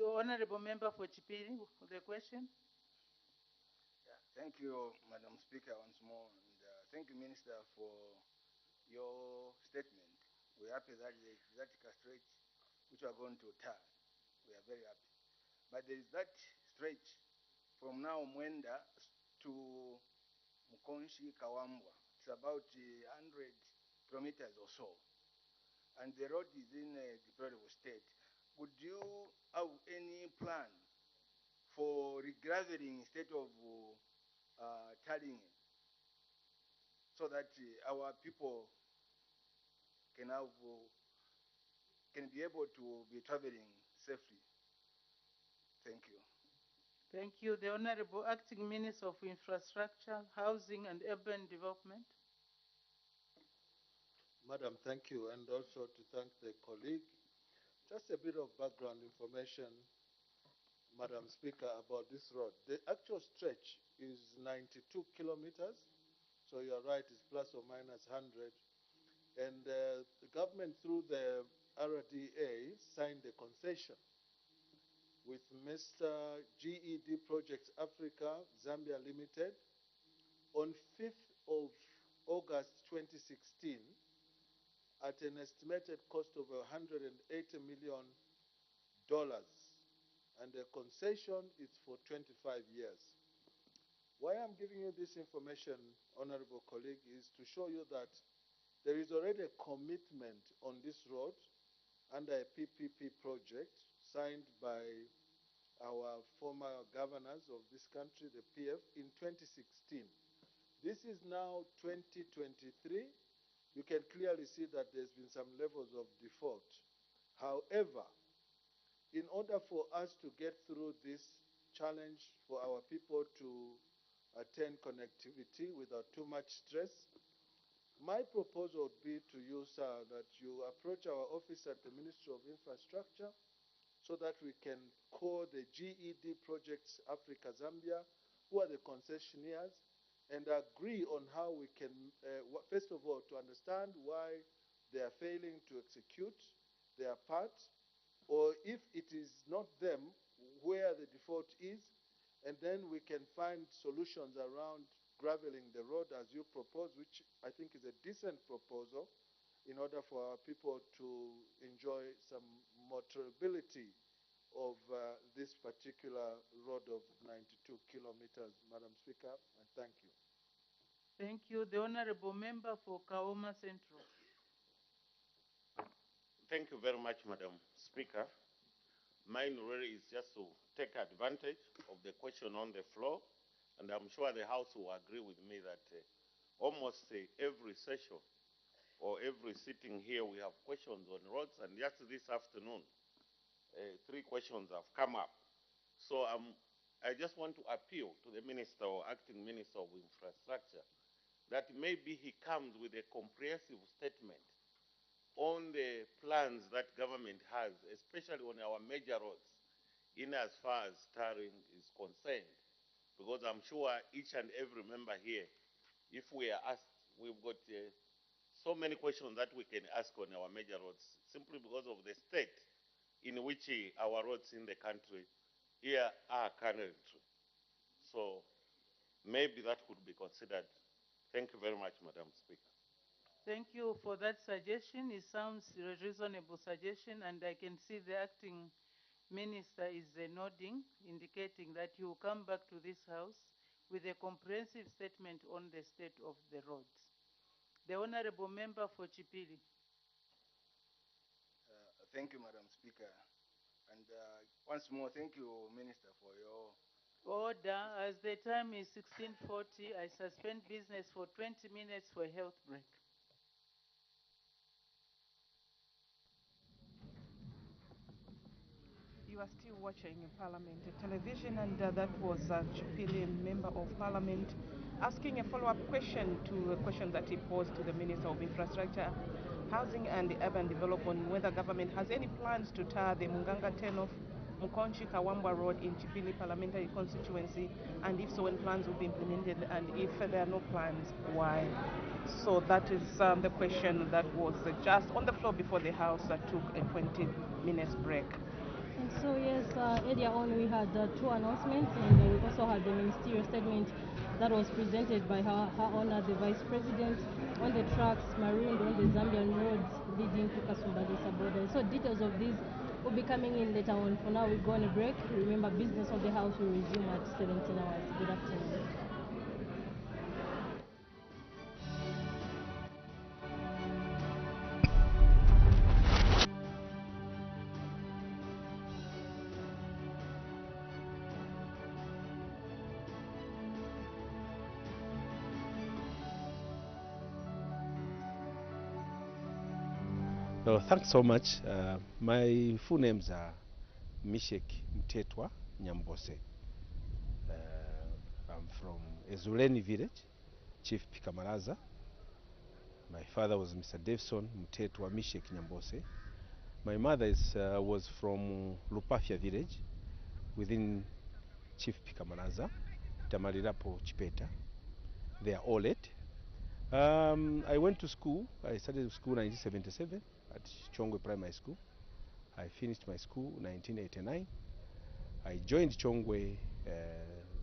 Honorable Member for Chipili, the question. Thank you, Madam Speaker, once more, and thank you, Minister, for your statement. We're happy that the vertical stretch which we are going to tar. We are very happy. But there is that stretch from now Mwenda to Mukonshi Kawambwa. It's about 100 kilometers or so. and the road is in a deplorable state. Would you have any plan for regraveling instead of tarring it, so that our people can have can be able to be traveling safely? Thank you. Thank you. The Honorable Acting Minister of Infrastructure, Housing and Urban Development. Madam, thank you, and also to thank the colleague. Just a bit of background information, Madam Speaker, about this road. The actual stretch is 92 kilometers, so you're right, it's plus or minus 100. And the government, through the RDA, signed a concession with Mr. GED Projects Africa, Zambia Limited, on 5th of August 2016 at an estimated cost of $180 million. And the concession is for 25 years. Why I'm giving you this information, honorable colleague, is to show you that there is already a commitment on this road under a PPP project signed by our former governors of this country, the PF, in 2016. This is now 2023. You can clearly see that there's been some levels of default. However, in order for us to get through this challenge for our people to attain connectivity without too much stress, my proposal would be to you, sir, that you approach our office at the Ministry of Infrastructure so that we can call the GED Projects Africa Zambia, who are the concessionaires, and agree on how we can, first of all, to understand why they are failing to execute their part, or if it is not them, where the default is, and then we can find solutions around graveling the road as you propose, which I think is a decent proposal, in order for our people to enjoy some motorability of this particular road of 92 kilometers. Madam Speaker, and thank you. Thank you. The Honorable Member for Kaoma Central. Thank you very much, Madam Speaker. Mine really is just to take advantage of the question on the floor, and I'm sure the House will agree with me that almost every session or every sitting here we have questions on roads, and just this afternoon, 3 questions have come up. So I just want to appeal to the Minister or Acting Minister of Infrastructure that maybe he comes with a comprehensive statement on the plans that government has, especially on our major roads, in as far as tarring is concerned. Because I'm sure each and every member here, if we are asked, we've got so many questions that we can ask on our major roads, simply because of the state in which our roads in the country here are currently. So maybe that could be considered. Thank you very much, Madam Speaker. Thank you for that suggestion. It sounds a reasonable suggestion, and I can see the Acting Minister is nodding, indicating that he will come back to this House with a comprehensive statement on the state of the roads. The Honorable Member for Chipili. Thank you, Madam Speaker. And once more, thank you, Minister, for your... Order. As the time is 16:40, I suspend business for 20 minutes for a health break. You are still watching Parliament television, and that was Chipili, Member of Parliament, asking a follow-up question to a question that he posed to the Minister of Infrastructure, Housing and Urban Development, whether government has any plans to tar the Munganga Tenof Mkonchi Kawambwa Road in Chipili Parliamentary Constituency, and if so, when plans will be implemented, and if there are no plans, why? So that is the question that was just on the floor before the House that took a 20 minutes break. And so yes, earlier on we had 2 announcements, and we also had the ministerial statement that was presented by Her Honor the Vice President on the tracks marooned on the Zambian roads leading to Kasumbalesa border. So details of these will be coming in later on. For now, we go on a break. Remember, business of the House will resume at 17 hours. Good afternoon. Thanks so much. My full names are Mishek Mtetwa Nyambose. I'm from Ezuleni village, Chief Pikamaraza. My father was Mr. Davison Mtetwa Mishek Nyambose. My mother was from Lupafia village within Chief Pikamaraza, Tamarirapo Chipeta. They are all late. I went to school. I started school in 1977 at Chongwe Primary School. I finished my school in 1989. I joined Chongwe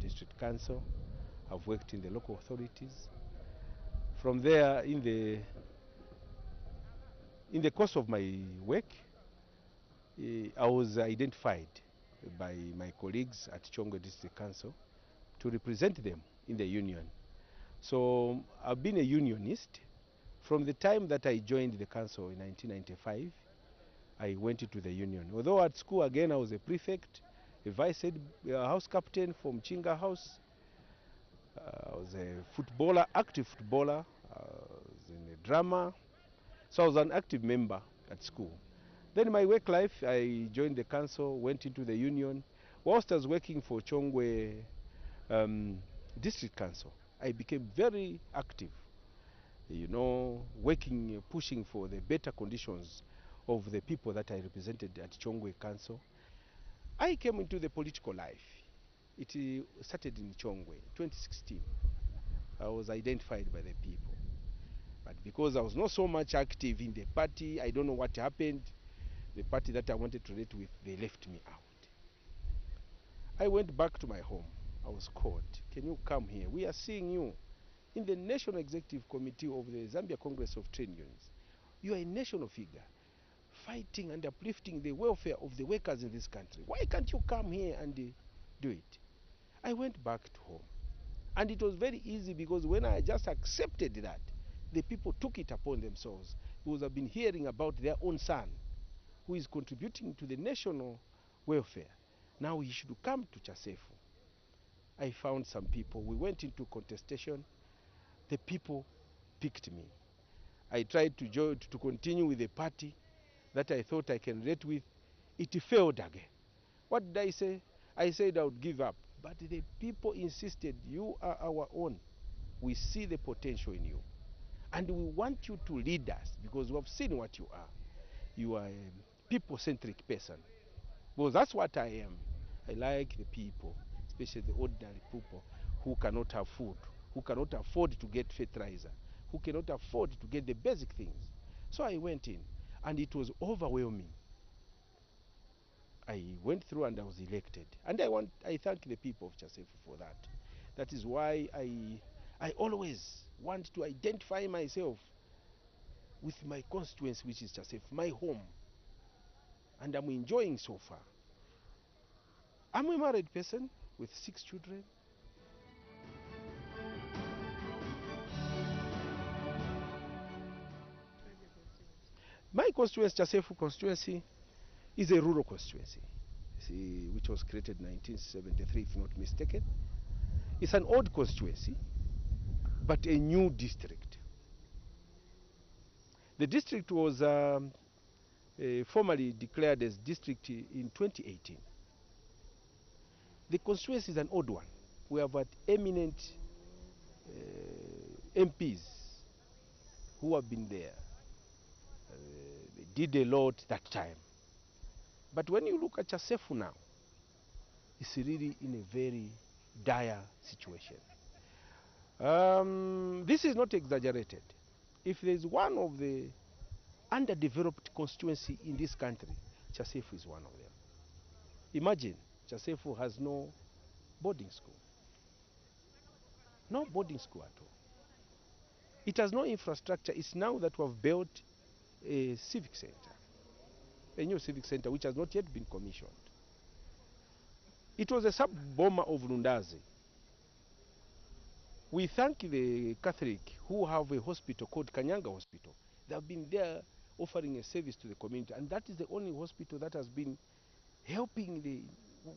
District Council. I've worked in the local authorities. From there, in the course of my work, I was identified by my colleagues at Chongwe District Council to represent them in the union. So I've been a unionist. From the time that I joined the council in 1995, I went into the union. Although at school, again, I was a prefect, a vice head, house captain from Chinga House. I was a footballer, active footballer. I was in a drama. So I was an active member at school. Then in my work life, I joined the council, went into the union. Whilst I was working for Chongwe District Council, I became very active, you know, working, pushing for the better conditions of the people that I represented at Chongwe Council. I came into the political life. It started in Chongwe, 2016. I was identified by the people. But because I was not so much active in the party, I don't know what happened. The party that I wanted to relate with, they left me out. I went back to my home. I was called. Can you come here? We are seeing you in the National Executive Committee of the Zambia Congress of Trade Unions. You are a national figure, fighting and uplifting the welfare of the workers in this country. Why can't you come here and do it? I went back to home. And it was very easy because when I just accepted that, the people took it upon themselves. Because I've been hearing about their own son who is contributing to the national welfare. Now he should come to Chasefu. I found some people. We went into contestation. The people picked me. I tried to continue with the party that I thought I can relate with. It failed again. What did I say? I said I would give up. But the people insisted, you are our own. We see the potential in you. And we want you to lead us because we have seen what you are. You are a people-centric person. Well, that's what I am. I like the people, especially the ordinary people who cannot have food, who cannot afford to get fertilizer, who cannot afford to get the basic things. So I went in, and it was overwhelming. I went through and I was elected. And I thank the people of Chasefu for that. That is why I always want to identify myself with my constituency, which is Chasefu, my home. And I'm enjoying so far. I'm a married person with 6 children. My constituency, Chasefu constituency, is a rural constituency, which was created in 1973, if not mistaken. It's an old constituency, but a new district. The district was formally declared as district in 2018. The constituency is an old one. We have had eminent MPs who have been there. They did a lot that time. But when you look at Chasefu now, it's really in a very dire situation. This is not exaggerated. If there's one of the underdeveloped constituency in this country, Chasefu is one of them. Imagine, Chasefu has no boarding school. No boarding school at all. It has no infrastructure. It's now that we have built a civic center, a new civic center which has not yet been commissioned. It was a sub-bomber of Lundazi. We thank the Catholic who have a hospital called Kanyanga Hospital. They have been there offering a service to the community, and that is the only hospital that has been helping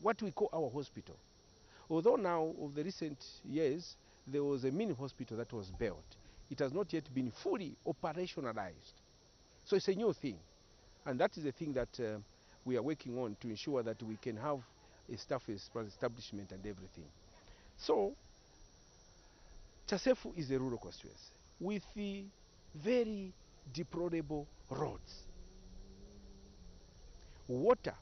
what we call our hospital. Although now, of the recent years, there was a mini hospital that was built. It has not yet been fully operationalized. So it's a new thing. And that is the thing that we are working on to ensure that we can have a staff establishment and everything. So, Chasefu is a rural constituency with the very deplorable roads. Water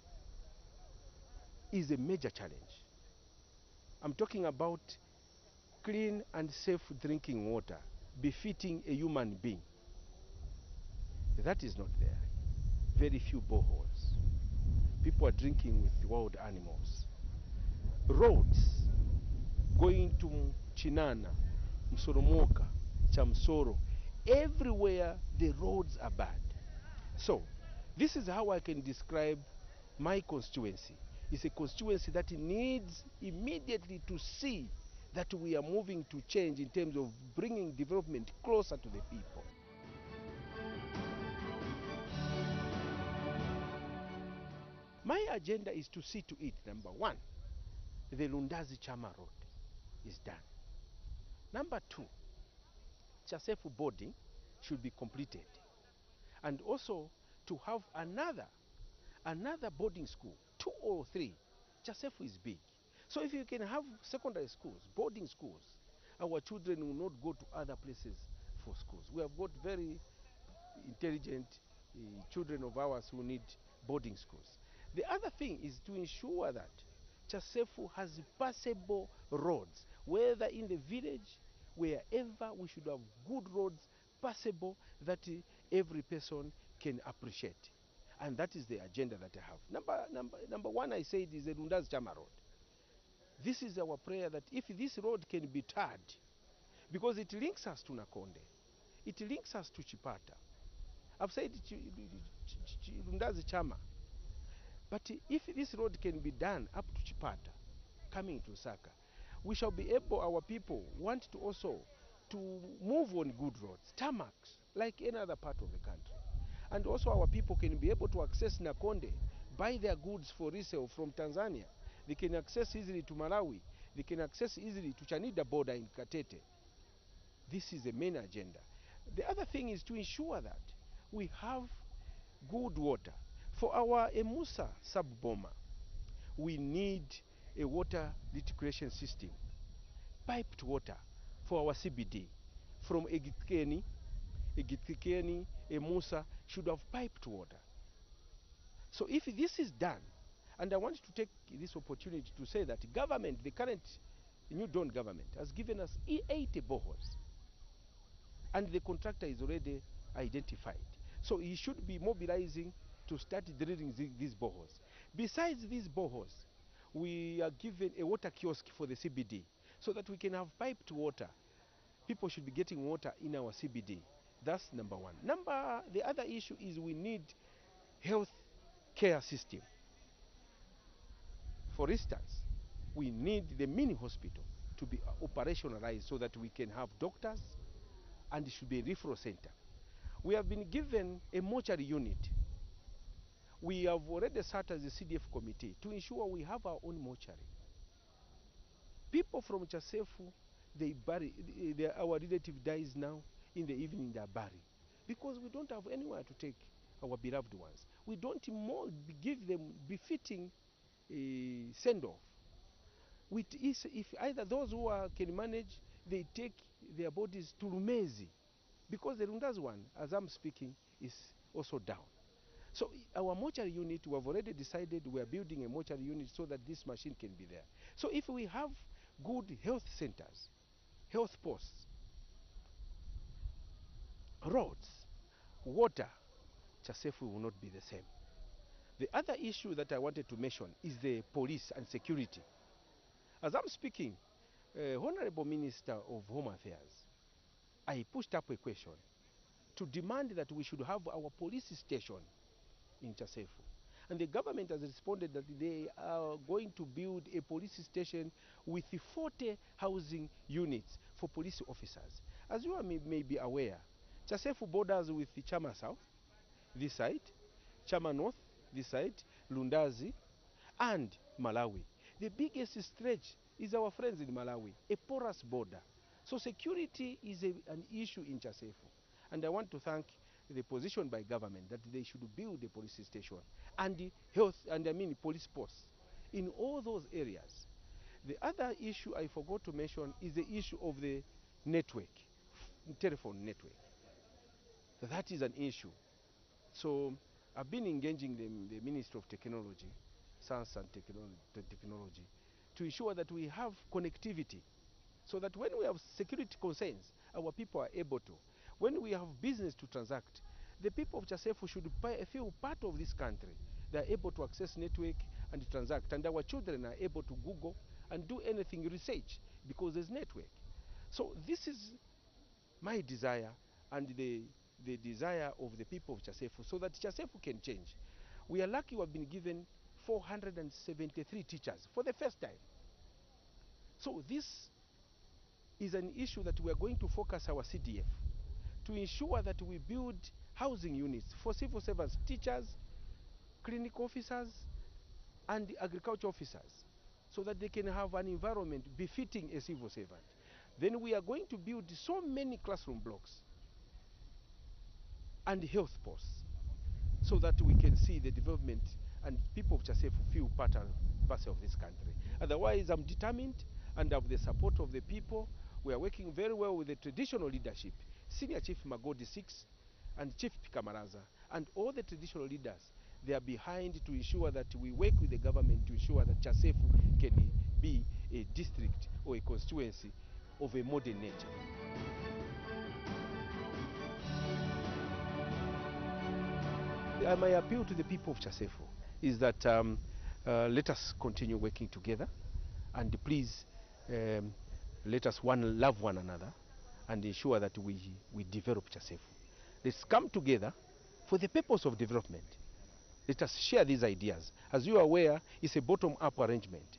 is a major challenge. I'm talking about clean and safe drinking water befitting a human being. That is not there. Very few boreholes. People are drinking with wild animals. Roads going to Chinana, Msoromoka, Chamsoro, everywhere the roads are bad. So, this is how I can describe my constituency. It's a constituency that needs immediately to see that we are moving to change in terms of bringing development closer to the people. My agenda is to see to it, number one, the Lundazi Chama Road is done. Number two, Chasefu boarding should be completed. And also to have another boarding school, 2 or 3. Chasefu is big. So if you can have secondary schools, boarding schools, our children will not go to other places for schools. We have got very intelligent children of ours who need boarding schools. The other thing is to ensure that Chasefu has passable roads, whether in the village, wherever we should have good roads passable that every person can appreciate. And that is the agenda that I have. Number one, I said, is the Rundaz Chama Road. This is our prayer that if this road can be tarred, because it links us to Nakonde, it links us to Chipata. I've said Rundazi Chama. But if this road can be done up to Chipata, coming to Saka, we shall be able, our people want to also to move on good roads, tarmacs, like any other part of the country. And also our people can be able to access Nakonde, buy their goods for resale from Tanzania. They can access easily to Malawi. They can access easily to Chanida border in Katete. This is the main agenda. The other thing is to ensure that we have good water. For our Emusa sub-boma, we need a water reticulation system, piped water for our CBD. From Egitkeni, Emusa should have piped water. So if this is done, and I want to take this opportunity to say that government, the current New Dawn government, has given us 80 boreholes, and the contractor is already identified. So he should be mobilizing to start drilling these boreholes. Besides these boreholes, we are given a water kiosk for the CBD so that we can have piped water. People should be getting water in our CBD. That's number one. The other issue is we need health care system. For instance, we need the mini hospital to be operationalized so that we can have doctors, and it should be a referral center. We have been given a mortuary unit. We have already sat as a CDF committee to ensure we have our own mortuary. People from Chasefu, they bury, our relative dies now, in the evening they are buried. Because we don't have anywhere to take our beloved ones. We don't give them befitting send-off. If either those who can manage, they take their bodies to Rumezi. Because the Rundas one, as I'm speaking, is also down. So our mortuary unit, we have already decided we are building a mortuary unit so that this machine can be there. So if we have good health centers, health posts, roads, water, Chasefu will not be the same. The other issue that I wanted to mention is the police and security. As I'm speaking, Honorable Minister of Home Affairs, I pushed up a question to demand that we should have our police station in Chasefu. And the government has responded that they are going to build a police station with 40 housing units for police officers. As you may be aware, Chasefu borders with Chama South, this side, Chama North, this side, Lundazi, and Malawi. The biggest stretch is our friends in Malawi, a porous border. So security is an issue in Chasefu. And I want to thank the position by government that they should build a police station and the health and police posts in all those areas. The other issue I forgot to mention is the issue of the network, telephone network. That is an issue. So I've been engaging the Ministry of Technology, Science and Technology, to ensure that we have connectivity so that when we have security concerns, our people are able to. When we have business to transact, the people of Chasefu should feel part of this country. They are able to access network and transact, and our children are able to Google and do anything, research, because there's network. So this is my desire and the desire of the people of Chasefu, so that Chasefu can change. We are lucky we have been given 473 teachers for the first time. So this is an issue that we are going to focus our CDF to ensure that we build housing units for civil servants, teachers, clinic officers, and agriculture officers, so that they can have an environment befitting a civil servant. Then we are going to build so many classroom blocks and health posts, so that we can see the development and people of Chasefu feel part and parcel of this country. Otherwise, I'm determined and have the support of the people. We are working very well with the traditional leadership, Senior Chief Magodi 6 and Chief Pikamaraza, and all the traditional leaders. They are behind to ensure that we work with the government to ensure that Chasefu can be a district or a constituency of a modern nature. My appeal to the people of Chasefu is that let us continue working together, and please let us love one another and ensure that we develop Chasefu. Let's come together for the purpose of development. Let us share these ideas. As you are aware, it's a bottom-up arrangement.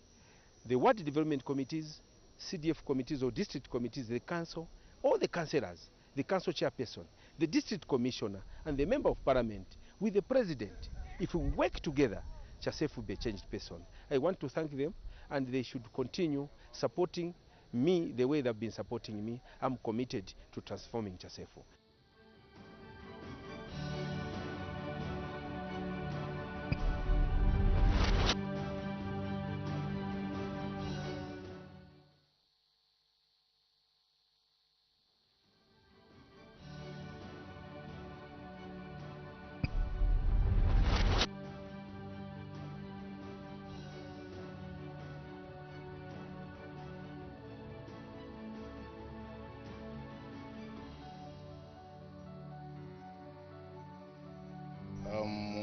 The ward development committees, CDF committees or district committees, the council, all the councillors, the council chairperson, the district commissioner, and the member of parliament with the president. If we work together, Chasefu will be a changed person. I want to thank them, and they should continue supporting me the way they've been supporting me. I'm committed to transforming Chasefu.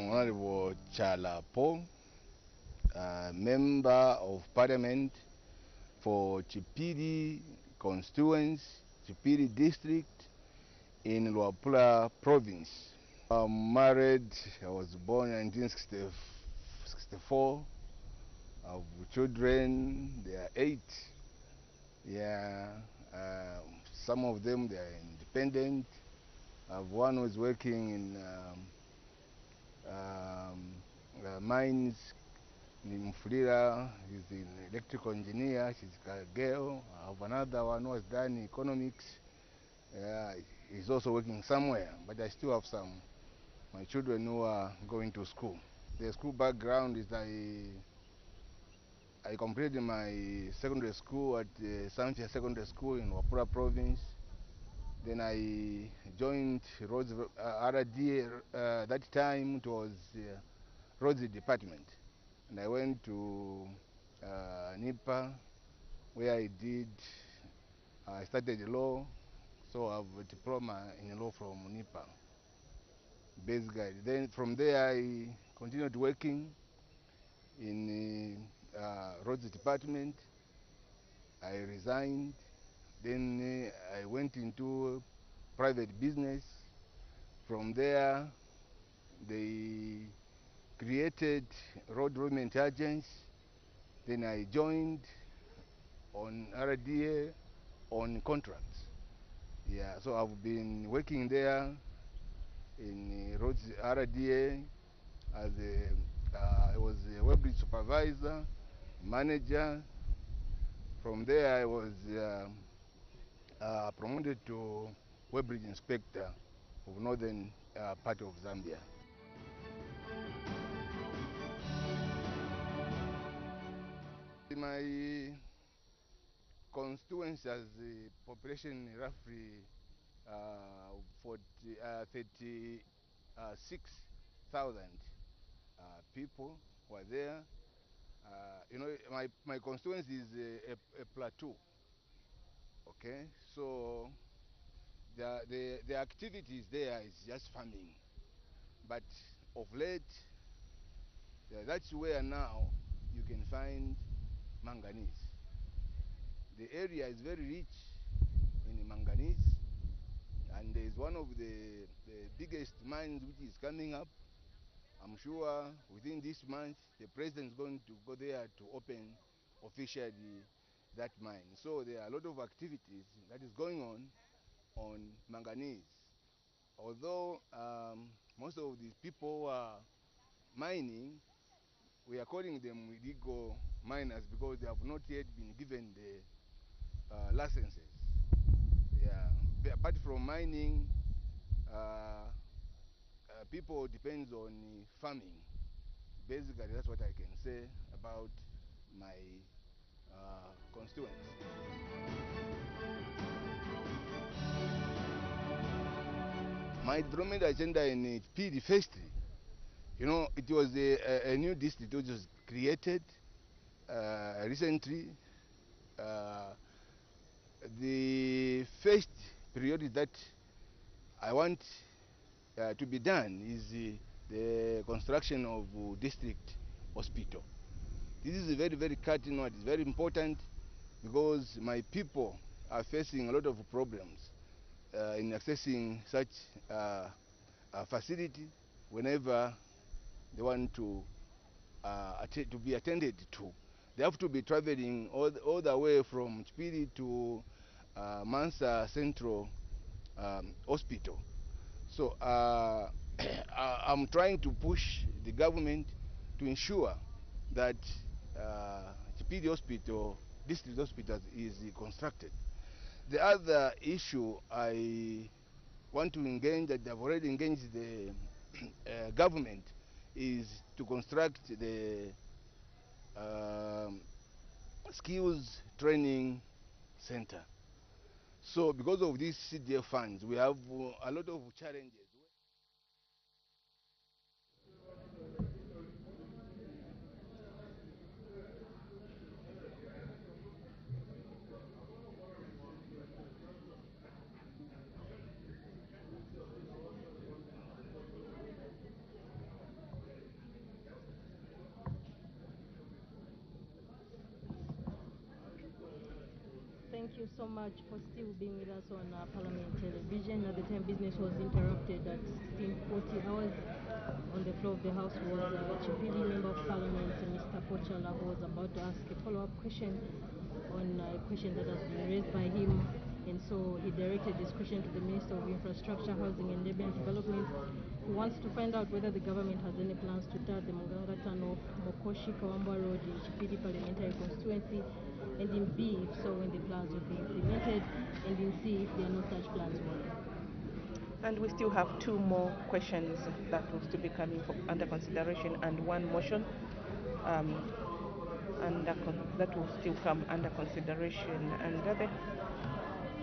Honorable Chalapo, Member of Parliament for Chipiri constituency, Chipiri district in Luapula province. I'm married, I was born in 1964. I have children, they are 8. Yeah, some of them, they are independent. I have one who is working in mines in Mfulira. He's an electrical engineer. She's a girl. I have another one who has done economics. He's also working somewhere, but I still have my children who are going to school. The school background is I completed my secondary school at Zambia Secondary School in Wapura province. Then I joined Roads RDA. That time it was Roads Department. And I went to NIPA, where I studied law. So I have a diploma in law from NIPA, basically. Then from there I continued working in Roads Department. I resigned. Then I went into private business. From there, they created road development agents. Then I joined on RDA on contracts. Yeah, so I've been working there in roads RDA as I was a web bridge supervisor, manager. From there I was promoted to web bridge inspector. of northern part of Zambia. My constituency has a population roughly 36,000 people were there. You know, my constituency is a plateau. Okay, so the activities there is just farming, but of late, that's where now you can find manganese. The area is very rich in manganese, and there is one of the biggest mines which is coming up. I'm sure within this month the president is going to go there to open officially that mine. So there are a lot of activities that is going on manganese. Although most of these people who are mining, we are calling them illegal miners because they have not yet been given the licenses. Yeah. Apart from mining, people depends on farming. Basically, that's what I can say about my constituents. My development agenda in PD firstly, you know, it was a new district which was created recently. The first priority that I want to be done is the construction of district hospital. This is very, very cardinal. It's very important because my people are facing a lot of problems in accessing such a facility whenever they want to be attended to. They have to be traveling all the way from Chipiri to Mansa Central Hospital. So I'm trying to push the government to ensure that Chipiri Hospital, district hospital, is constructed. The other issue I want to engage, that I've already engaged the government, is to construct the skills training center. So because of these CDF funds, we have a lot of challenges. Thank you so much for still being with us on Parliament Television. At the time, business was interrupted at 16:40 hours. On the floor of the House was Chipili Member of Parliament, Mr. Pochala, who was about to ask a follow-up question on a question that has been raised by him. And so he directed this question to the Minister of Infrastructure, Housing and Urban Development, who wants to find out whether the government has any plans to start the Muganga Tunnel, Mokoshi Kawambwa Road in Chipili Parliamentary Constituency, and in B, if so, when the plans will be implemented, and in C, if there are no such plans, why. And we still have two more questions that will still be coming under consideration, and one motion that will still come under consideration. And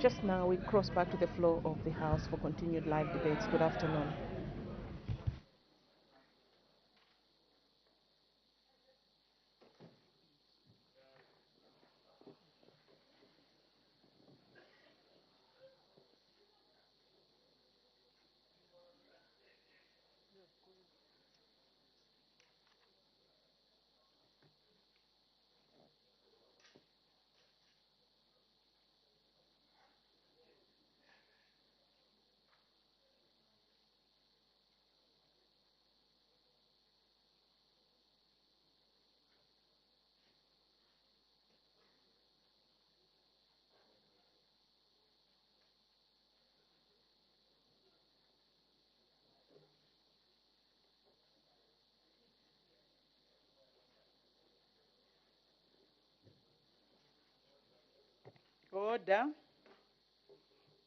just now we cross back to the floor of the House for continued live debates. Good afternoon. Order.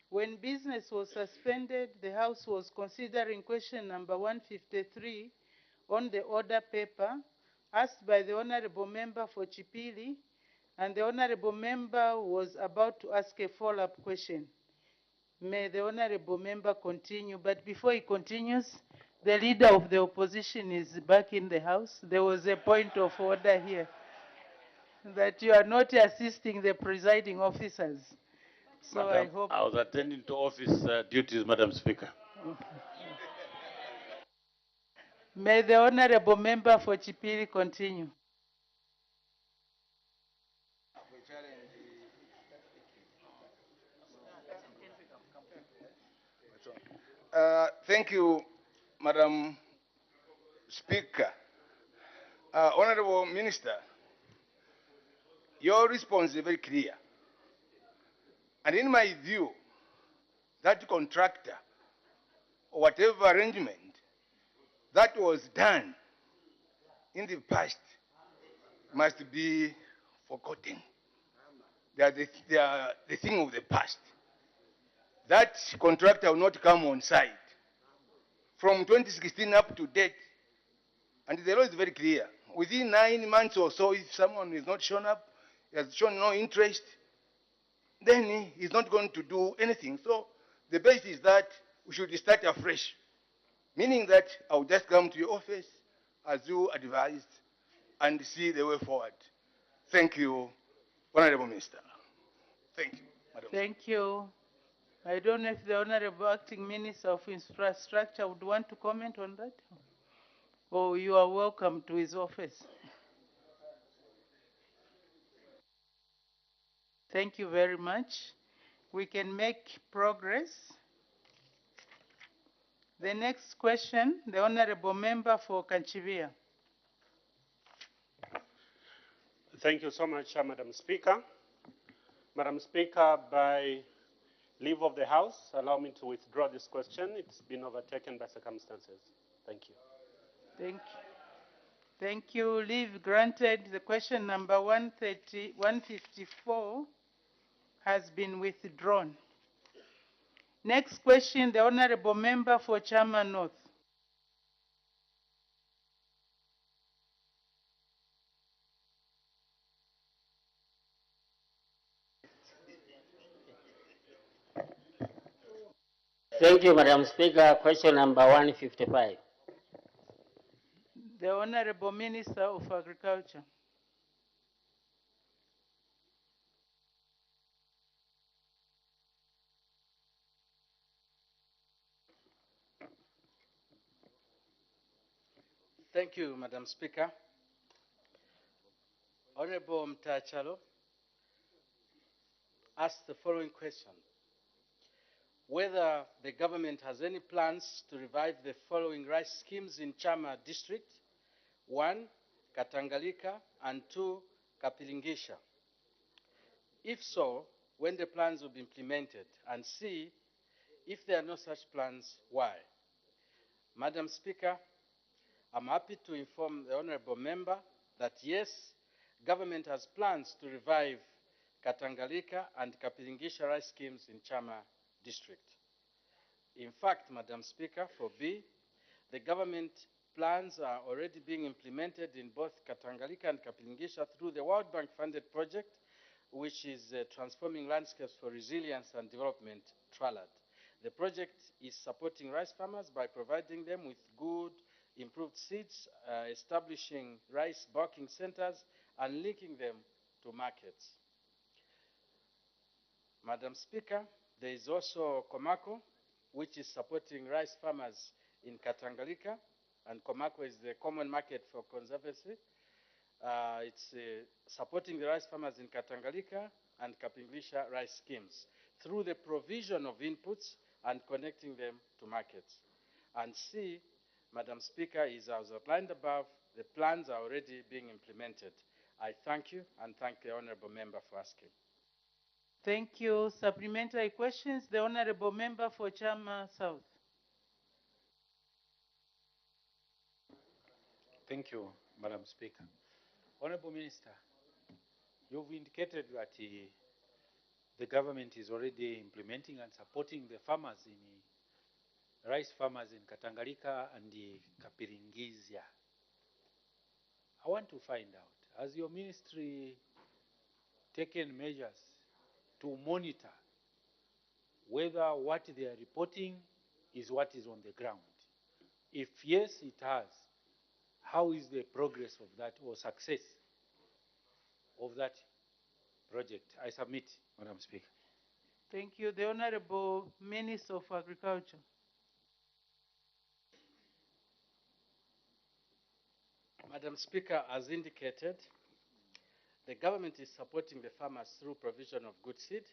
When business was suspended, the House was considering question number 153 on the order paper asked by the Honorable Member for Chipili, and the Honorable Member was about to ask a follow-up question. May the Honorable Member continue, but before he continues, the Leader of the Opposition is back in the House. There was a point of order here that you are not assisting the presiding officers. So Madam, I hope... I was attending to office duties, Madam Speaker. May the Honorable Member for Chipili continue. Thank you, Madam Speaker. Honorable Minister, your response is very clear. And in my view, that contractor, or whatever arrangement that was done in the past must be forgotten. They are the thing of the past. That contractor will not come on site. From 2016 up to date, and the law is very clear. Within 9 months or so, if someone is not shown up, he has shown no interest, then he's not going to do anything. So the best is that we should start afresh, meaning that I'll just come to your office as you advised and see the way forward. Thank you, Honorable Minister. Thank you, Madam. Thank you. I don't know if the Honorable Acting Minister of Infrastructure would want to comment on that. Or you are welcome to his office. Thank you very much. We can make progress. The next question, the Honorable Member for Kanchivia. Thank you so much, Madam Speaker. Madam Speaker, by leave of the House, allow me to withdraw this question. It's been overtaken by circumstances. Thank you. Thank you. Thank you. Leave granted. The question number 154 has been withdrawn. Next question, the Honorable Member for Chama North. Thank you, Madam Speaker. Question number 155. The Honorable Minister of Agriculture. Thank you, Madam Speaker. Honorable Mtachalo asked the following question: whether the government has any plans to revive the following rice schemes in Chama district: 1, Katangalika, and 2, Kapilingisha. If so, when the plans will be implemented, and C, if there are no such plans, why? Madam Speaker, I'm happy to inform the Honorable Member that yes, government has plans to revive Katangalika and Kapilingisha rice schemes in Chama district. In fact, Madam Speaker, for B, the government plans are already being implemented in both Katangalika and Kapilingisha through the World Bank funded project, which is Transforming Landscapes for Resilience and Development, TRALAD. The project is supporting rice farmers by providing them with good, improved seeds, establishing rice bulking centers, and linking them to markets. Madam Speaker, there is also Komako, which is supporting rice farmers in Katangalika, and Komako is the common market for conservancy. It's supporting the rice farmers in Katangalika and Kapilingisha rice schemes through the provision of inputs and connecting them to markets. And C, Madam Speaker, is as outlined above, the plans are already being implemented. I thank you and thank the Honorable Member for asking. Thank you. Supplementary questions, the Honorable Member for Chama South. Thank you, Madam Speaker. Honorable Minister, you've indicated that the government is already implementing and supporting the farmers rice farmers in Katangalika and the Kapiringizia. I want to find out, has your ministry taken measures to monitor whether what they are reporting is what is on the ground? If yes, it has, how is the progress of that or success of that project? I submit, Madam Speaker. Thank you. The Honorable Minister of Agriculture. Madam Speaker, as indicated, the government is supporting the farmers through provision of good seed,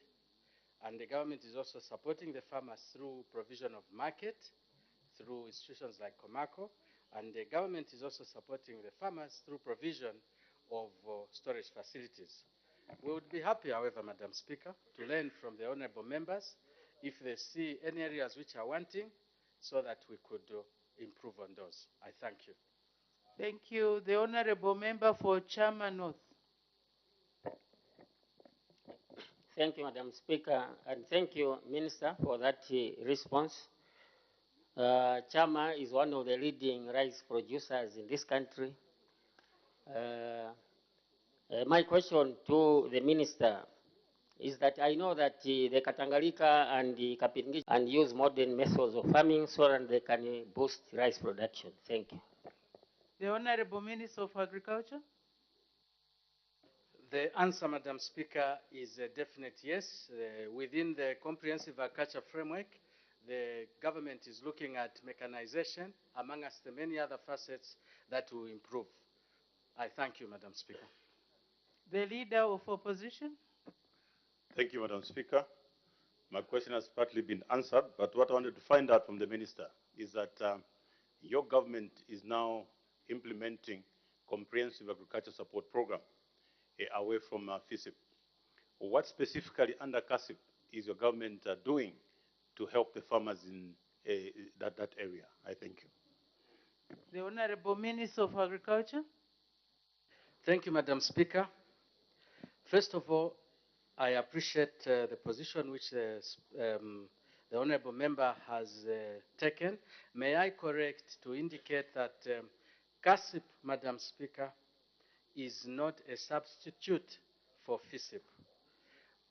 and the government is also supporting the farmers through provision of market, through institutions like Comaco, and the government is also supporting the farmers through provision of storage facilities. We would be happy, however, Madam Speaker, to learn from the honorable members if they see any areas which are wanting so that we could improve on those. I thank you. Thank you. The Honorable Member for Chama North. Thank you, Madam Speaker, and thank you, Minister, for that response. Chama is one of the leading rice producers in this country. My question to the Minister is that I know that the Katangalika and the Kapingiji and use modern methods of farming so that they can boost rice production. Thank you. The Honorable Minister of Agriculture. The answer, Madam Speaker, is a definite yes. Within the comprehensive agriculture framework, the government is looking at mechanization, among us the many other facets that will improve. I thank you, Madam Speaker. The Leader of Opposition. Thank you, Madam Speaker. My question has partly been answered, but what I wanted to find out from the Minister is that your government is now implementing comprehensive agriculture support program away from FISIP. What specifically under CASIP is your government doing to help the farmers in that area? I thank you. The Honorable Minister of Agriculture. Thank you, Madam Speaker. First of all, I appreciate the position which the Honorable Member has taken. May I correct to indicate that CASIP, Madam Speaker, is not a substitute for FISIP.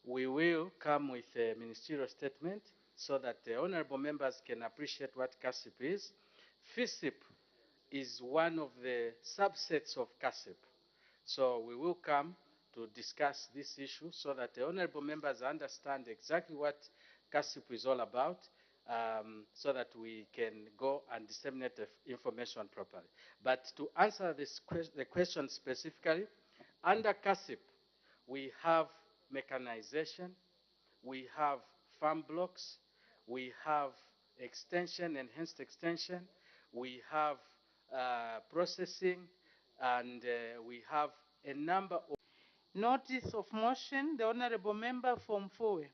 We will come with a ministerial statement so that the honorable members can appreciate what CASIP is. FISIP is one of the subsets of CASIP. So we will come to discuss this issue so that the honorable members understand exactly what CASIP is all about, so that we can go and disseminate the information properly. But to answer the question specifically, under CASIP, we have mechanization, we have farm blocks, we have extension, enhanced extension, we have processing, and we have a number of... Notice of motion, the Honorable Member from Fowe.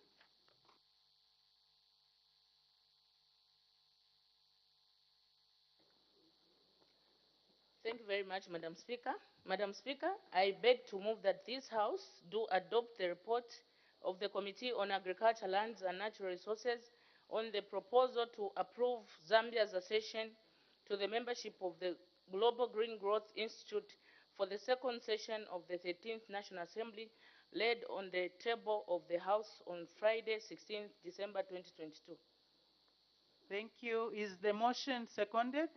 Thank you very much, Madam Speaker. Madam Speaker, I beg to move that this House do adopt the report of the Committee on Agriculture, Lands and Natural Resources on the proposal to approve Zambia's accession to the membership of the Global Green Growth Institute for the second session of the 13th National Assembly, laid on the table of the House on Friday, 16th December 2022. Thank you. Is the motion seconded?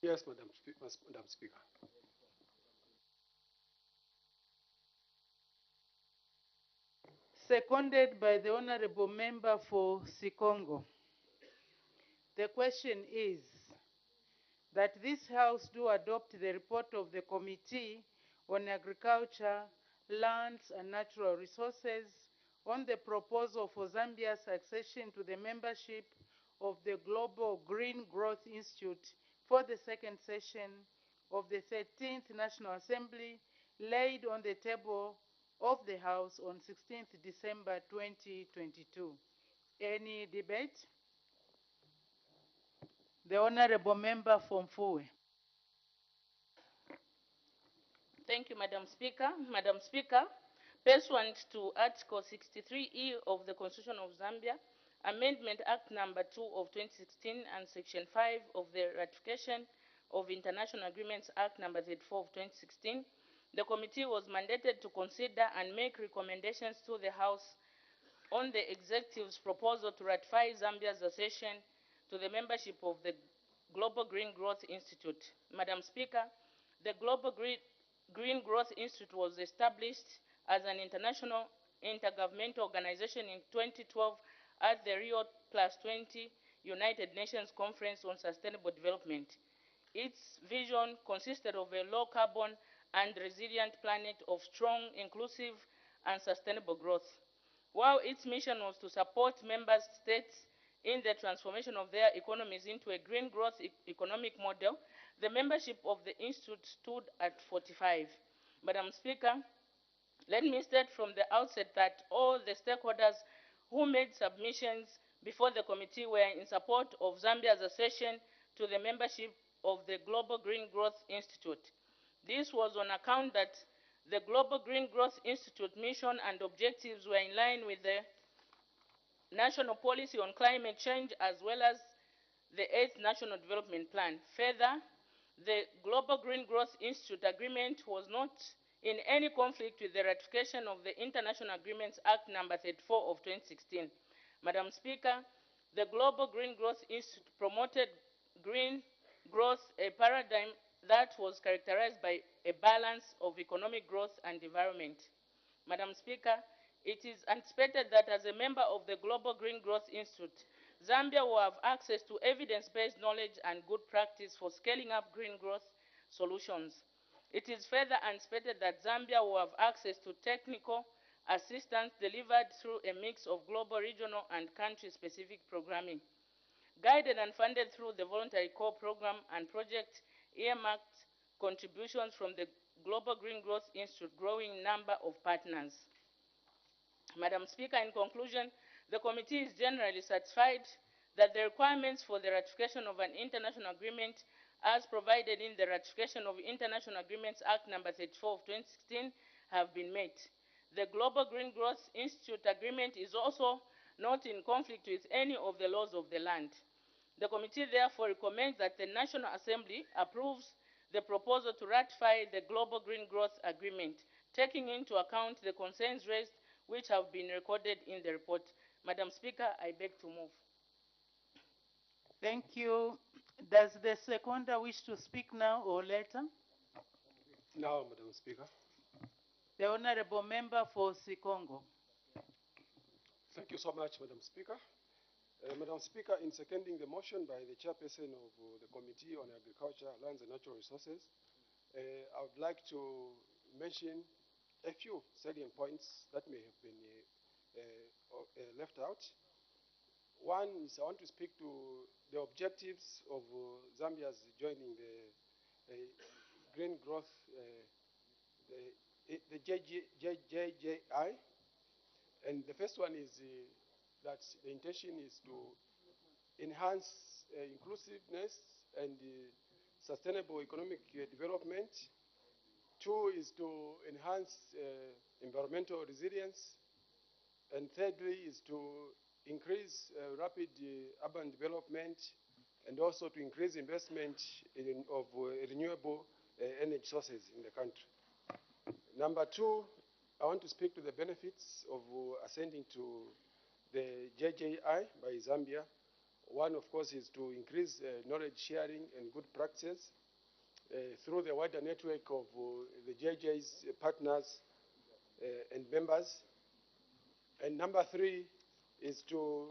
Yes, Madam Speaker. Seconded by the Honorable Member for Sikongo. The question is that this House do adopt the report of the Committee on Agriculture, Lands and Natural Resources on the proposal for Zambia's accession to the membership of the Global Green Growth Institute for the second session of the 13th National Assembly, laid on the table of the House on 16th December 2022. Any debate? The Honorable Member from Fowe. Thank you, Madam Speaker. Madam Speaker, pursuant to Article 63E of the Constitution of Zambia, Amendment Act Number 2 of 2016 and Section 5 of the Ratification of International Agreements Act Number 34 of 2016, the committee was mandated to consider and make recommendations to the House on the executive's proposal to ratify Zambia's accession to the membership of the Global Green Growth Institute. Madam Speaker, the Global Green Growth Institute was established as an international intergovernmental organization in 2012 at the Rio Plus 20 United Nations Conference on Sustainable Development. Its vision consisted of a low-carbon and resilient planet of strong, inclusive, and sustainable growth. While its mission was to support member states in the transformation of their economies into a green growth economic model, the membership of the Institute stood at 45. Madam Speaker, let me state from the outset that all the stakeholders who made submissions before the committee were in support of Zambia's accession to the membership of the Global Green Growth Institute. This was on account that the Global Green Growth Institute mission and objectives were in line with the National Policy on Climate Change as well as the 8th National Development Plan. Further, the Global Green Growth Institute agreement was not in any conflict with the ratification of the International Agreements Act Number 34 of 2016. Madam Speaker, the Global Green Growth Institute promoted green growth, a paradigm that was characterized by a balance of economic growth and environment. Madam Speaker, it is anticipated that as a member of the Global Green Growth Institute, Zambia will have access to evidence-based knowledge and good practice for scaling up green growth solutions. It is further anticipated that Zambia will have access to technical assistance delivered through a mix of global, regional, and country-specific programming. Guided and funded through the Voluntary Core Program and project earmarked contributions from the Global Green Growth Institute growing number of partners. Madam Speaker, in conclusion, the committee is generally satisfied that the requirements for the ratification of an international agreement as provided in the Ratification of International Agreements Act Number 34 of 2016 have been met. The Global Green Growth Institute agreement is also not in conflict with any of the laws of the land. The committee therefore recommends that the National Assembly approves the proposal to ratify the Global Green Growth Agreement, taking into account the concerns raised which have been recorded in the report. Madam Speaker, I beg to move. Thank you. Does the seconder wish to speak now or later? Now, Madam Speaker. The Honorable Member for Sikongo. Thank you so much, Madam Speaker. Madam Speaker, in seconding the motion by the chairperson of the Committee on Agriculture, Lands and Natural Resources, I would like to mention a few salient points that may have been left out. One is I want to speak to the objectives of Zambia's joining the Green Growth, the JJI. And the first one is that the intention is to enhance inclusiveness and sustainable economic development. Two is to enhance environmental resilience. And thirdly is to increase rapid urban development and also to increase investment of renewable energy sources in the country. Number two, I want to speak to the benefits of ascending to the JJI by Zambia. One, of course, is to increase knowledge sharing and good practices through the wider network of the JJI's partners and members. And number three is to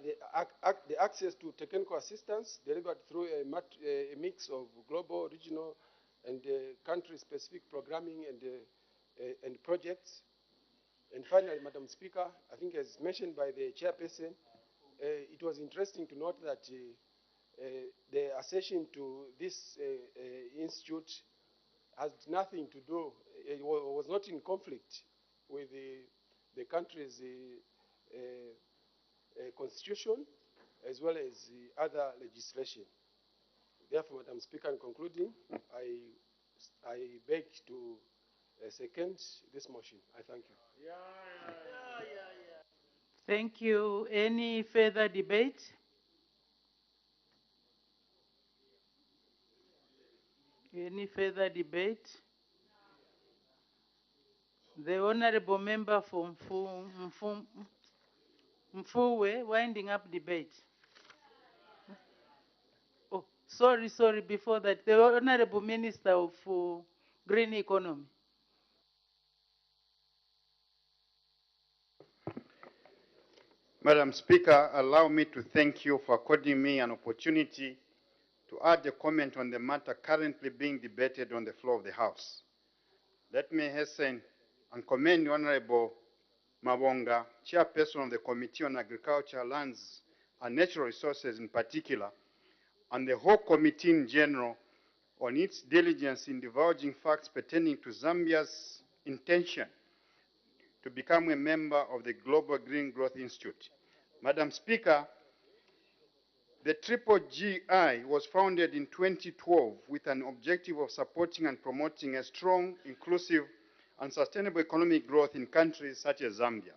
the access to technical assistance delivered through a mix of global, regional, and country-specific programming and projects. And finally, Madam Speaker, I think as mentioned by the chairperson, it was interesting to note that the accession to this institute has nothing to do, it was not in conflict with the country's constitution as well as other legislation. Therefore, Madam Speaker, in concluding, I I beg to second this motion. I thank you. Thank you. Any further debate? Any further debate? The Honorable Member for Mfuwe, winding up debate. Oh, sorry, before that, the Honorable Minister of Green Economy. Madam Speaker, allow me to thank you for according me an opportunity to add a comment on the matter currently being debated on the floor of the House. Let me hasten and commend the Honorable Mabonga, Chairperson of the Committee on Agriculture, Lands and Natural Resources in particular, and the whole committee in general on its diligence in divulging facts pertaining to Zambia's intention to become a member of the Global Green Growth Institute. Madam Speaker, the Triple GI was founded in 2012 with an objective of supporting and promoting a strong, inclusive, and sustainable economic growth in countries such as Zambia.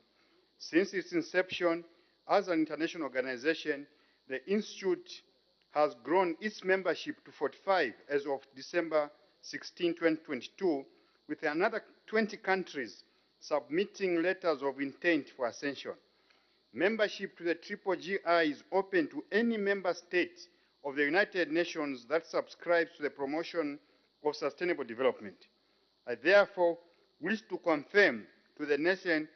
Since its inception as an international organization, the Institute has grown its membership to 45 as of December 16, 2022, with another 20 countries submitting letters of intent for accession. Membership to the Triple GI is open to any member state of the United Nations that subscribes to the promotion of sustainable development. I therefore wish to confirm to the nation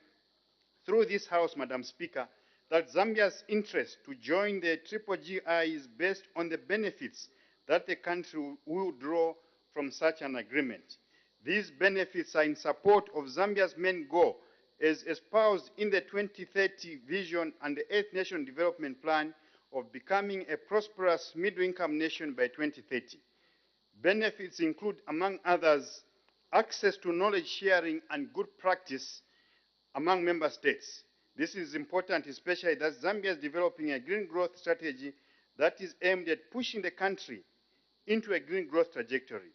through this House, Madam Speaker, that Zambia's interest to join the Triple GI is based on the benefits that the country will draw from such an agreement. These benefits are in support of Zambia's main goal as espoused in the 2030 Vision and the 8th National Development Plan of becoming a prosperous middle-income nation by 2030. Benefits include, among others, access to knowledge sharing and good practice among member states. This is important, especially that Zambia is developing a green growth strategy that is aimed at pushing the country into a green growth trajectory.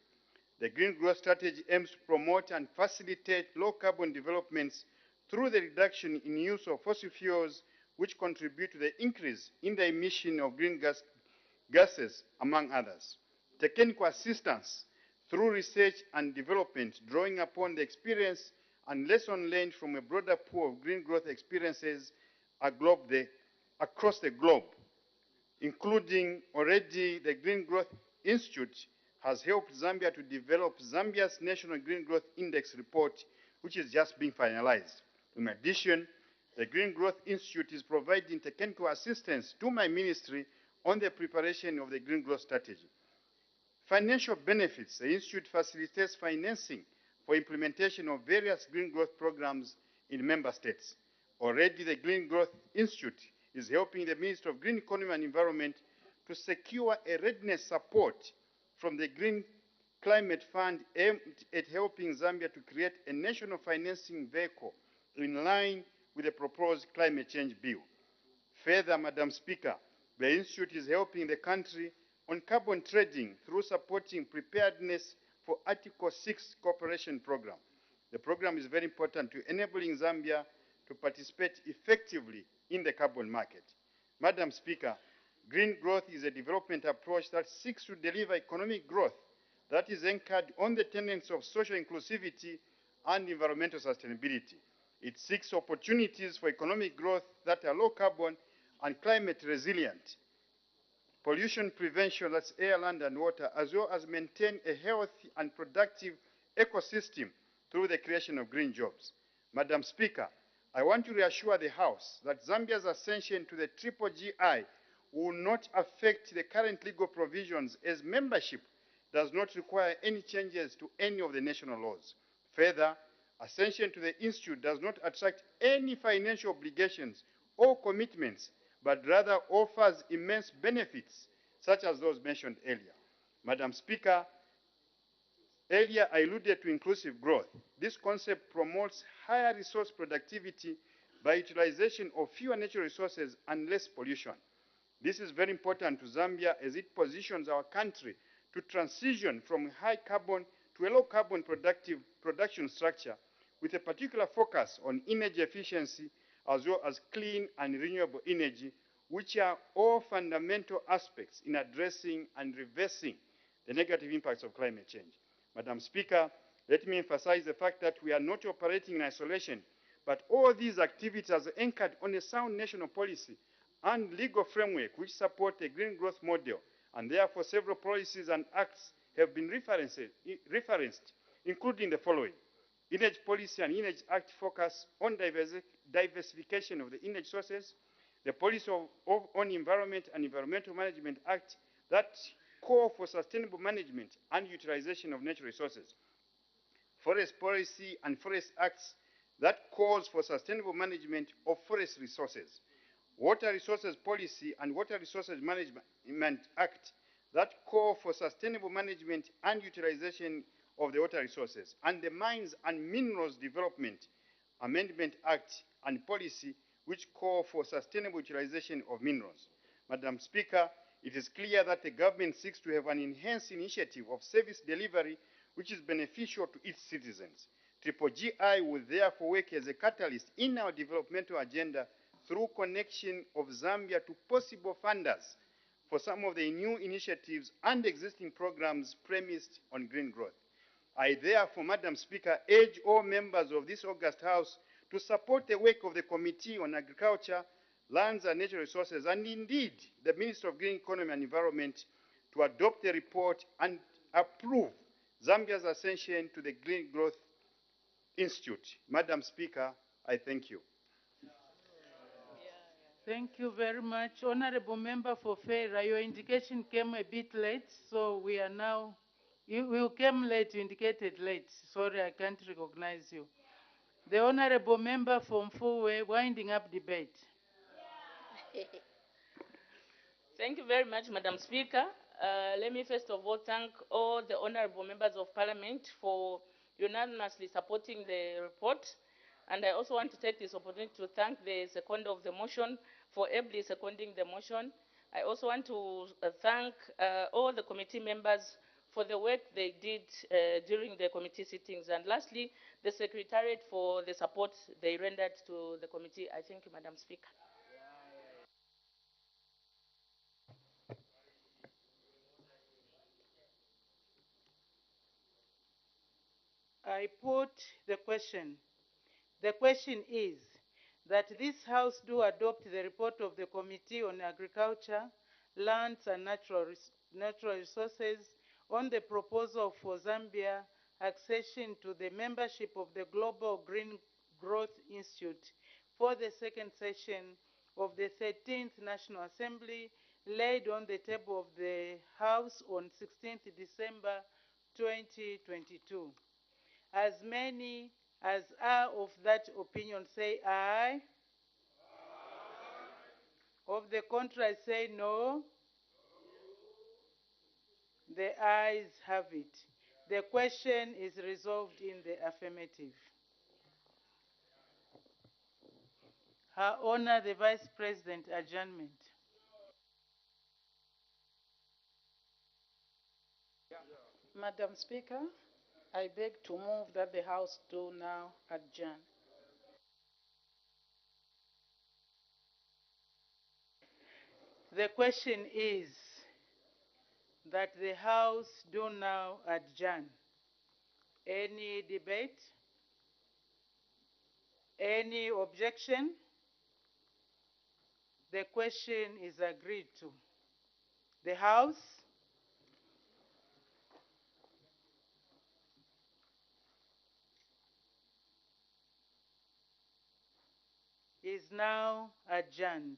The green growth strategy aims to promote and facilitate low-carbon developments through the reduction in use of fossil fuels, which contribute to the increase in the emission of green gases, among others. Technical assistance through research and development, drawing upon the experience and lessons learned from a broader pool of green growth experiences across the globe, including already the Green Growth Institute has helped Zambia to develop Zambia's National Green Growth Index report, which is just being finalized. In addition, the Green Growth Institute is providing technical assistance to my ministry on the preparation of the Green Growth Strategy. Financial benefits. The Institute facilitates financing for implementation of various green growth programs in member states. Already, the Green Growth Institute is helping the Ministry of Green Economy and Environment to secure a readiness support from the Green Climate Fund aimed at helping Zambia to create a national financing vehicle in line with the proposed climate change bill. Further, Madam Speaker, the Institute is helping the country on carbon trading through supporting preparedness for Article 6 cooperation program. The program is very important to enabling Zambia to participate effectively in the carbon market. Madam Speaker, green growth is a development approach that seeks to deliver economic growth that is anchored on the tenets of social inclusivity and environmental sustainability. It seeks opportunities for economic growth that are low carbon and climate resilient, pollution prevention, that's air, land, and water, as well as maintain a healthy and productive ecosystem through the creation of green jobs. Madam Speaker, I want to reassure the House that Zambia's accession to the Triple GI will not affect the current legal provisions, as membership does not require any changes to any of the national laws. Further, accession to the Institute does not attract any financial obligations or commitments, but rather offers immense benefits, such as those mentioned earlier. Madam Speaker, earlier I alluded to inclusive growth. This concept promotes higher resource productivity by utilization of fewer natural resources and less pollution. This is very important to Zambia as it positions our country to transition from high carbon to a low carbon production structure with a particular focus on energy efficiency as well as clean and renewable energy, which are all fundamental aspects in addressing and reversing the negative impacts of climate change. Madam Speaker, let me emphasize the fact that we are not operating in isolation, but all these activities are anchored on a sound national policy and legal framework which support a green growth model, and therefore several policies and acts have been referenced, including the following. Energy Policy and Energy Act focus on diversification of the energy sources. The Policy on Environment and Environmental Management Act that call for sustainable management and utilization of natural resources. Forest Policy and Forest Acts that calls for sustainable management of forest resources. Water Resources Policy and Water Resources Management Act that call for sustainable management and utilization of the water resources, and the Mines and Minerals Development Amendment Act and Policy which call for sustainable utilization of minerals. Madam Speaker, it is clear that the government seeks to have an enhanced initiative of service delivery which is beneficial to its citizens. Triple GI will therefore work as a catalyst in our developmental agenda through connection of Zambia to possible funders for some of the new initiatives and existing programs premised on green growth. I therefore, Madam Speaker, urge all members of this august House to support the work of the Committee on Agriculture, Lands and Natural Resources, and indeed the Minister of Green Economy and Environment to adopt the report and approve Zambia's accession to the Green Growth Institute. Madam Speaker, I thank you. Thank you very much. Honorable Member for Fera, your indication came a bit late, so we are now, you came late, you indicated late. Sorry, I can't recognize you. The Honorable Member from Mfuwe, winding up debate. Thank you very much, Madam Speaker. Let me first of all thank all the honorable members of parliament for unanimously supporting the report. And I also want to take this opportunity to thank the seconder of the motion for ably seconding the motion. I also want to thank all the committee members for the work they did during the committee sittings. And lastly, the Secretariat for the support they rendered to the committee. I thank you, Madam Speaker. I put the question. The question is that this House do adopt the report of the Committee on Agriculture, Lands and Natural Resources on the proposal for Zambia accession to the membership of the Global Green Growth Institute for the second session of the 13th National Assembly laid on the table of the House on 16th December 2022. As many as are of that opinion say aye. Aye. Of the contrary say no. The ayes have it. The question is resolved in the affirmative. Her Honor the Vice President, adjournment. Madam Speaker, I beg to move that the House do now adjourn. The question is that the House do now adjourn. Any debate? Any objection? The question is agreed to. The House is now adjourned.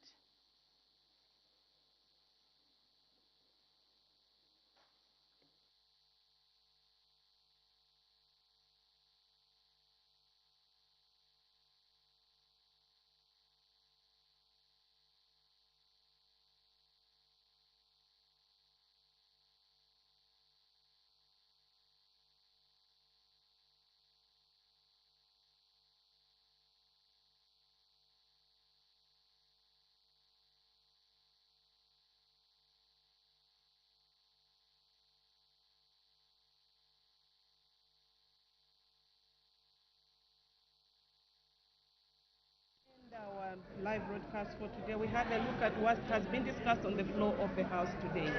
live broadcast for today. We had a look at what has been discussed on the floor of the House today.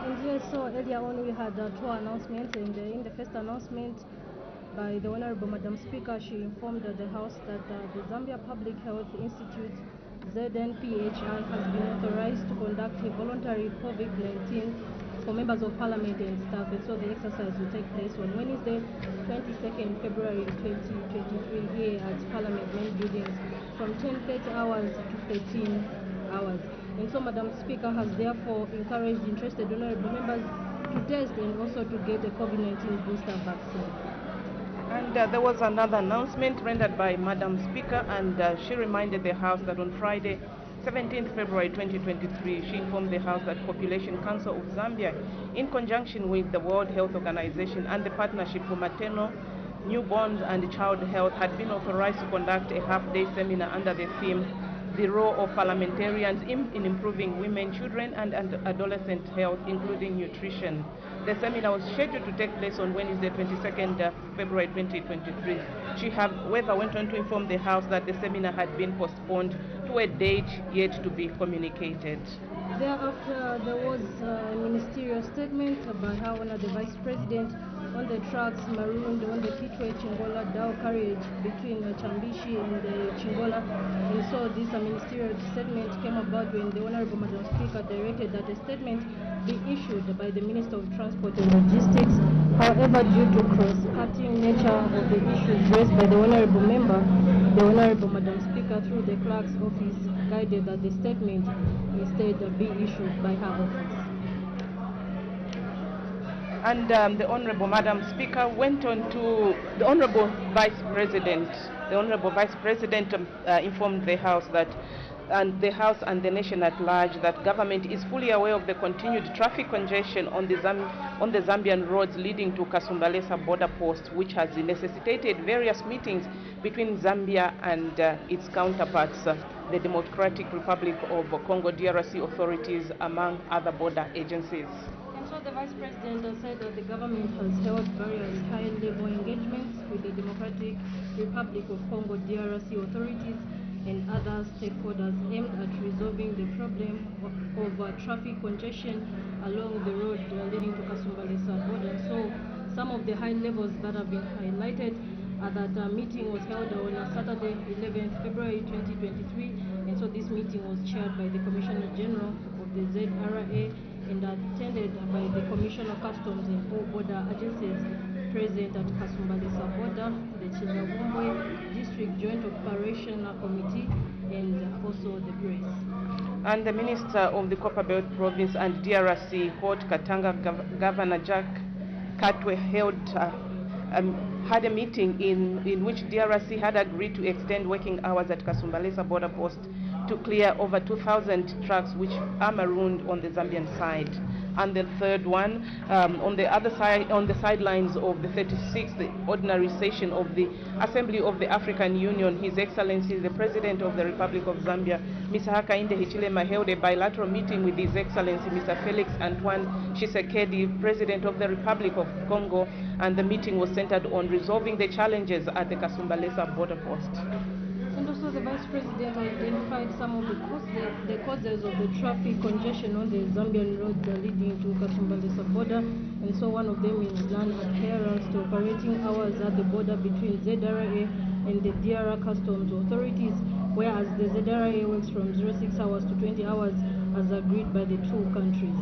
And yes, so earlier on we had two announcements, and in the first announcement by the Honorable Madam Speaker, she informed the House that the Zambia Public Health Institute, ZNPHI, has been authorized to conduct a voluntary COVID-19 for members of Parliament and staff, and so the exercise will take place on Wednesday, 22nd February 2023, here at Parliament main buildings from 10:30 hours to 13 hours. And so Madam Speaker has therefore encouraged interested honorable members to test and also to get a COVID-19 booster vaccine. And there was another announcement rendered by Madam Speaker, and she reminded the House that on Friday, 17th February 2023, she informed the House that Population Council of Zambia, in conjunction with the World Health Organization and the Partnership for Maternal, Newborns and Child Health, had been authorized to conduct a half-day seminar under the theme, "The Role of Parliamentarians in Improving Women, Children and Adolescent Health, Including Nutrition." The seminar was scheduled to take place on Wednesday, 22nd February 2023. She, however, went on to inform the House that the seminar had been postponed to a date yet to be communicated. Thereafter, there was a ministerial statement by Her Honor the Vice President on the trucks marooned on the Kitwe Chingola Dao carriage between Chambishi and Chingola. And so this ministerial statement came about when the Honorable Madam Speaker directed that a statement be issued by the Minister of Transport and Logistics. However, due to cross-cutting nature of the issues raised by the Honorable Member, the Honorable Madam Speaker, through the Clerk's office, guided that the statement instead be issued by her office. And the Honorable Madam Speaker went on to the Honorable Vice President. The Honorable Vice President informed the House that, and the House and the nation at large, that government is fully aware of the continued traffic congestion on the Zambian roads leading to Kasumbalesa border post, which has necessitated various meetings between Zambia and its counterparts, the Democratic Republic of Congo DRC authorities, among other border agencies. So the Vice President said that the government has held various high-level engagements with the Democratic Republic of Congo DRC authorities and other stakeholders aimed at resolving the problem of traffic congestion along the road leading to Kasumbalesa border. So some of the high levels that have been highlighted are that a meeting was held on Saturday, 11th February 2023, and so this meeting was chaired by the Commissioner General of the ZRA and attended by the Commissioner of Customs and all border agencies present at Kasumbalesa border, the Chizavumbwe District Joint Operation Committee, and also the press. And the Minister of the Copper Belt Province and DRC, Haute Katanga Governor Jack Katwe had a meeting in which DRC had agreed to extend working hours at Kasumbalesa border post to clear over 2,000 trucks which are marooned on the Zambian side. And the third one, on the other side, on the sidelines of the 36th ordinary session of the Assembly of the African Union, His Excellency the President of the Republic of Zambia, Mr. Hakainde Hichilema, held a bilateral meeting with His Excellency Mr. Felix Antoine Tshisekedi, President of the Republic of Congo, and the meeting was centered on resolving the challenges at the Kasumbalesa border post. And also the Vice President identified some of the causes of the traffic congestion on the Zambian roads leading to Kasumbalesa border. And so one of them is non-adherence to operating hours at the border between ZRA and the DR Customs authorities, whereas the ZRA works from 06 hours to 20 hours as agreed by the two countries.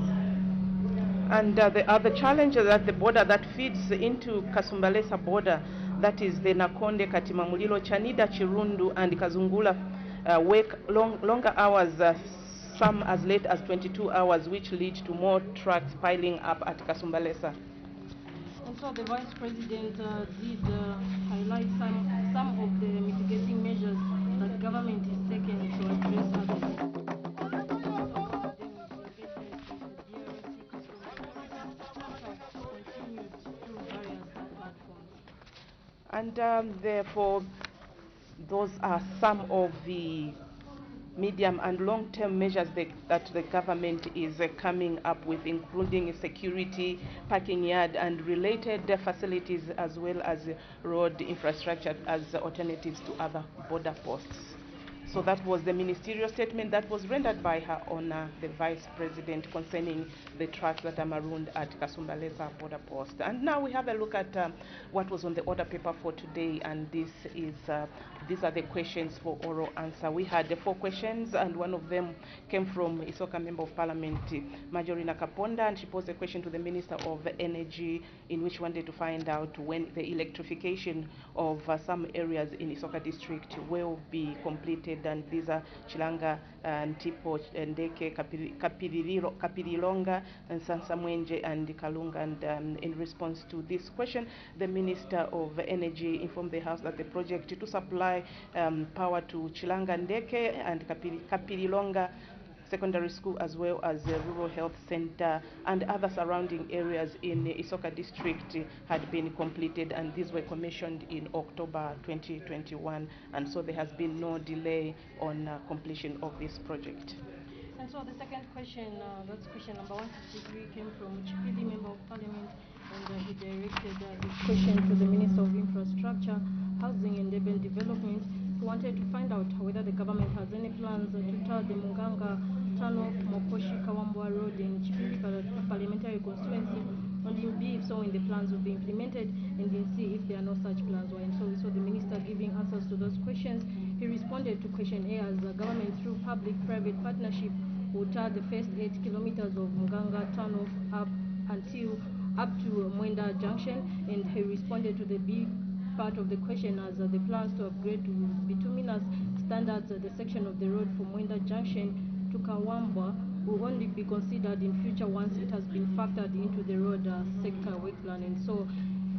And the other challenges at the border that feeds into Kasumbalesa border, that is the Nakonde, Katimamulilo, Chanida, Chirundu, and Kazungula work longer hours, some as late as 22 hours, which lead to more trucks piling up at Kasumbalesa. And so the Vice President did highlight some of the mitigating measures that government is taking to address others. And therefore, those are some of the medium and long-term measures that the government is coming up with, including security, parking yard, and related facilities, as well as road infrastructure as alternatives to other border posts. So that was the ministerial statement that was rendered by Her Honor, the Vice President, concerning the trucks that are marooned at Kasumbalesa border post. And now we have a look at what was on the order paper for today, and these are the questions for oral answer. We had 4 questions, and one of them came from Isoka Member of Parliament, Majorina Kaponda, and she posed a question to the Minister of Energy, in which wanted to find out when the electrification of some areas in Isoka district will be completed. And these are Chilanga, Ntipo, Ndeke, Kapirilonga, and Sansamwenje, and Kalunga. And in response to this question, the Minister of Energy informed the House that the project to supply power to Chilanga, Ndeke, and Kapirilonga Secondary School, as well as the Rural Health Center and other surrounding areas in Isoka district had been completed, and these were commissioned in October 2021, and so there has been no delay on completion of this project. And so the second question, that's question number 153, came from Chipili, Member of Parliament, and he directed his question to the Minister of Infrastructure, Housing and Urban Development. He wanted to find out whether the government has any plans to tar the Munganga Tunnel, Mokoshi Kawambwa Road in Chipili Parliamentary Constituency, and in B, if so, when the plans will be implemented, and in C, if there are no such plans. And so we saw the Minister giving answers to those questions. He responded to question A as the government, through public-private partnership, will tar the first 8 kilometers of Munganga Tunnel up to Mwenda Junction, and he responded to the B part of the question as the plans to upgrade to bituminous standards the section of the road from Mwenda Junction to Kawambwa will only be considered in future once it has been factored into the road sector work plan. And so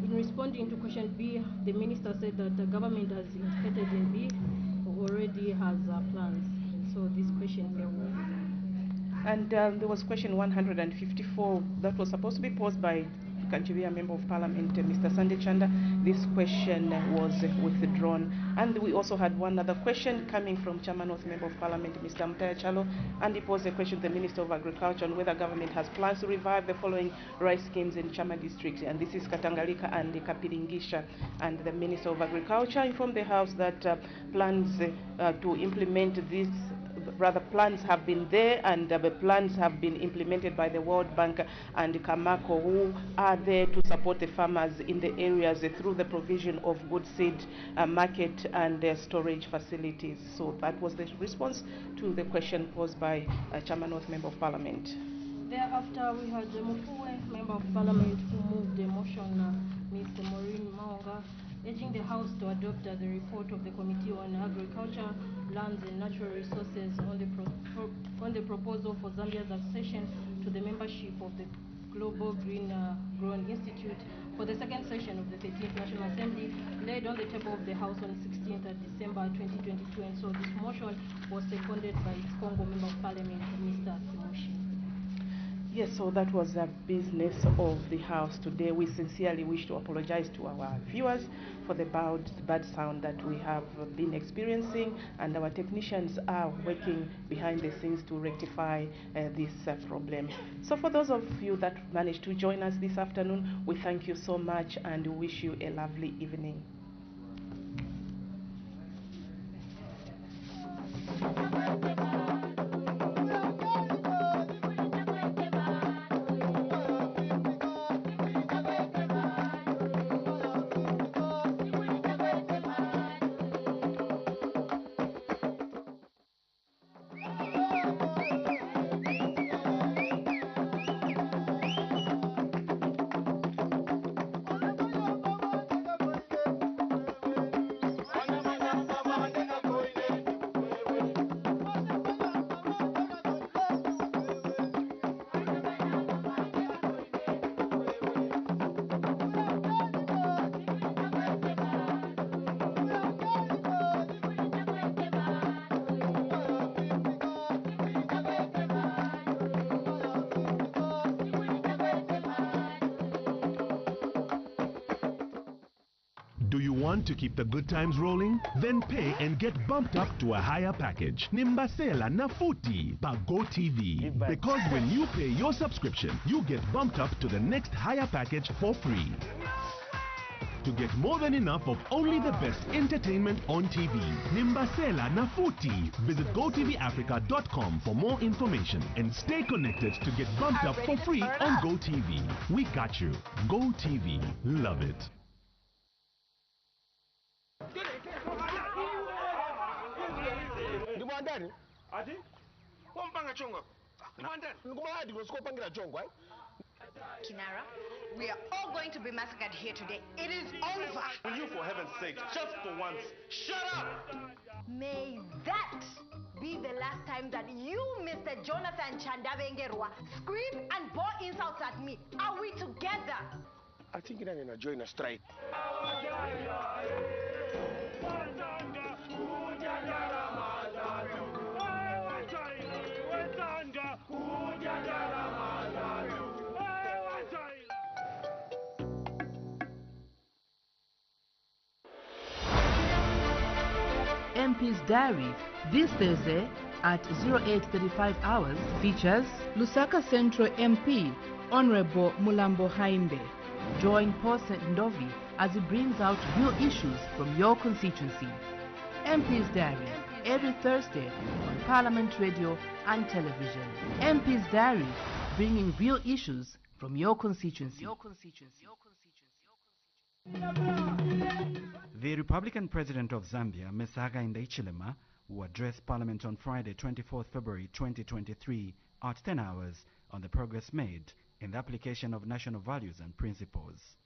in responding to question B, the Minister said that the government has indicated in B already has plans. And so this question here was. And there was question 154 that was supposed to be posed by Kanchivia Member of Parliament, Mr. Sunday Chanda. This question was withdrawn. And we also had one other question coming from Chama North Member of Parliament, Mr. Mutaya Chalo, and he posed a question to the Minister of Agriculture on whether government has plans to revive the following rice schemes in Chama district, and this is Katangalika and Kapiringisha. And the Minister of Agriculture informed the House that plans to implement this, rather plans have been there, and the plans have been implemented by the World Bank and Kamako, who are there to support the farmers in the areas through the provision of good seed, market and storage facilities. So that was the response to the question posed by Chama North Member of Parliament. Thereafter, we had the Mufue Member of Parliament who moved the motion, Mr. Maureen Maonga, urging the House to adopt the report of the Committee on Agriculture, Lands and Natural Resources on the proposal for Zambia's accession to the membership of the Global Green Grown Institute for the second session of the 13th National Assembly, laid on the table of the House on 16th December 2022. And so this motion was seconded by its Congo Member of Parliament, Mr. Simoshi. Yes, so that was the business of the House today. We sincerely wish to apologize to our viewers for the bad sound that we have been experiencing, and our technicians are working behind the scenes to rectify this problem. So for those of you that managed to join us this afternoon, we thank you so much and wish you a lovely evening. Do you want to keep the good times rolling? Then pay and get bumped up to a higher package. Nimbasela Nafuti by GoTV. Because when you pay your subscription, you get bumped up to the next higher package for free. to get more than enough of only the best entertainment on TV. Nimbasela Nafuti. Visit GoTVAfrica.com for more information and stay connected to get bumped up for free on GoTV. We got you. GoTV. Love it. Kinara, we are all going to be massacred here today. It is over. Will you, for heaven's sake, just for once, shut up? May that be the last time that you, Mr. Jonathan Chandavengerwa, scream and pour insults at me. Are we together? I think you're going to join a strike. MP's Diary this Thursday at 08:35 hours features Lusaka Central MP Honorable Mulambo Haimbe. Join Paul Ndovi as he brings out real issues from your constituency. MP's Diary every Thursday on Parliament Radio and Television. MP's Diary, bringing real issues from your constituency. The Republican President of Zambia, Ms. Hakainde Hichilema, will address Parliament on Friday, 24th February 2023 at 10 hours on the progress made in the application of national values and principles.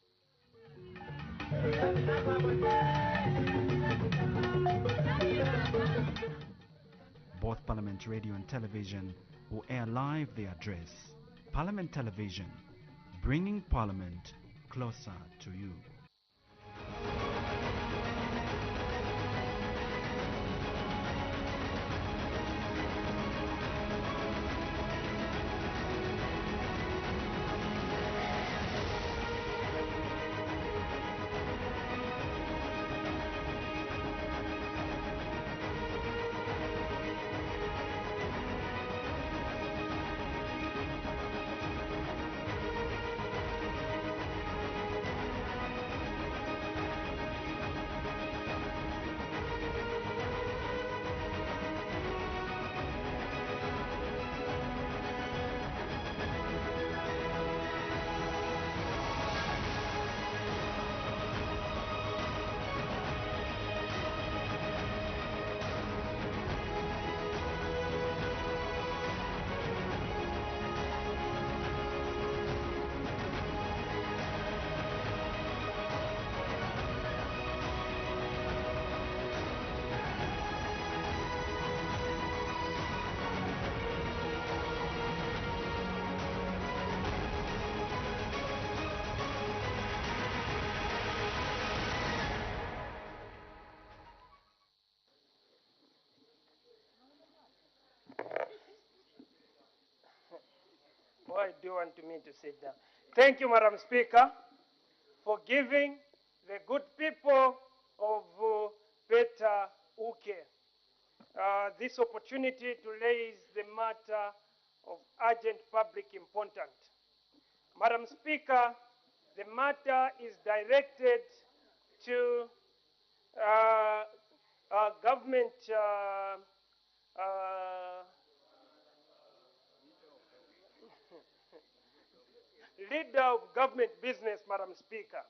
Both Parliament Radio and Television will air live the address. Parliament Television, bringing Parliament closer to you. Why do you want me to sit down? Thank you, Madam Speaker, for giving the good people of Beta Uke this opportunity to raise the matter of urgent public importance. Madam Speaker, the matter is directed to government leader of government business, Madam Speaker.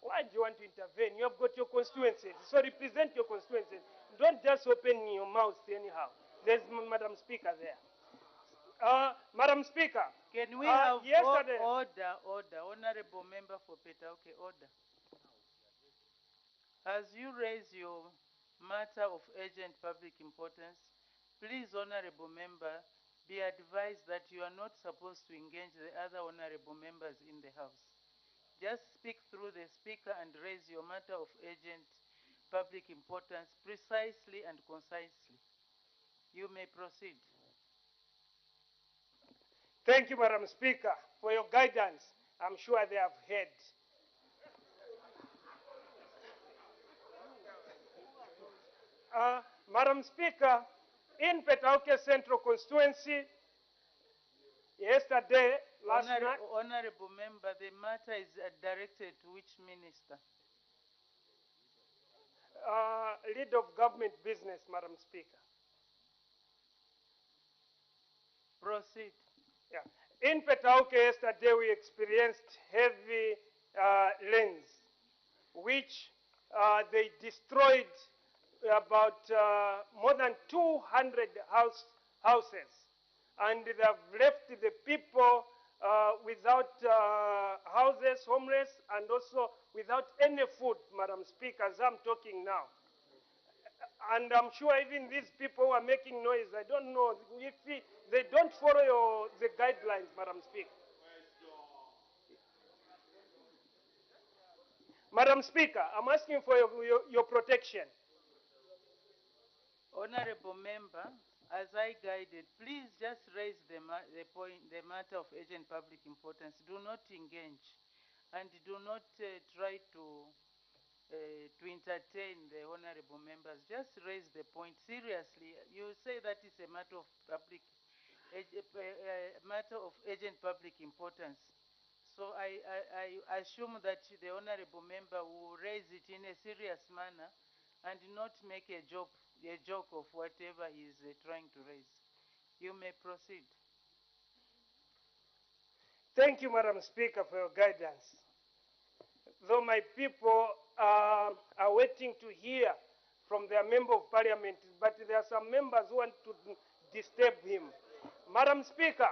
Why do you want to intervene? You have got your constituencies, so represent your constituencies. Don't just open your mouth anyhow. There's Madam Speaker there. Madam Speaker. Can we have yesterday? Order. Honorable Member for Peter, okay, order. As you raise your matter of urgent public importance, please, Honorable Member, be advised that you are not supposed to engage the other honorable members in the House. Just speak through the Speaker and raise your matter of urgent public importance precisely and concisely. You may proceed. Thank you, Madam Speaker, for your guidance. I'm sure they have heard. Madam Speaker, in Petauke Central Constituency, yesterday Last night, Honorable member, the matter is directed to which minister? lead of government business, Madam Speaker. Proceed. Yeah. In Petauke yesterday, we experienced heavy rains, which they destroyed about more than 200 houses, and they have left the people without houses, homeless, and also without any food, Madam Speaker, as I'm talking now. And I'm sure even these people who are making noise, I don't know if they don't follow the guidelines, Madam Speaker. Madam Speaker, I'm asking for your protection. Honorable member, as I guided, please just raise the matter of urgent public importance. Do not engage, and do not try to entertain the honorable members. Just raise the point seriously. You say that it's a matter of matter of urgent public importance. So I assume that the honorable member will raise it in a serious manner and not make a joke of whatever he is trying to raise. You may proceed. Thank you, Madam Speaker, for your guidance. Though my people are waiting to hear from their member of parliament, but there are some members who want to disturb him. Madam Speaker,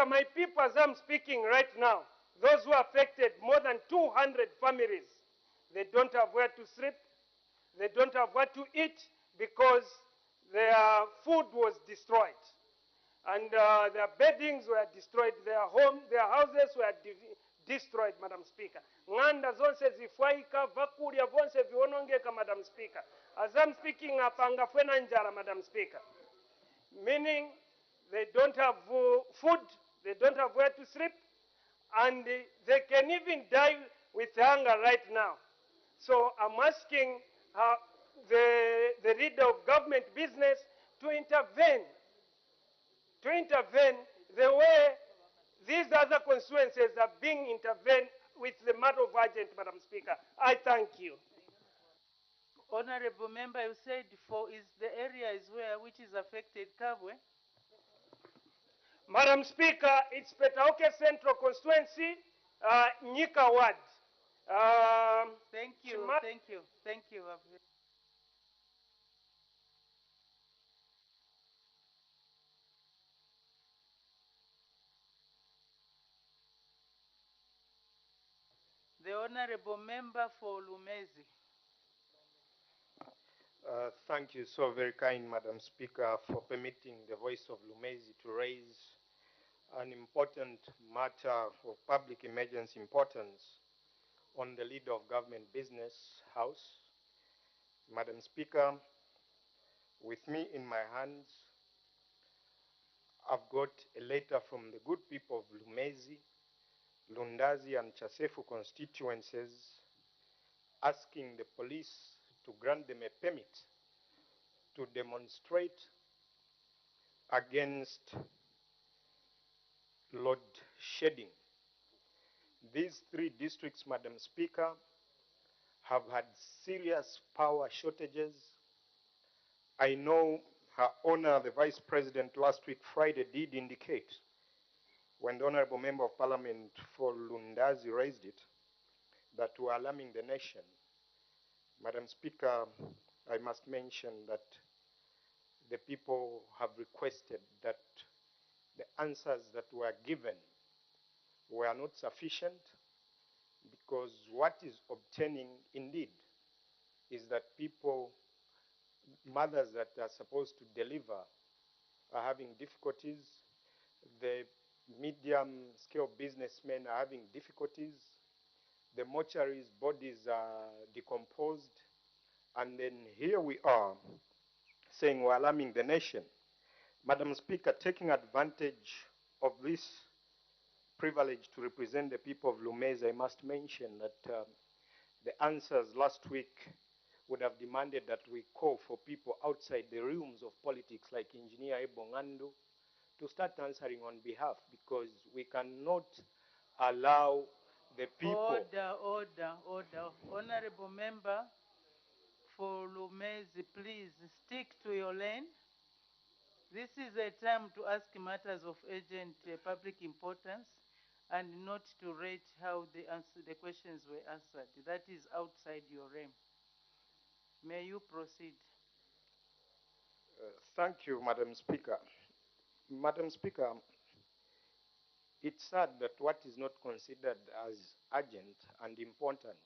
my people, as I'm speaking right now, those who are affected, more than 200 families, they don't have where to sleep, they don't have what to eat because their food was destroyed. And their beddings were destroyed, their houses were destroyed, Madam Speaker. Nganda zonse zifwaika, vakulya vonse viwonongeka, Madam Speaker. As I'm speaking, apanga fwena njala, Madam Speaker. Meaning they don't have food, they don't have where to sleep, and they can even die with hunger right now. So I'm asking the leader of government business to intervene the way these other constituencies are being intervened with the matter of urgent, Madam Speaker. I thank you. Honorable member, you said the area is which is affected, Kabwe? Madam Speaker, it's Petauke Central Constituency, Nyika Ward. Thank you. The honorable member for Lumezi. Thank you so very kind, Madam Speaker, for permitting the voice of Lumezi to raise an important matter of public emergency importance on the leader of government business house. Madam Speaker, with me in my hands, I've got a letter from the good people of Lumezi, Lundazi and Chasefu constituencies asking the police to grant them a permit to demonstrate against load shedding. These three districts, Madam Speaker, have had serious power shortages. I know Her Honor, the Vice President, last week Friday did indicate, when the Honorable Member of Parliament for Lundazi raised it, that we're alarming the nation. Madam Speaker, I must mention that the people have requested that the answers that were given were not sufficient, because what is obtaining indeed is that people, mothers that are supposed to deliver, are having difficulties. The medium-scale businessmen are having difficulties. The mortuaries' bodies are decomposed. And then here we are saying we're alarming the nation. Madam Speaker, taking advantage of this privilege to represent the people of Lumezi, I must mention that the answers last week would have demanded that we call for people outside the realms of politics, like Engineer Ebongandu, to start answering on behalf, because we cannot allow the people. Order. Honorable member for Lumezi, please stick to your lane. This is a time to ask matters of urgent public importance and not to rate how the questions were answered. That is outside your realm. May you proceed. Thank you, Madam Speaker. Madam Speaker, it's sad that what is not considered as urgent and important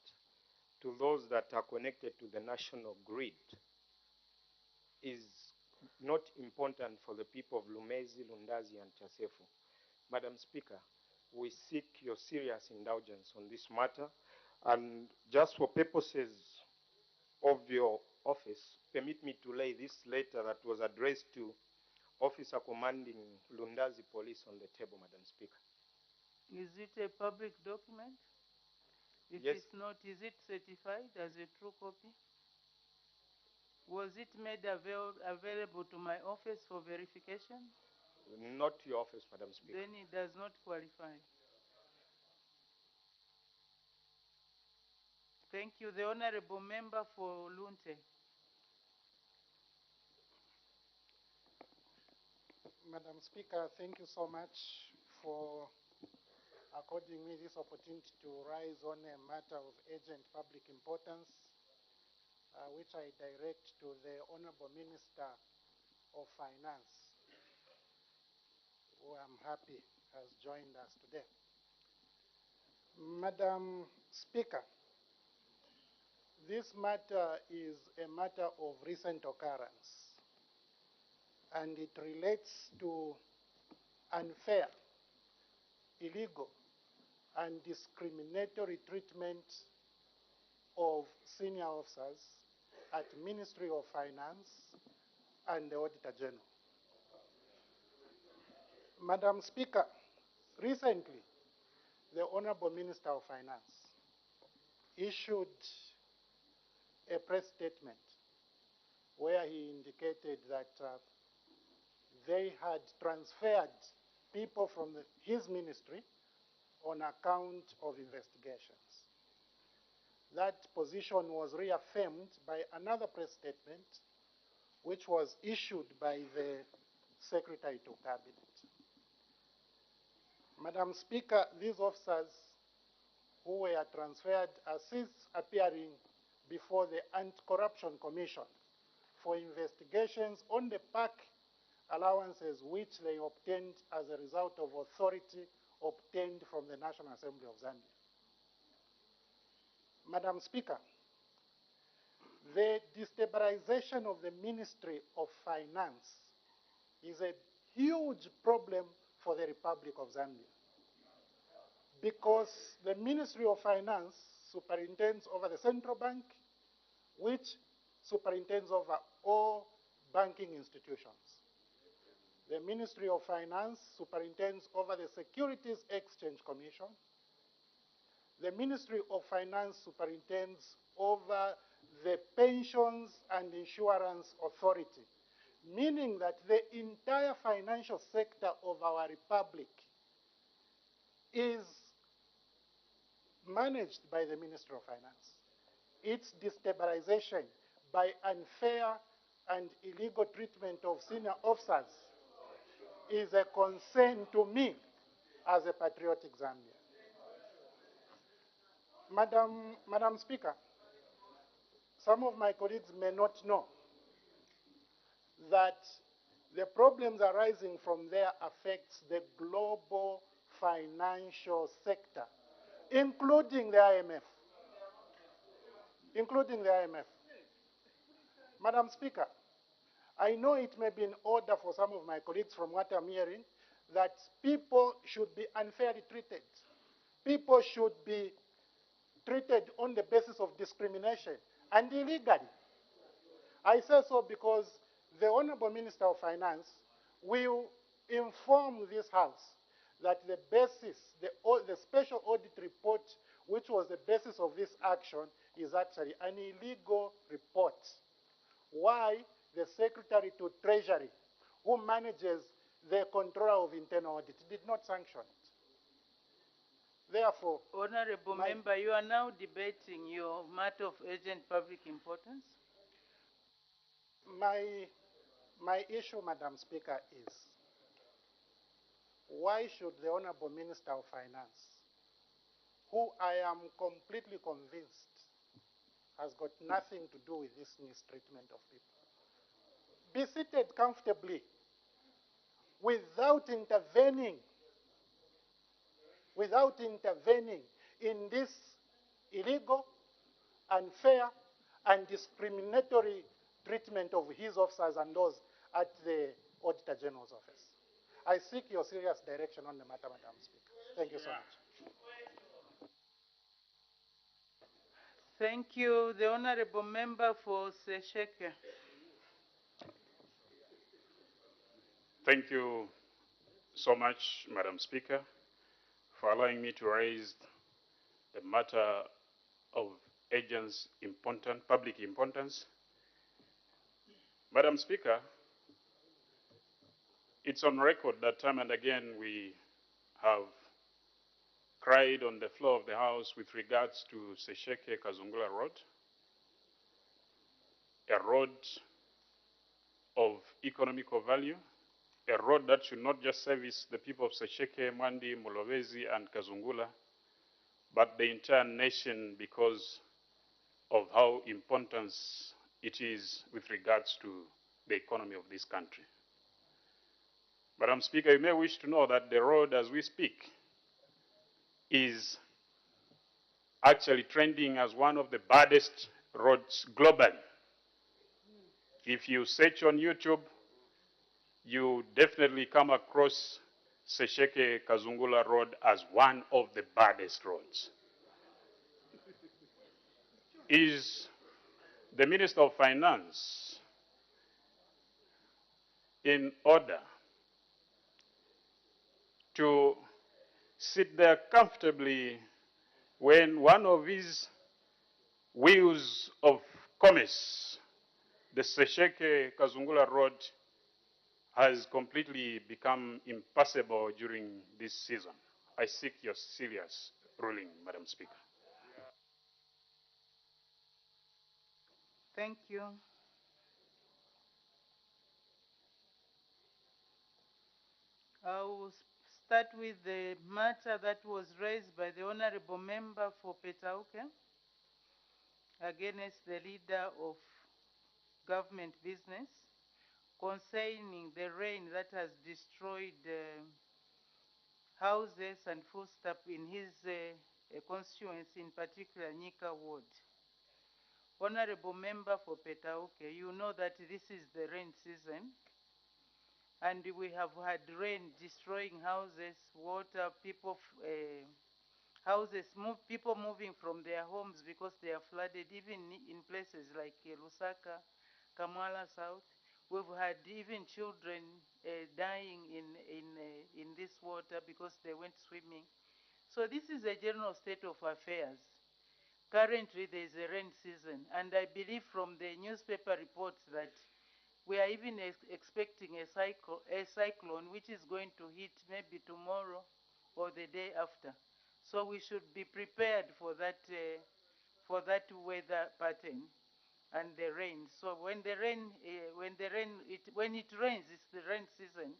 to those that are connected to the national grid is not important for the people of Lumezi, Lundazi, and Chasefu. Madam Speaker, we seek your serious indulgence on this matter, and just for purposes of your office, permit me to lay this letter that was addressed to Officer Commanding Lundazi Police on the table, Madam Speaker. Is it a public document? If Yes. it's not, is it certified as a true copy? Was it made available to my office for verification? Not to your office, Madam Speaker. Then it does not qualify. Thank you. The Honorable Member for Lunte. Madam Speaker, thank you so much for according me this opportunity to rise on a matter of urgent public importance, which I direct to the Honorable Minister of Finance, who I'm happy has joined us today. Madam Speaker, this matter is a matter of recent occurrence, and it relates to unfair, illegal, and discriminatory treatment of senior officers at Ministry of Finance and the Auditor General. Madam Speaker, recently, the Honorable Minister of Finance issued a press statement where he indicated that they had transferred people from his ministry on account of investigations. That position was reaffirmed by another press statement which was issued by the Secretary to Cabinet. Madam Speaker, these officers who were transferred are since appearing before the Anti-Corruption Commission for investigations on the PAC allowances which they obtained as a result of authority obtained from the National Assembly of Zambia. Madam Speaker, the destabilization of the Ministry of Finance is a huge problem for the Republic of Zambia, because the Ministry of Finance superintends over the central bank, which superintends over all banking institutions. The Ministry of Finance superintends over the Securities Exchange Commission. The Ministry of Finance superintends over the Pensions and Insurance Authority, meaning that the entire financial sector of our republic is managed by the Ministry of Finance. Its destabilization by unfair and illegal treatment of senior officers is a concern to me as a patriotic Zambian. Madam Speaker, some of my colleagues may not know that the problems arising from there affects the global financial sector, including the IMF. Madam Speaker, I know it may be in order for some of my colleagues from what I'm hearing that people should be unfairly treated. People should be treated on the basis of discrimination and illegally. I say so because the Honorable Minister of Finance will inform this House that the basis, the special audit report, which was the basis of this action, is actually an illegal report. Why the Secretary to Treasury, who manages the Controller of Internal Audit did not sanction it. Therefore, Honorable Member, you are now debating your matter of urgent public importance. my issue, Madam Speaker, is why should the Honorable Minister of Finance, who I am completely convinced has got nothing to do with this mistreatment of people, be seated comfortably without intervening in this illegal, unfair, and discriminatory treatment of his officers and those at the Auditor General's office. I seek your serious direction on the matter, Madam Speaker. Thank you so much. Thank you. The Honorable Member for Sesheke. Thank you so much, Madam Speaker, for allowing me to raise the matter of public importance. Madam Speaker, it's on record that time and again we have cried on the floor of the House with regards to Sesheke Kazungula Road, a road of economical value, a road that should not just service the people of Sesheke, Mwandi, Mulobezi, and Kazungula, but the entire nation because of how important it is with regards to the economy of this country. Madam Speaker, you may wish to know that the road as we speak is actually trending as one of the baddest roads globally. If you search on YouTube, you definitely come across Sesheke Kazungula Road as one of the baddest roads. Is the Minister of Finance in order to sit there comfortably when one of his wheels of commerce, the Sesheke Kazungula Road, has completely become impassable during this season? I seek your serious ruling, Madam Speaker. Thank you. I will start with the matter that was raised by the Honorable Member for Petauke against the leader of government business concerning the rain that has destroyed houses and foodstuff in his constituency, in particular Nyika Ward. Honorable Member for Petauke, you know that this is the rain season, and we have had rain destroying houses, water, people, people moving from their homes because they are flooded, even in places like Lusaka, Kamala South. We've had even children dying in this water because they went swimming. So this is a general state of affairs. Currently, there is a rain season, and I believe from the newspaper reports that we are even expecting a cyclone which is going to hit maybe tomorrow or the day after. So we should be prepared for that weather pattern and the rain. So when it rains, it's the rain season.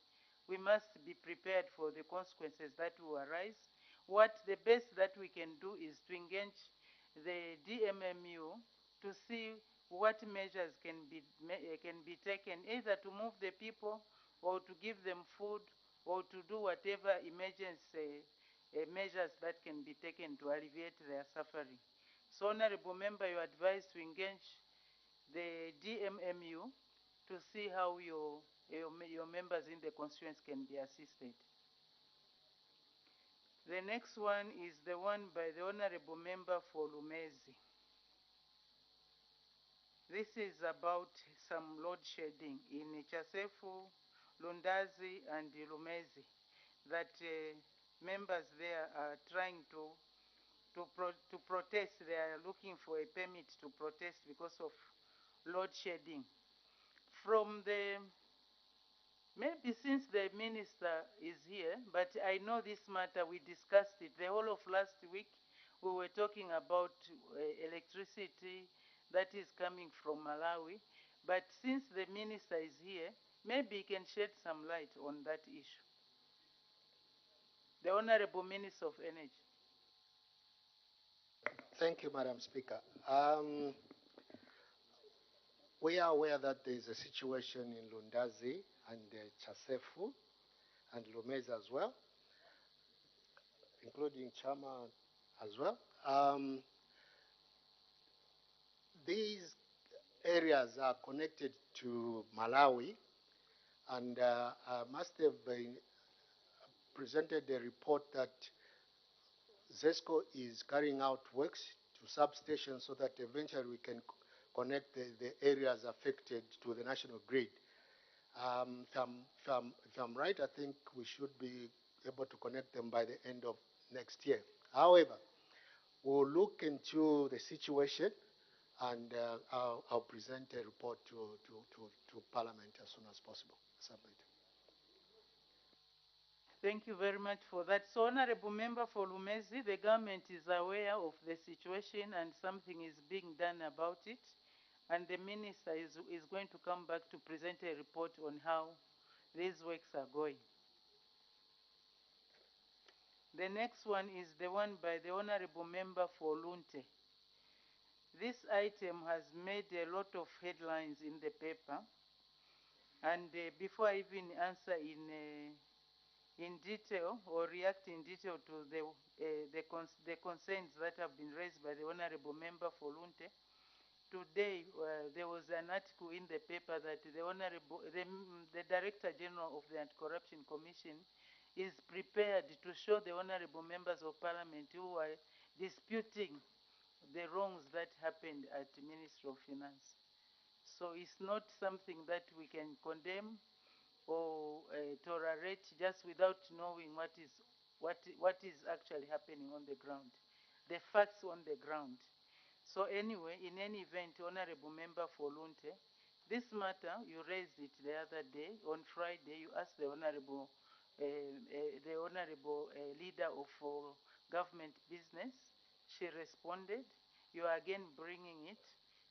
We must be prepared for the consequences that will arise. What the best that we can do is to engage the DMMU to see what measures can be taken, either to move the people or to give them food or to do whatever emergency measures that can be taken to alleviate their suffering. So, Honorable Member, you are advised to engage the DMMU to see how your members in the constituency can be assisted. The next one is the one by the Honorable Member for Lumezi. This is about some load shedding in Chasefu, Lundazi, and Lumezi that members there are trying to protest. They are looking for a permit to protest because of load shedding. From the Maybe since the minister is here, but I know this matter, we discussed it. The whole of last week, we were talking about electricity that is coming from Malawi. But since the minister is here, maybe he can shed some light on that issue. The Honorable Minister of Energy. Thank you, Madam Speaker. We are aware that there is a situation in Lundazi and Chasefu and Lumeza as well, including Chama as well. These areas are connected to Malawi, and I must have presented a report that ZESCO is carrying out works to substations so that eventually we can connect the areas affected to the national grid. If I'm right, I think we should be able to connect them by the end of next year. However, we'll look into the situation and I'll present a report to Parliament as soon as possible. Submit. Thank you very much for that. So, Honorable Member for Lumezi, the government is aware of the situation and something is being done about it. And the minister is going to come back to present a report on how these works are going. The next one is the one by the Honorable Member for Lunte. This item has made a lot of headlines in the paper. And before I even answer in detail or react in detail to the concerns that have been raised by the Honorable Member for Lunte, today there was an article in the paper that the Director General of the Anti-Corruption Commission is prepared to show the Honorable Members of Parliament who are disputing the wrongs that happened at the Ministry of Finance. So it's not something that we can condemn or tolerate just without knowing what is actually happening on the ground, the facts on the ground. So anyway, in any event, Honorable Member for Lunte, this matter, you raised it the other day. On Friday, you asked the Honorable Leader of Government Business. She responded. You are again bringing it.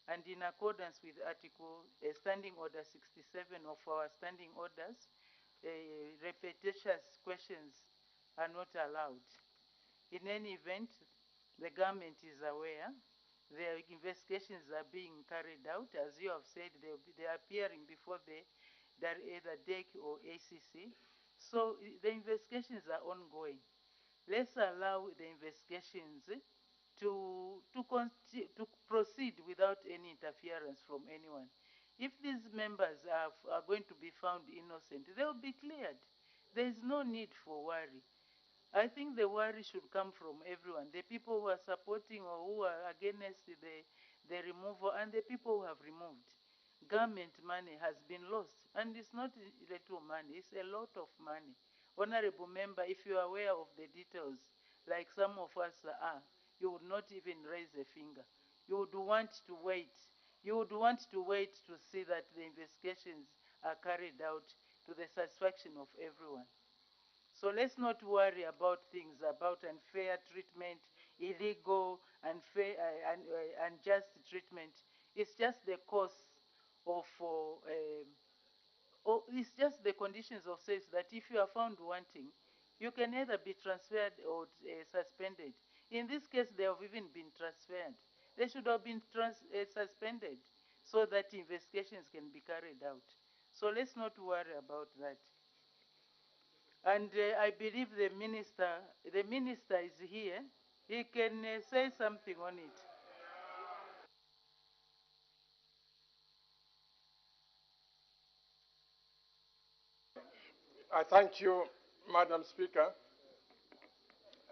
And in accordance with Standing Order 67 of our standing orders, repetitious questions are not allowed. In any event, the government is aware. Their investigations are being carried out. As you have said, they are appearing before either DEC or ACC. So the investigations are ongoing. Let's allow the investigations to proceed without any interference from anyone. If these members are going to be found innocent, they will be cleared. There is no need for worry. I think the worry should come from everyone, the people who are supporting or who are against the removal and the people who have removed. Government money has been lost, and it's not little money, it's a lot of money. Honorable Member, if you are aware of the details, like some of us are, you would not even raise a finger. You would want to wait. You would want to wait to see that the investigations are carried out to the satisfaction of everyone. So let's not worry about things, about unfair treatment, illegal, unfair, unjust treatment. It's just the course of, it's just the conditions of safety that if you are found wanting, you can either be transferred or suspended. In this case, they have even been transferred. They should have been suspended so that investigations can be carried out. So let's not worry about that. And I believe the minister is here. He can say something on it. I thank you, Madam Speaker,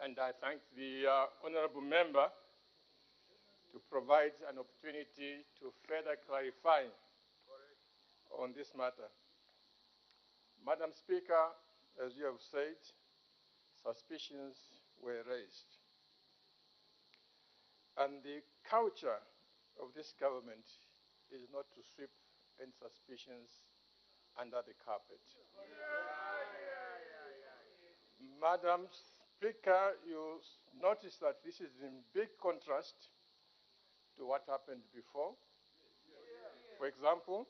and I thank the honorable member to provide an opportunity to further clarify on this matter. Madam Speaker, as you have said, suspicions were raised. And the culture of this government is not to sweep any suspicions under the carpet. Madam Speaker, you notice that this is in big contrast to what happened before. For example,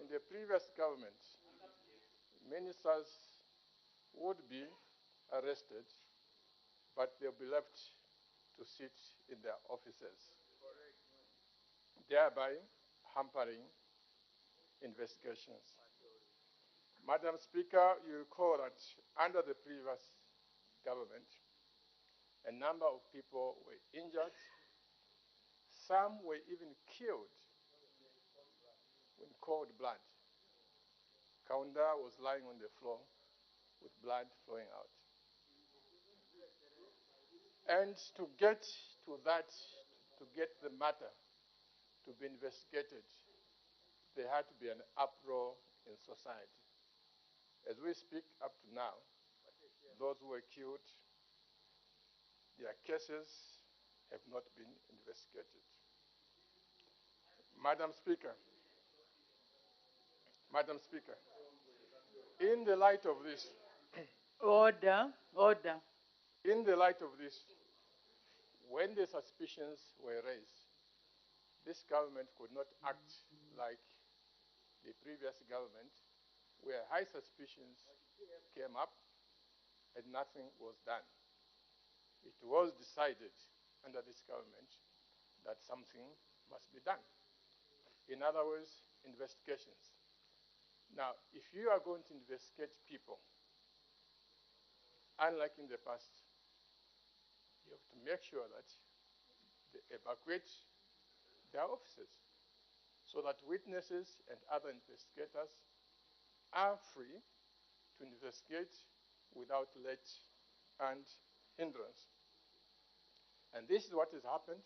in the previous government, ministers would be arrested, but they'll be left to sit in their offices, thereby hampering investigations. Madam Speaker, you recall that under the previous government, a number of people were injured. Some were even killed in cold blood. Kaunda was lying on the floor with blood flowing out. And to get to that, to get the matter to be investigated, there had to be an uproar in society. As we speak up to now, those who were killed, their cases have not been investigated. Madam Speaker, in the light of this, Order. in the light of this, when the suspicions were raised, this government could not act like the previous government, where high suspicions came up and nothing was done. It was decided under this government that something must be done. In other words, investigations. Now, if you are going to investigate people, unlike in the past, you have to make sure that they evacuate their offices so that witnesses and other investigators are free to investigate without let and hindrance. And this is what has happened.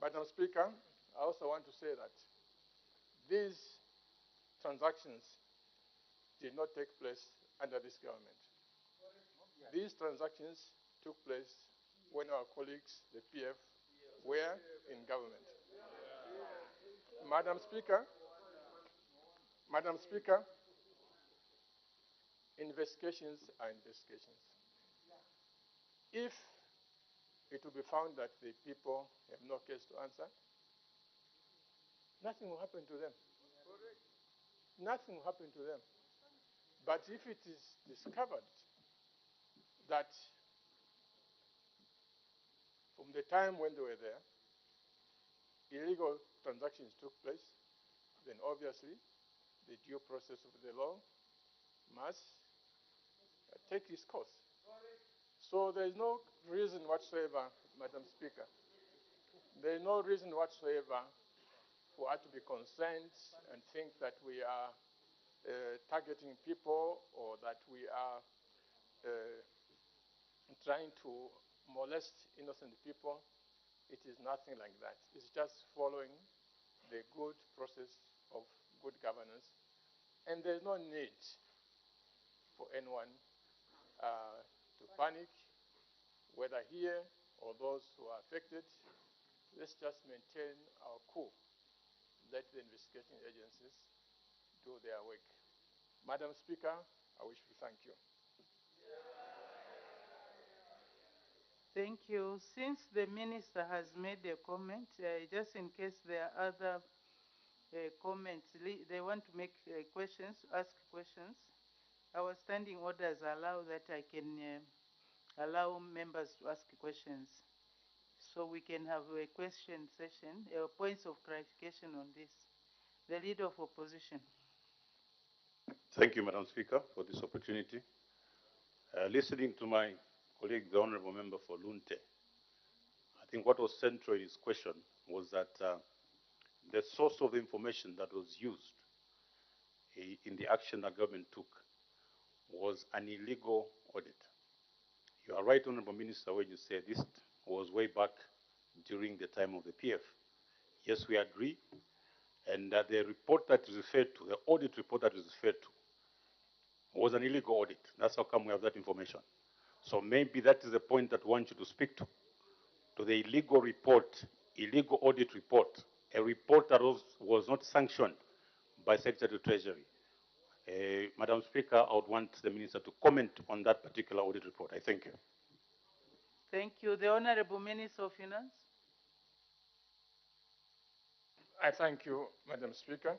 Madam Speaker, I also want to say that these transactions did not take place under this government. These transactions took place when our colleagues, the PF, were in government. Madam Speaker, investigations are investigations. If it will be found that the people have no case to answer, nothing will happen to them. Nothing will happen to them. But if it is discovered that from the time when they were there, illegal transactions took place, then obviously the due process of the law must take its course. So there is no reason whatsoever, Madam Speaker, there is no reason whatsoever for us to be concerned and think that we are targeting people or that we are trying to molest innocent people. It is nothing like that. It's just following the good process of good governance. And there's no need for anyone to panic, whether here or those who are affected. Let's just maintain our cool. Let the investigating agencies do their work. Madam Speaker, I wish to thank you. Thank you. Since the minister has made a comment, just in case there are other comments, they want to make questions, ask questions, our standing orders allow that I can allow members to ask questions. So we can have a question session, points of clarification on this. The Leader of Opposition. Thank you, Madam Speaker, for this opportunity. Listening to my colleague, the Honorable Member for Lunte, I think what was central in his question was that the source of the information that was used in the action that government took was an illegal audit. You are right, Honorable Minister, when you say this was way back during the time of the PF. Yes, we agree. And the report that is referred to, the audit report that is referred to, was an illegal audit. That's how come we have that information. So maybe that is the point that we want you to speak to the illegal report, illegal audit report, a report that was not sanctioned by Secretary of Treasury. Madam Speaker, I would want the Minister to comment on that particular audit report. I thank you. Thank you. The Honorable Minister of Finance. I thank you, Madam Speaker.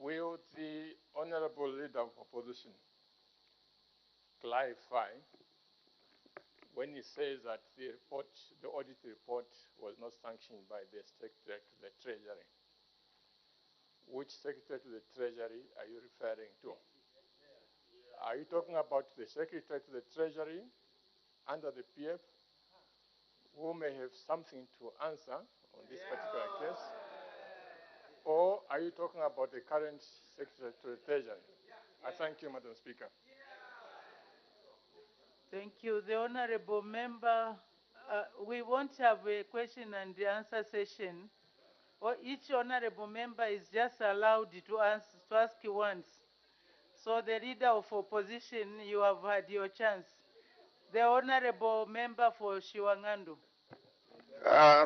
Will the Honorable Leader of Opposition clarify when he says that the audit report was not sanctioned by the Secretary to the Treasury? Which Secretary to the Treasury are you referring to? Are you talking about the Secretary to the Treasury under the PF who may have something to answer on this particular case? Or are you talking about the current Secretary to the Treasury? I thank you, Madam Speaker. Thank you. The Honorable Member, we won't have a question and answer session. Or each Honorable Member is just allowed to ask once. So the Leader of Opposition, you have had your chance. The Honorable Member for Shiwangandu.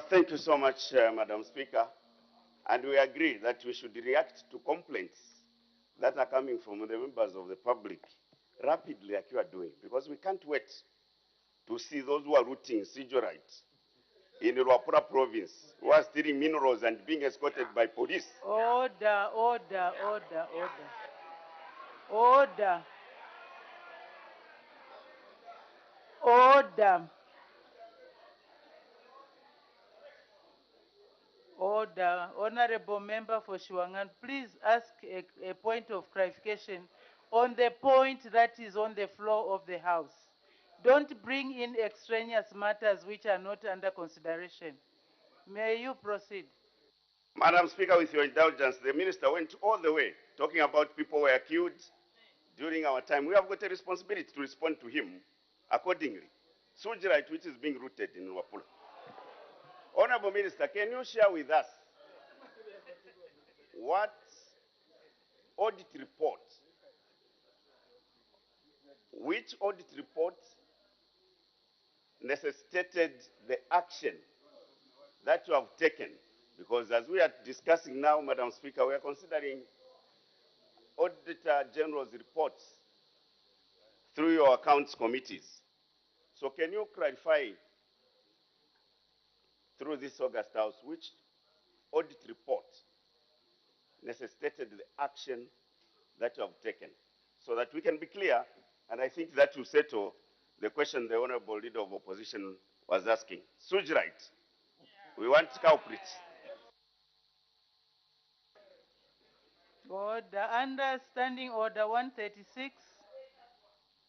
Thank you so much, Madam Speaker. And we agree that we should react to complaints that are coming from the members of the public rapidly, like you are doing, because we can't wait to see those who are rooting Sijorite in Luapula province, who are stealing minerals and being escorted by police. Order, order, order, order. Order. Order. Order. Honorable Member for Shiwangan, please ask a point of clarification on the point that is on the floor of the House. Don't bring in extraneous matters which are not under consideration. May you proceed. Madam Speaker, with your indulgence, the Minister went all the way talking about people who were killed during our time. We have got a responsibility to respond to him accordingly. Sujirite, which is being rooted in Luapula. Honorable Minister, can you share with us what audit report, which audit report necessitated the action that you have taken? Because as we are discussing now, Madam Speaker, we are considering Auditor General's reports through your accounts committees. So can you clarify through this August House which audit report necessitated the action that you have taken, so that we can be clear, and I think that will settle the question the Honorable Leader of Opposition was asking. Sujirite, we want culprits. Order. Under Standing Order 136,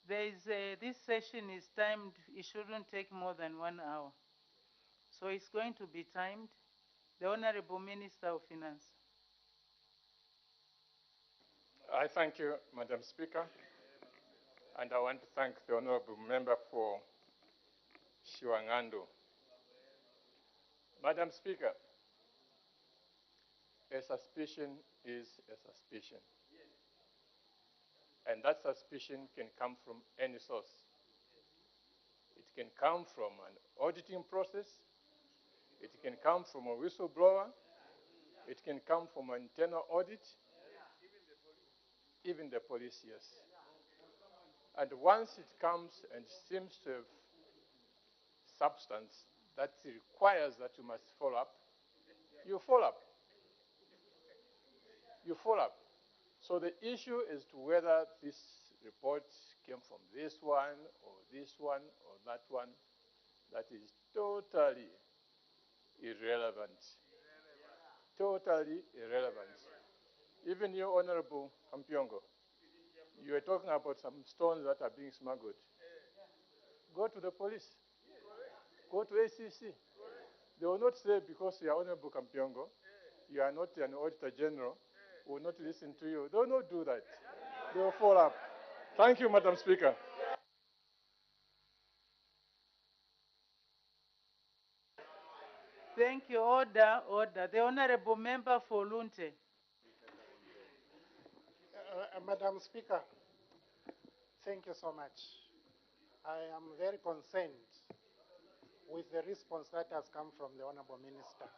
there is this session is timed. It shouldn't take more than 1 hour. So it's going to be timed. The Honorable Minister of Finance. I thank you, Madam Speaker. And I want to thank the Honorable Member for Shiwangandu. Madam Speaker, a suspicion is a suspicion. And that suspicion can come from any source. It can come from an auditing process. It can come from a whistleblower. It can come from an internal audit. Even the police, yes. And once it comes and seems to have substance that requires that you must follow up, you follow up. You follow up. So the issue is to whether this report came from this one or this one or that one. That is totally irrelevant. Totally irrelevant. Even you, Honorable Kampiongo, you were talking about some stones that are being smuggled. Go to the police. Go to ACC. They will not say because you are Honorable Kampiongo, you are not an Auditor General, will not listen to you. They will not do that. They will follow up. Thank you, Madam Speaker. Thank you. Order, order. The Honorable Member for Lunte. Madam Speaker, thank you so much. I am very concerned with the response that has come from the Honorable Minister.